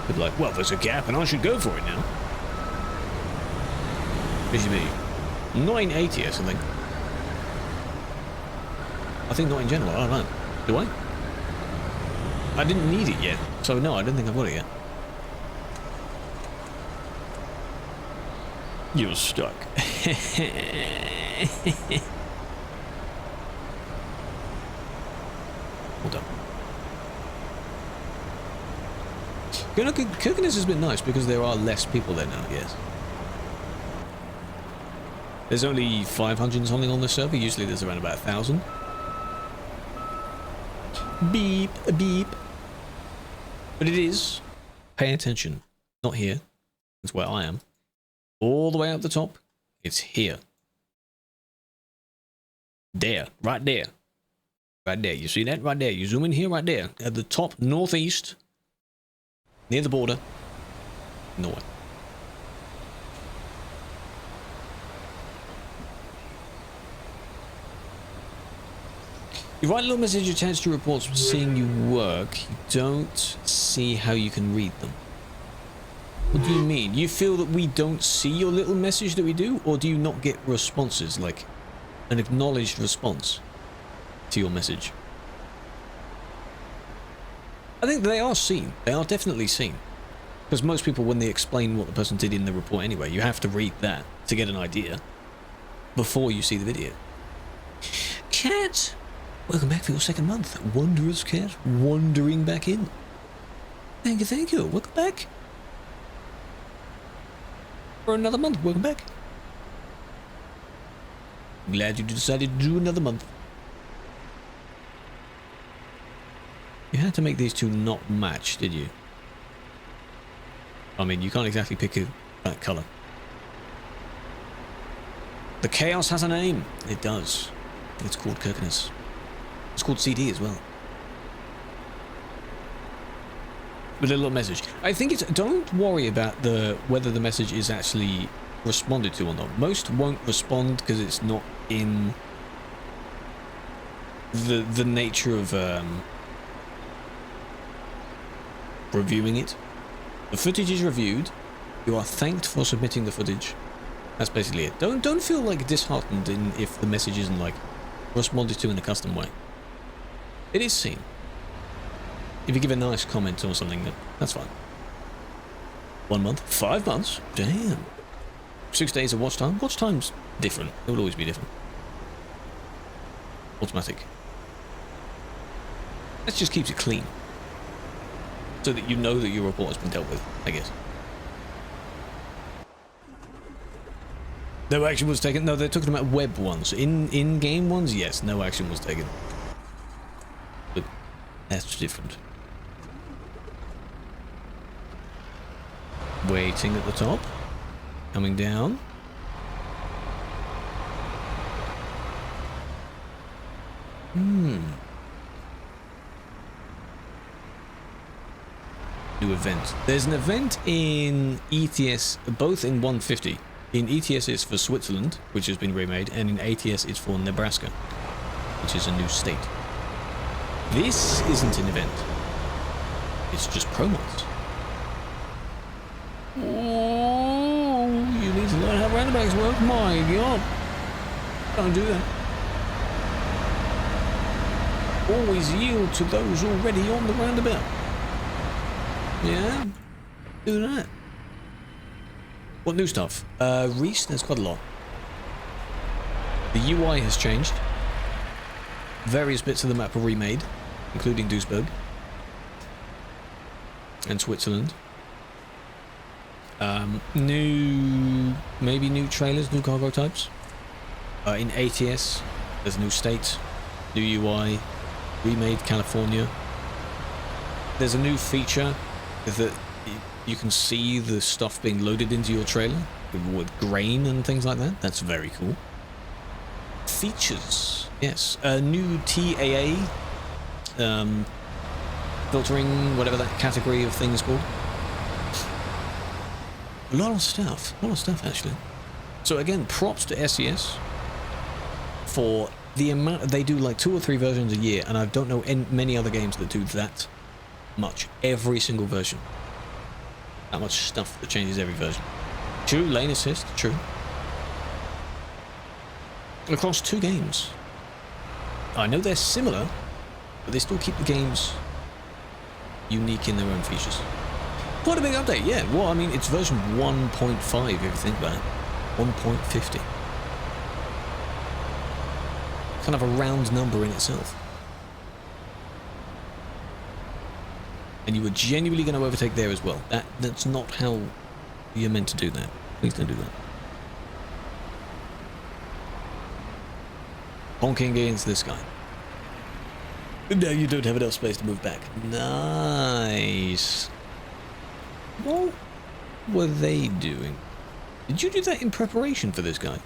But like, well, there's a gap and I should go for it now. What do you mean? Not in ATS, I think. I think not in general, I don't know. Do I? I didn't need it yet, so no, I don't think I've got it yet. You're stuck. Hold on. Kirkenes has been nice because there are less people there now, yes. There's only 500 something on the server, usually there's around about 1,000. Beep, beep. But it is, pay attention, not here, that's where I am. All the way up the top, it's here. There, right there. Right there, you see that? Right there, you zoom in here, right there. At the top northeast, near the border, north. You write a little message attached to reports seeing you work, you don't see how you can read them. What do you mean? You feel that we don't see your little message that we do? Or do you not get responses, like an acknowledged response to your message? I think they are seen. They are definitely seen. Because most people, when they explain what the person did in the report anyway, you have to read that to get an idea before you see the video. Cat! Welcome back for your second month. Wondrous Cat, wandering back in. Thank you, thank you. Welcome back. For another month, welcome back. Glad you decided to do another month. You had to make these two not match, did you? I mean, you can't exactly pick that colour. The chaos has a name. It does. It's called Kirkenes. It's called CD as well. With a little message. I think it's, don't worry about whether the message is actually responded to or not. Most won't respond because it's not in the nature of reviewing it. The footage is reviewed. You are thanked for submitting the footage. That's basically it. Don't feel like disheartened if the message isn't like responded to in a custom way. It is seen. If you give a nice comment or something, that's fine. 1 month, 5 months, damn. 6 days of watch time. Watch time's different. It will always be different. Automatic. That just keeps it clean. So that you know that your report has been dealt with, I guess. No action was taken. No, they're talking about web ones. In-game ones, yes, no action was taken. But that's different. Waiting at the top. Coming down. new event. There's an event in ETS, both in 150. In ETS it's for Switzerland, which has been remade, and in ATS it's for Nebraska, which is a new state. This isn't an event. It's just ProMods. Oh, you need to learn how roundabouts work. My God. Don't do that. Always yield to those already on the roundabout. Yeah, do that. What new stuff? Reese, there's quite a lot. The UI has changed. Various bits of the map were remade, including Duisburg and Switzerland. Maybe new trailers, new cargo types. In ATS, there's a new state, new UI, remade California. There's a new feature that you can see the stuff being loaded into your trailer with grain and things like that. That's very cool. Features, yes. A new TAA, filtering, whatever that category of thing is called. A lot of stuff actually. So again, props to SES for the amount. They do like 2 or 3 versions a year, and I don't know many other games that do that much. Every single version. That much stuff that changes every version. True, lane assist, true. Across 2 games. I know they're similar, but they still keep the games unique in their own features. Quite a big update, yeah. Well, I mean, it's version 1.5 if you think about it. 1.50. Kind of a round number in itself. And you were genuinely going to overtake there as well. That's not how you're meant to do that. Please don't do that. Honking against this guy. No, you don't have enough space to move back. Nice. What were they doing? Did you do that in preparation for this guy?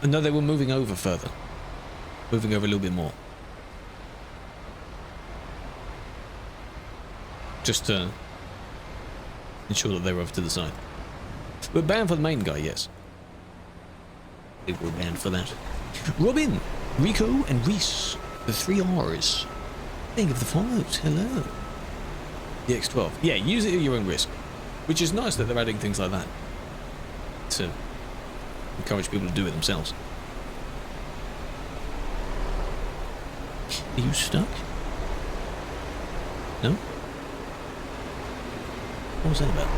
No, they were moving over further. Moving over a little bit more. Just to ensure that they were over to the side. We're banned for the main guy, yes. They were banned for that. Robin, Rico, and Reese. The 3 R's. Think of the follows. Hello. The X12. Yeah, use it at your own risk. Which is nice that they're adding things like that. To encourage people to do it themselves. Are you stuck? No? What was that about?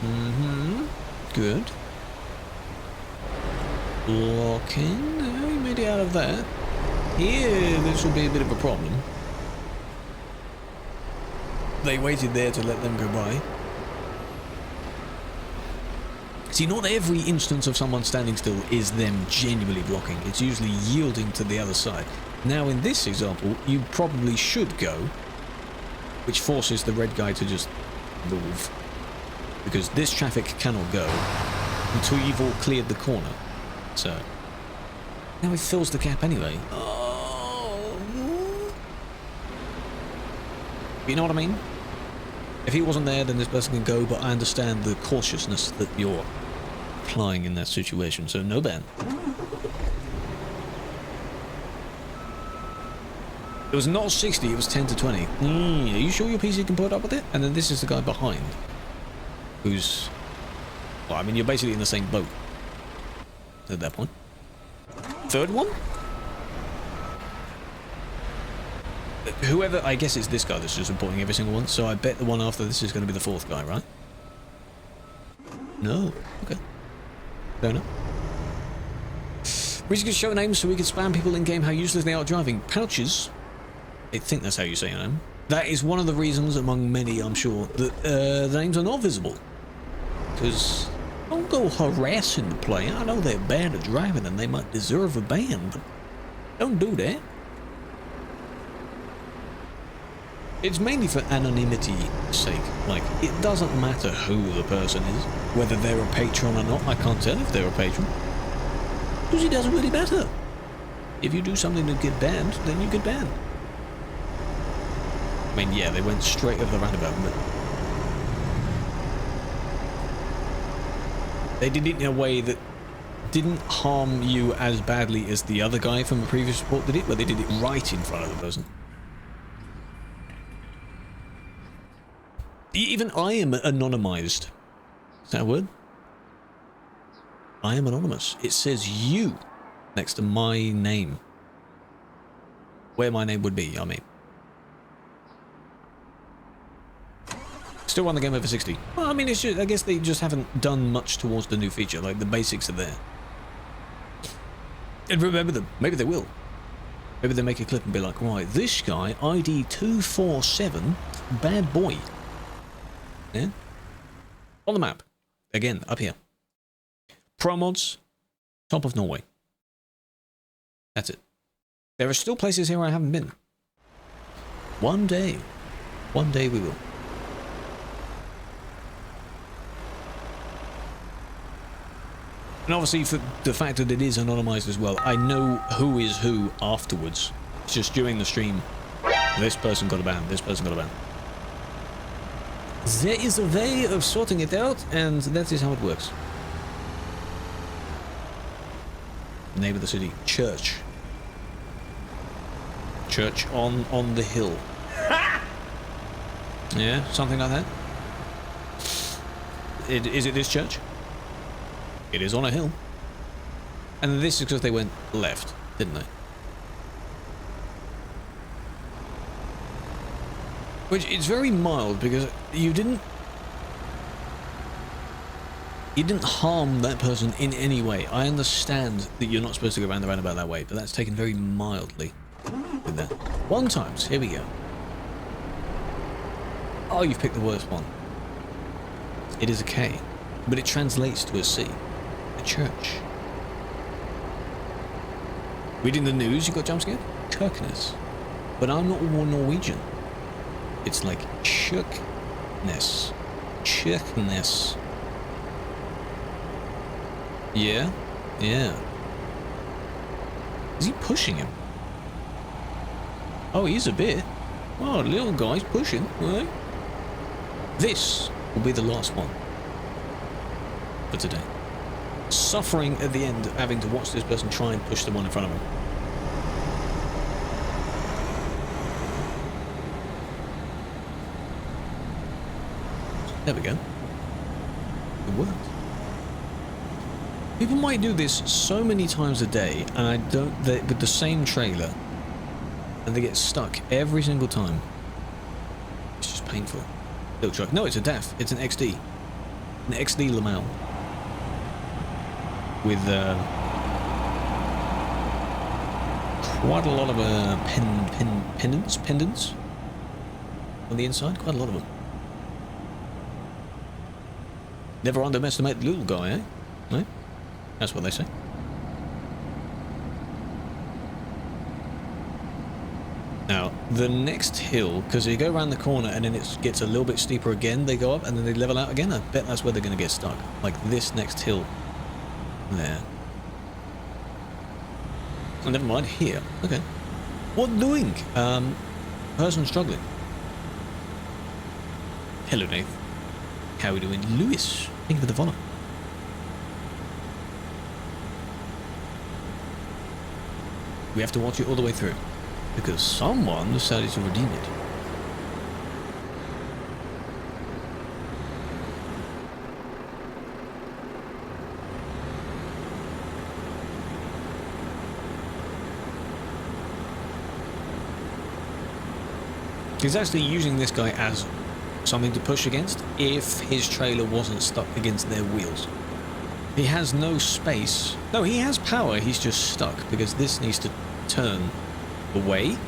Mm-hmm. Good. Locking. No, you made it out of that. Here, this will be a bit of a problem. They waited there to let them go by. See, not every instance of someone standing still is them genuinely blocking. It's usually yielding to the other side. Now, in this example, you probably should go, which forces the red guy to just move. Because this traffic cannot go until you've all cleared the corner. So, now it fills the gap anyway. Oh. You know what I mean? If he wasn't there, then this person can go, but I understand the cautiousness that you're applying in that situation, so no ban. It was not 60, it was 10 to 20. Are you sure your PC can put up with it? And then this is the guy behind. Who's... Well, I mean, you're basically in the same boat. At that point. Third one? Whoever... I guess it's this guy that's just reporting every single one, so I bet the one after this is going to be the 4th guy, right? No. Okay. Fair enough. We just show names so we can spam people in-game how useless they are at driving. Pouches... I think that's how you say your name. That is one of the reasons, among many, I'm sure, that the names are not visible. Because don't go harassing the player. I know they're bad at driving and they might deserve a ban, but don't do that. It's mainly for anonymity's sake. Like, it doesn't matter who the person is, whether they're a patron or not. I can't tell if they're a patron. Because it doesn't really matter. If you do something to get banned, then you get banned. I mean, yeah, they went straight over the roundabout, but they did it in a way that didn't harm you as badly as the other guy from the previous report did it, where they did it right in front of the person. Even I am anonymized. Is that a word? I am anonymous. It says you next to my name. Where my name would be, I mean. Still won the game over 60. Well, I mean, it's just, I guess they just haven't done much towards the new feature. Like, the basics are there. And remember them. Maybe they will. Maybe they make a clip and be like, right, this guy, ID 247, bad boy. Yeah? On the map. Again, up here. ProMods, top of Norway. That's it. There are still places here I haven't been. One day we will. And obviously, for the fact that it is anonymized as well, I know who is who afterwards. It's just during the stream. This person got a ban, this person got a ban. There is a way of sorting it out, and that is how it works. Name of the city, Church. Church on the hill. Yeah, something like that. Is it this church? It is on a hill. And this is because they went left, didn't they? Which it's very mild because you didn't harm that person in any way. I understand that you're not supposed to go around the roundabout that way, but that's taken very mildly with that. 1 times, here we go. Oh, you've picked the worst one. It is a K, but it translates to a C. A church. Reading the news, you got jump scared? Kirkness. But I'm not more Norwegian. It's like Kirkness. Kirkness. Yeah? Yeah. Is he pushing him? Oh, he's a bit. Oh, the little guy's pushing, right? This will be the last one for today. Suffering at the end of having to watch this person try and push the one in front of him. There we go. It worked. People might do this so many times a day, and with the same trailer, and they get stuck every single time. It's just painful. Little truck. No, it's a DAF. It's an XD. An XD Lamel. With quite a lot of pendants on the inside. Quite a lot of them. Never underestimate the little guy, eh? No? That's what they say. Now, the next hill, because you go around the corner and then it gets a little bit steeper again, they go up and then they level out again. I bet that's where they're going to get stuck. Like this next hill. There. Oh, never mind. Here. Okay. What doing? Person struggling. Hello, Nate. How are we doing? Lewis. Thank you for the follow. We have to watch it all the way through. Because someone decided to redeem it. He's actually using this guy as something to push against if his trailer wasn't stuck against their wheels. He has no space. No, he has power, he's just stuck because this needs to turn away.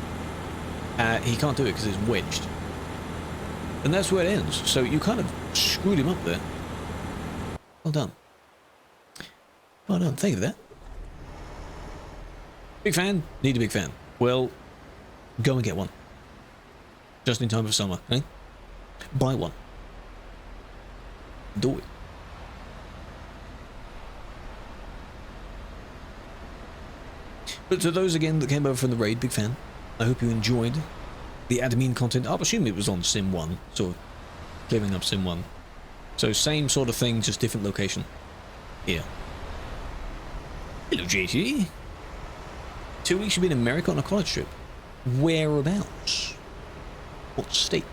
He can't do it because it's wedged. And that's where it ends. So you kind of screwed him up there. Well done. Well done, thank you for that. Big fan? Need a big fan. Well, go and get one. Just in time for summer, eh? Buy one. Do it. But to those again that came over from the raid, big fan. I hope you enjoyed the admin content. I assume it was on Sim 1, sort of clearing up Sim 1. So same sort of thing, just different location. Here. Hello, JT. 2 weeks you've been in America on a college trip. Whereabouts? What state?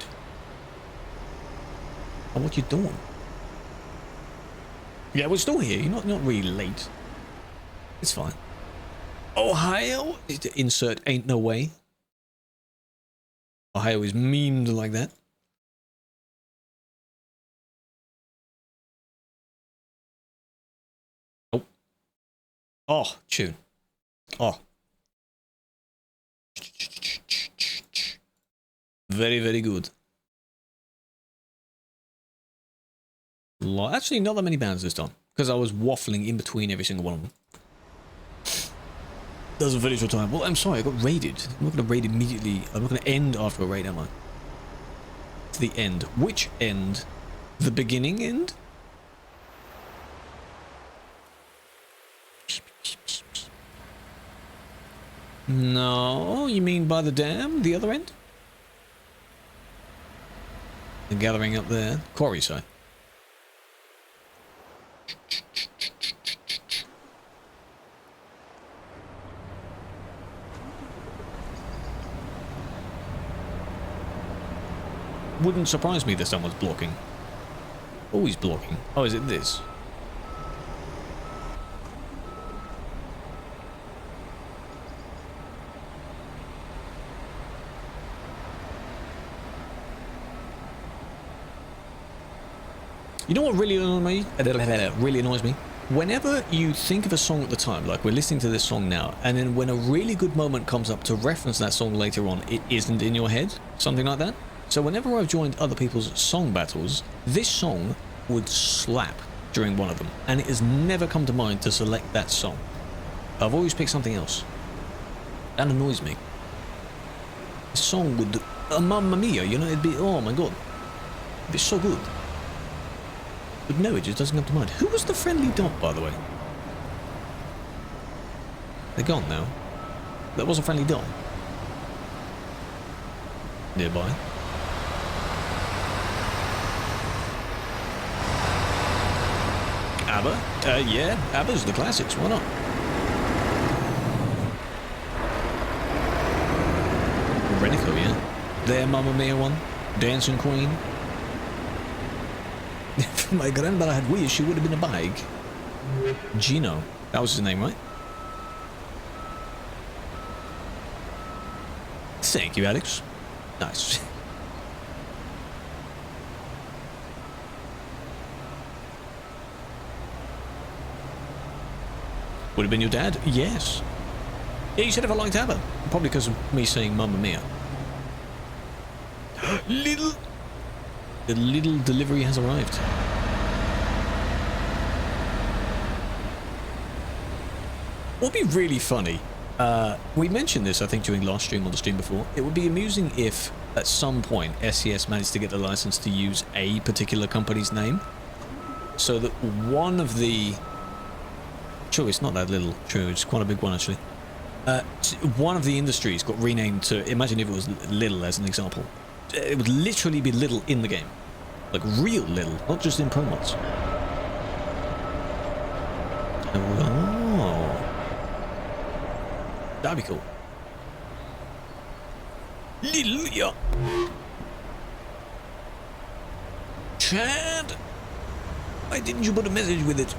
And what you doing? Yeah, we're still here. You're not really late. It's fine. Ohio? Insert ain't no way. Ohio is memed like that. Oh. Oh, tune. Oh. Very, very good. Actually, not that many bands this time, because I was waffling in between every single one of them. That was a very short time. Well, I'm sorry, I got raided. I'm not going to raid immediately. I'm not going to end after a raid, am I? To the end. Which end? The beginning end? No, you mean by the dam? The other end? The gathering up there. Quarry side. Wouldn't surprise me that someone's blocking. Always blocking. Oh, is it this? You know what really annoys me? Really annoys me? Whenever you think of a song at the time, like we're listening to this song now, and then when a really good moment comes up to reference that song later on, it isn't in your head? Something like that? So whenever I've joined other people's song battles, this song would slap during one of them, and it has never come to mind to select that song. I've always picked something else. That annoys me. This song would... Mamma Mia, you know, it'd be... Oh my god. It'd be so good. But no, it just doesn't come to mind. Who was the friendly dot, by the way? They're gone now. That was a friendly dot. Nearby. ABBA? Yeah, ABBA's the classics, why not? Renico, yeah. Their Mamma Mia one. Dancing Queen. If my grandmother had wished, she would have been a bag. Gino. That was his name, right? Thank you, Alex. Nice. Would have been your dad? Yes. Yeah, you said if I liked ABBA. Probably because of me saying Mamma Mia. The little delivery has arrived. What would be really funny, we mentioned this I think during last stream or the stream before, it would be amusing if at some point SES managed to get the license to use a particular company's name, so that one of the... Sure, it's not that little, true, it's quite a big one actually. One of the industries got renamed to, imagine if it was Little as an example. It would literally be Little in the game. Like real Little, not just in ProMods. Oh. That'd be cool. Little, yeah. Chad! Why didn't you put a message with it?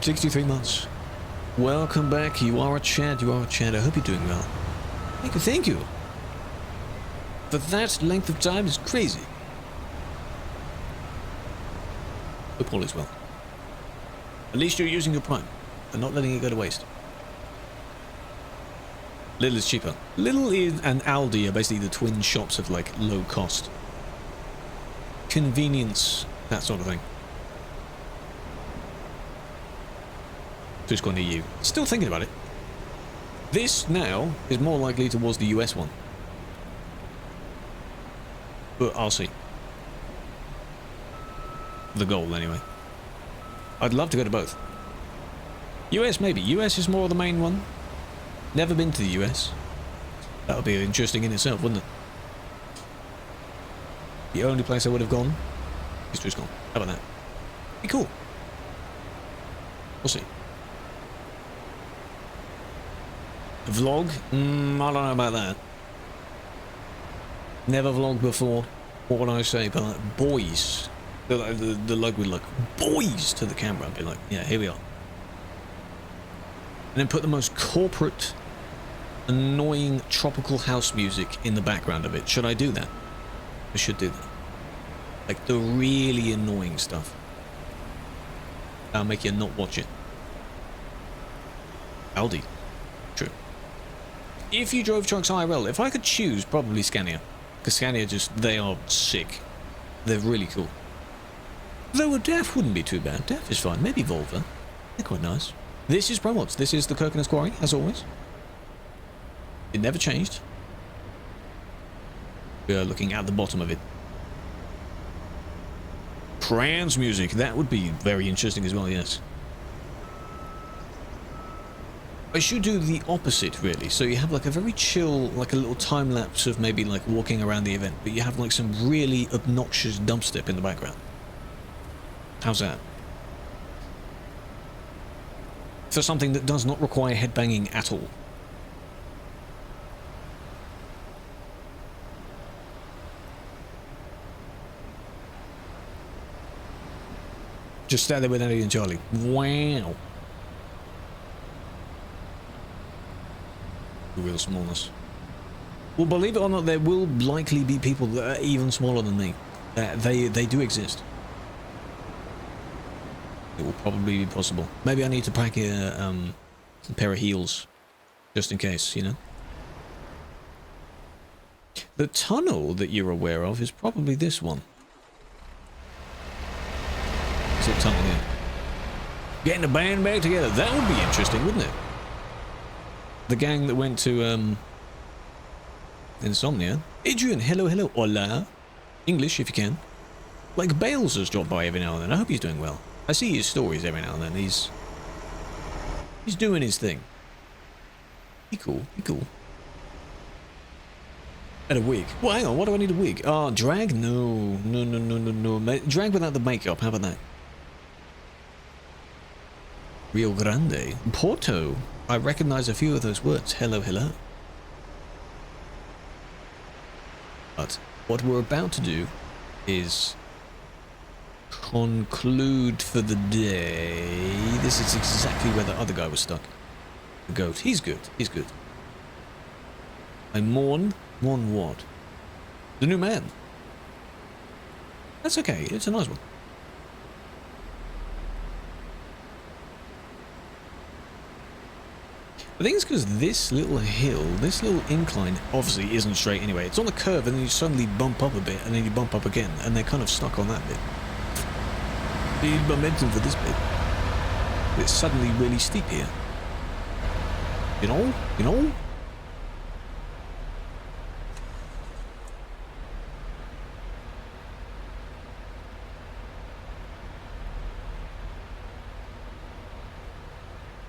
63 months. Welcome back. You are a Chad. You are a Chad. I hope you're doing well. Thank you. Thank you. But that length of time is crazy. Hope all is well. At least you're using your Prime and not letting it go to waste. Lidl is cheaper. Lidl and Aldi are basically the twin shops of like low cost. Convenience, that sort of thing. Just gone to you. Still thinking about it. This now is more likely towards the US one. But I'll see. The goal, anyway. I'd love to go to both. US maybe. US is more the main one. Never been to the US. That would be interesting in itself, wouldn't it? The only place I would have gone, history's gone. How about that? Be cool. We'll see. A vlog? I don't know about that. Never vlogged before. What would I say? But boys. The lug would look boys to the camera and be like, yeah, here we are. And then put the most corporate, annoying tropical house music in the background of it. Should I do that? I should do that. Like the really annoying stuff. That'll make you not watch it. Aldi. True. If you drove trucks IRL, if I could choose, probably Scania. Because Scania just, they are sick. They're really cool. Though a DEF wouldn't be too bad. DEF is fine. Maybe Volvo. They're quite nice. This is ProMods. This is the Kirkenes Quarry, as always. It never changed. We are looking at the bottom of it. Trance music. That would be very interesting as well, yes. I should do the opposite, really. So you have like a very chill, like a little time lapse of maybe like walking around the event, but you have like some really obnoxious dubstep in the background. How's that? For something that does not require headbanging at all. Just stand there with Eddie and Charlie. Wow. The real smallness. Well, believe it or not, there will likely be people that are even smaller than me. They do exist. It will probably be possible. Maybe I need to pack a pair of heels, just in case, you know. The tunnel that you're aware of is probably this one. It's a tunnel here. Getting the band back together. That would be interesting, wouldn't it? The gang that went to Insomnia. Adrian, hello, hello, hola. English, if you can. Like Bales has dropped by every now and then. I hope he's doing well. I see his stories every now and then. He's doing his thing. Be cool. Be cool. And a wig. Well, hang on. What do I need a wig? Oh, drag? No. No. Drag without the makeup. How about that? Rio Grande. Porto. I recognize a few of those words. Hello, hello. But what we're about to do is conclude for the day. This is exactly where the other guy was stuck. The goat. He's good. He's good. I mourn. Mourn what? The new man. That's okay. It's a nice one. I think it's because this little hill, this little incline, obviously isn't straight anyway. It's on a curve and then you suddenly bump up a bit and then you bump up again and they're kind of stuck on that bit. The momentum for this bit. It's suddenly really steep here. You know? You know?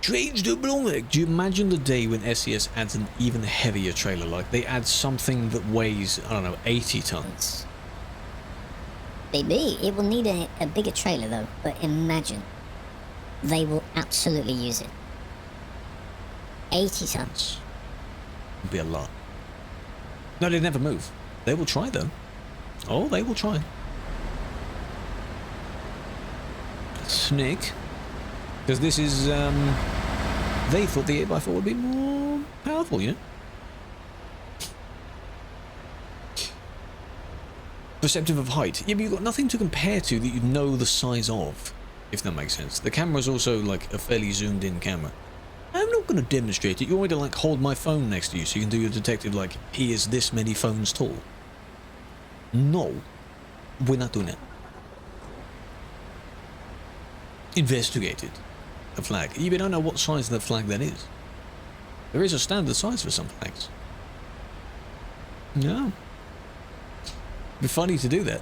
Strange to Blomwick. Do you imagine the day when SES adds an even heavier trailer? Like they add something that weighs, I don't know, 80 tons. Maybe. It will need a bigger trailer though, but imagine. They will absolutely use it. 80 tons. Would be a lot. No, they never move. They will try though. Oh, they will try. Snake. Because this is, they thought the 8x4 would be more powerful, you know? Perceptive of height. Yeah, but you've got nothing to compare to that you know the size of, if that makes sense. The camera's also, like, a fairly zoomed-in camera. I'm not going to demonstrate it. You want me to, like, hold my phone next to you so you can do your detective, like, he is this many phones tall. No. We're not doing it. Investigate it. A flag. You don't know what size of the flag that is. There is a standard size for some flags. No. It'd be funny to do that.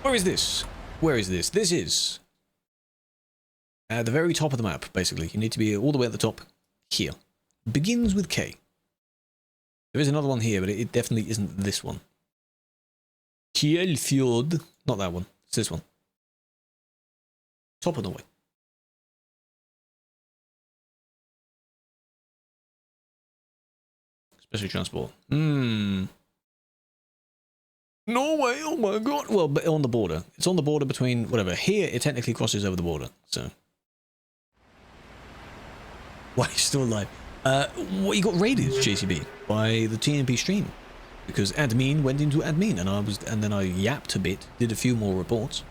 Where is this? Where is this? This is at the very top of the map, basically. You need to be all the way at the top here. Begins with K. There is another one here, but it definitely isn't this one. Kjellfjord. Not that one. It's this one. Top of Norway. Special transport. Norway, oh my god. Well, but on the border. It's on the border between, whatever. Here, it technically crosses over the border, so. Why he's still alive? Well, you got raided, JCB, by the TNP stream. Because admin went into admin, and then I yapped a bit, did a few more reports.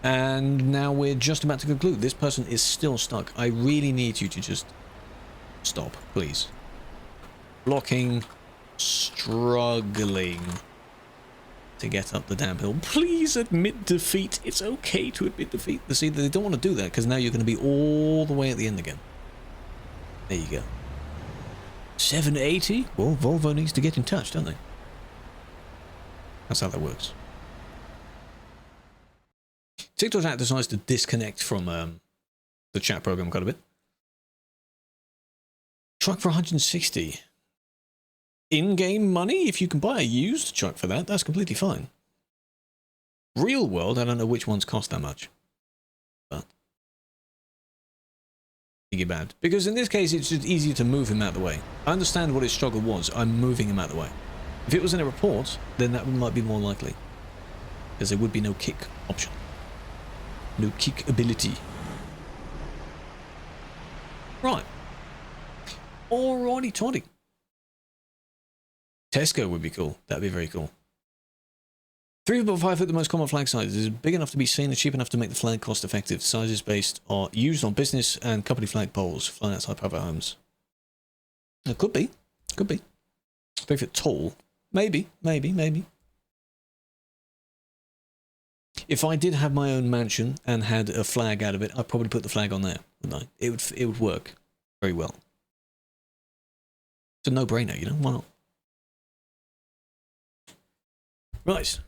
And now we're just about to conclude. This person is still stuck. I really need you to just stop, please. Blocking, struggling to get up the damn hill. Please admit defeat. It's okay to admit defeat. See, they don't want to do that because now you're going to be all the way at the end again. There you go. 780? Well, Volvo needs to get in touch, don't they? That's how that works. TikTok chat decides to disconnect from the chat program quite a bit. Truck for 160. In-game money? If you can buy a used truck for that, that's completely fine. Real world, I don't know which ones cost that much. But think about it. Because in this case, it's just easier to move him out of the way. I understand what his struggle was. I'm moving him out of the way. If it was in a report, then that might be more likely. Because there would be no kick option. No kick ability. Right. Alrighty, toddy. Tesco would be cool. That'd be very cool. 3 foot by 5 foot, the most common flag size, is big enough to be seen and cheap enough to make the flag cost effective. Sizes based are used on business and company flag poles flying outside private homes. It could be. Could be. 3 foot tall. Maybe. If I did have my own mansion and had a flag out of it, I'd probably put the flag on there, wouldn't I? It would work very well. It's a no-brainer, you know? Why not? Right.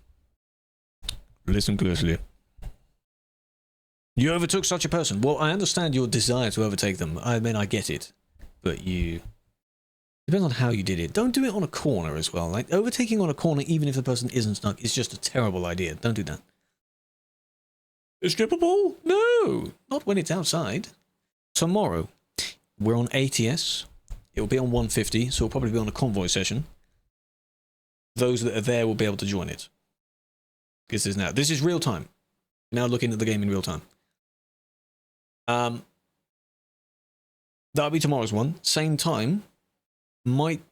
Listen closely. You overtook such a person. Well, I understand your desire to overtake them. I mean, I get it. But you... Depends on how you did it. Don't do it on a corner as well. Like, overtaking on a corner, even if the person isn't stuck, is just a terrible idea. Don't do that. A stripper pole? No! Not when it's outside. Tomorrow, we're on ATS. It will be on 150, so we'll probably be on a convoy session. Those that are there will be able to join it. This is real time. Now looking at the game in real time. That'll be tomorrow's one. Same time. Might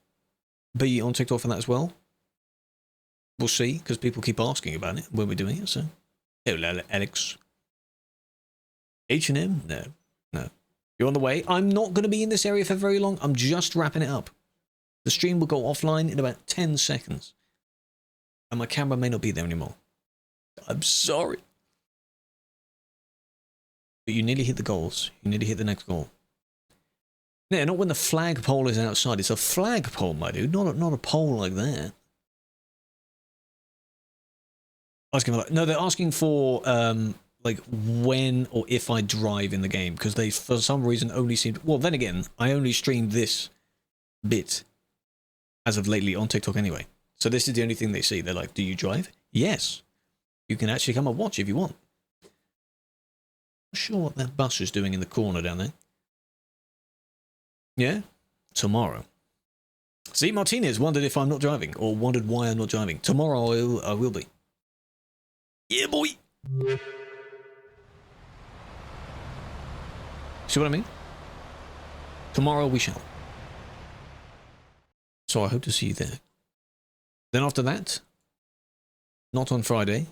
be on TikTok for that as well. We'll see, because people keep asking about it when we're doing it, so. Hello, Alex. H&M? No. You're on the way. I'm not going to be in this area for very long. I'm just wrapping it up. The stream will go offline in about 10 seconds. And my camera may not be there anymore. I'm sorry. But you nearly hit the goals. You nearly hit the next goal. Yeah, not when the flagpole is outside. It's a flagpole, my dude. Not a pole like that. Asking for, no, they're asking for like when or if I drive in the game, because they for some reason only seem. Well, then again, I only streamed this bit as of lately on TikTok anyway. So this is the only thing they see. They're like, "Do you drive?" Yes. You can actually come and watch if you want. Not sure what that bus is doing in the corner down there. Yeah, tomorrow. See, Martinez wondered if I'm not driving, or wondered why I'm not driving. Tomorrow I will be. Yeah, boy. See what I mean? Tomorrow we shall. So I hope to see you there. Then after that, not on Friday,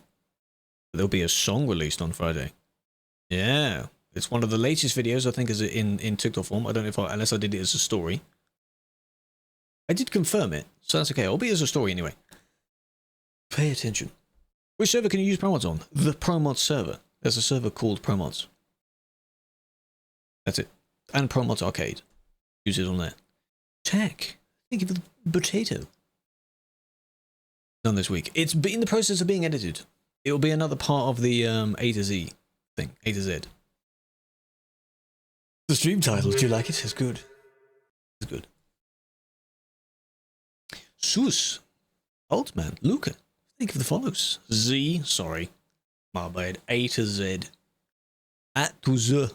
there'll be a song released on Friday. Yeah, it's one of the latest videos, I think, is in TikTok form. I don't know if unless I did it as a story. I did confirm it, so that's okay. I'll be as a story anyway. Pay attention. Which server can you use ProMods on? The ProMods server. There's a server called ProMods. That's it. And ProMods Arcade. Use it on there. Tech. Thank you for the potato. done this week. It's in the process of being edited. It will be another part of the A to Z thing, A to Z. The stream title, do you like it? It's good. It's good. Sus. Altman. Luca. Thank you for the follows. Z. Sorry. My bad. A to Z. At to Z.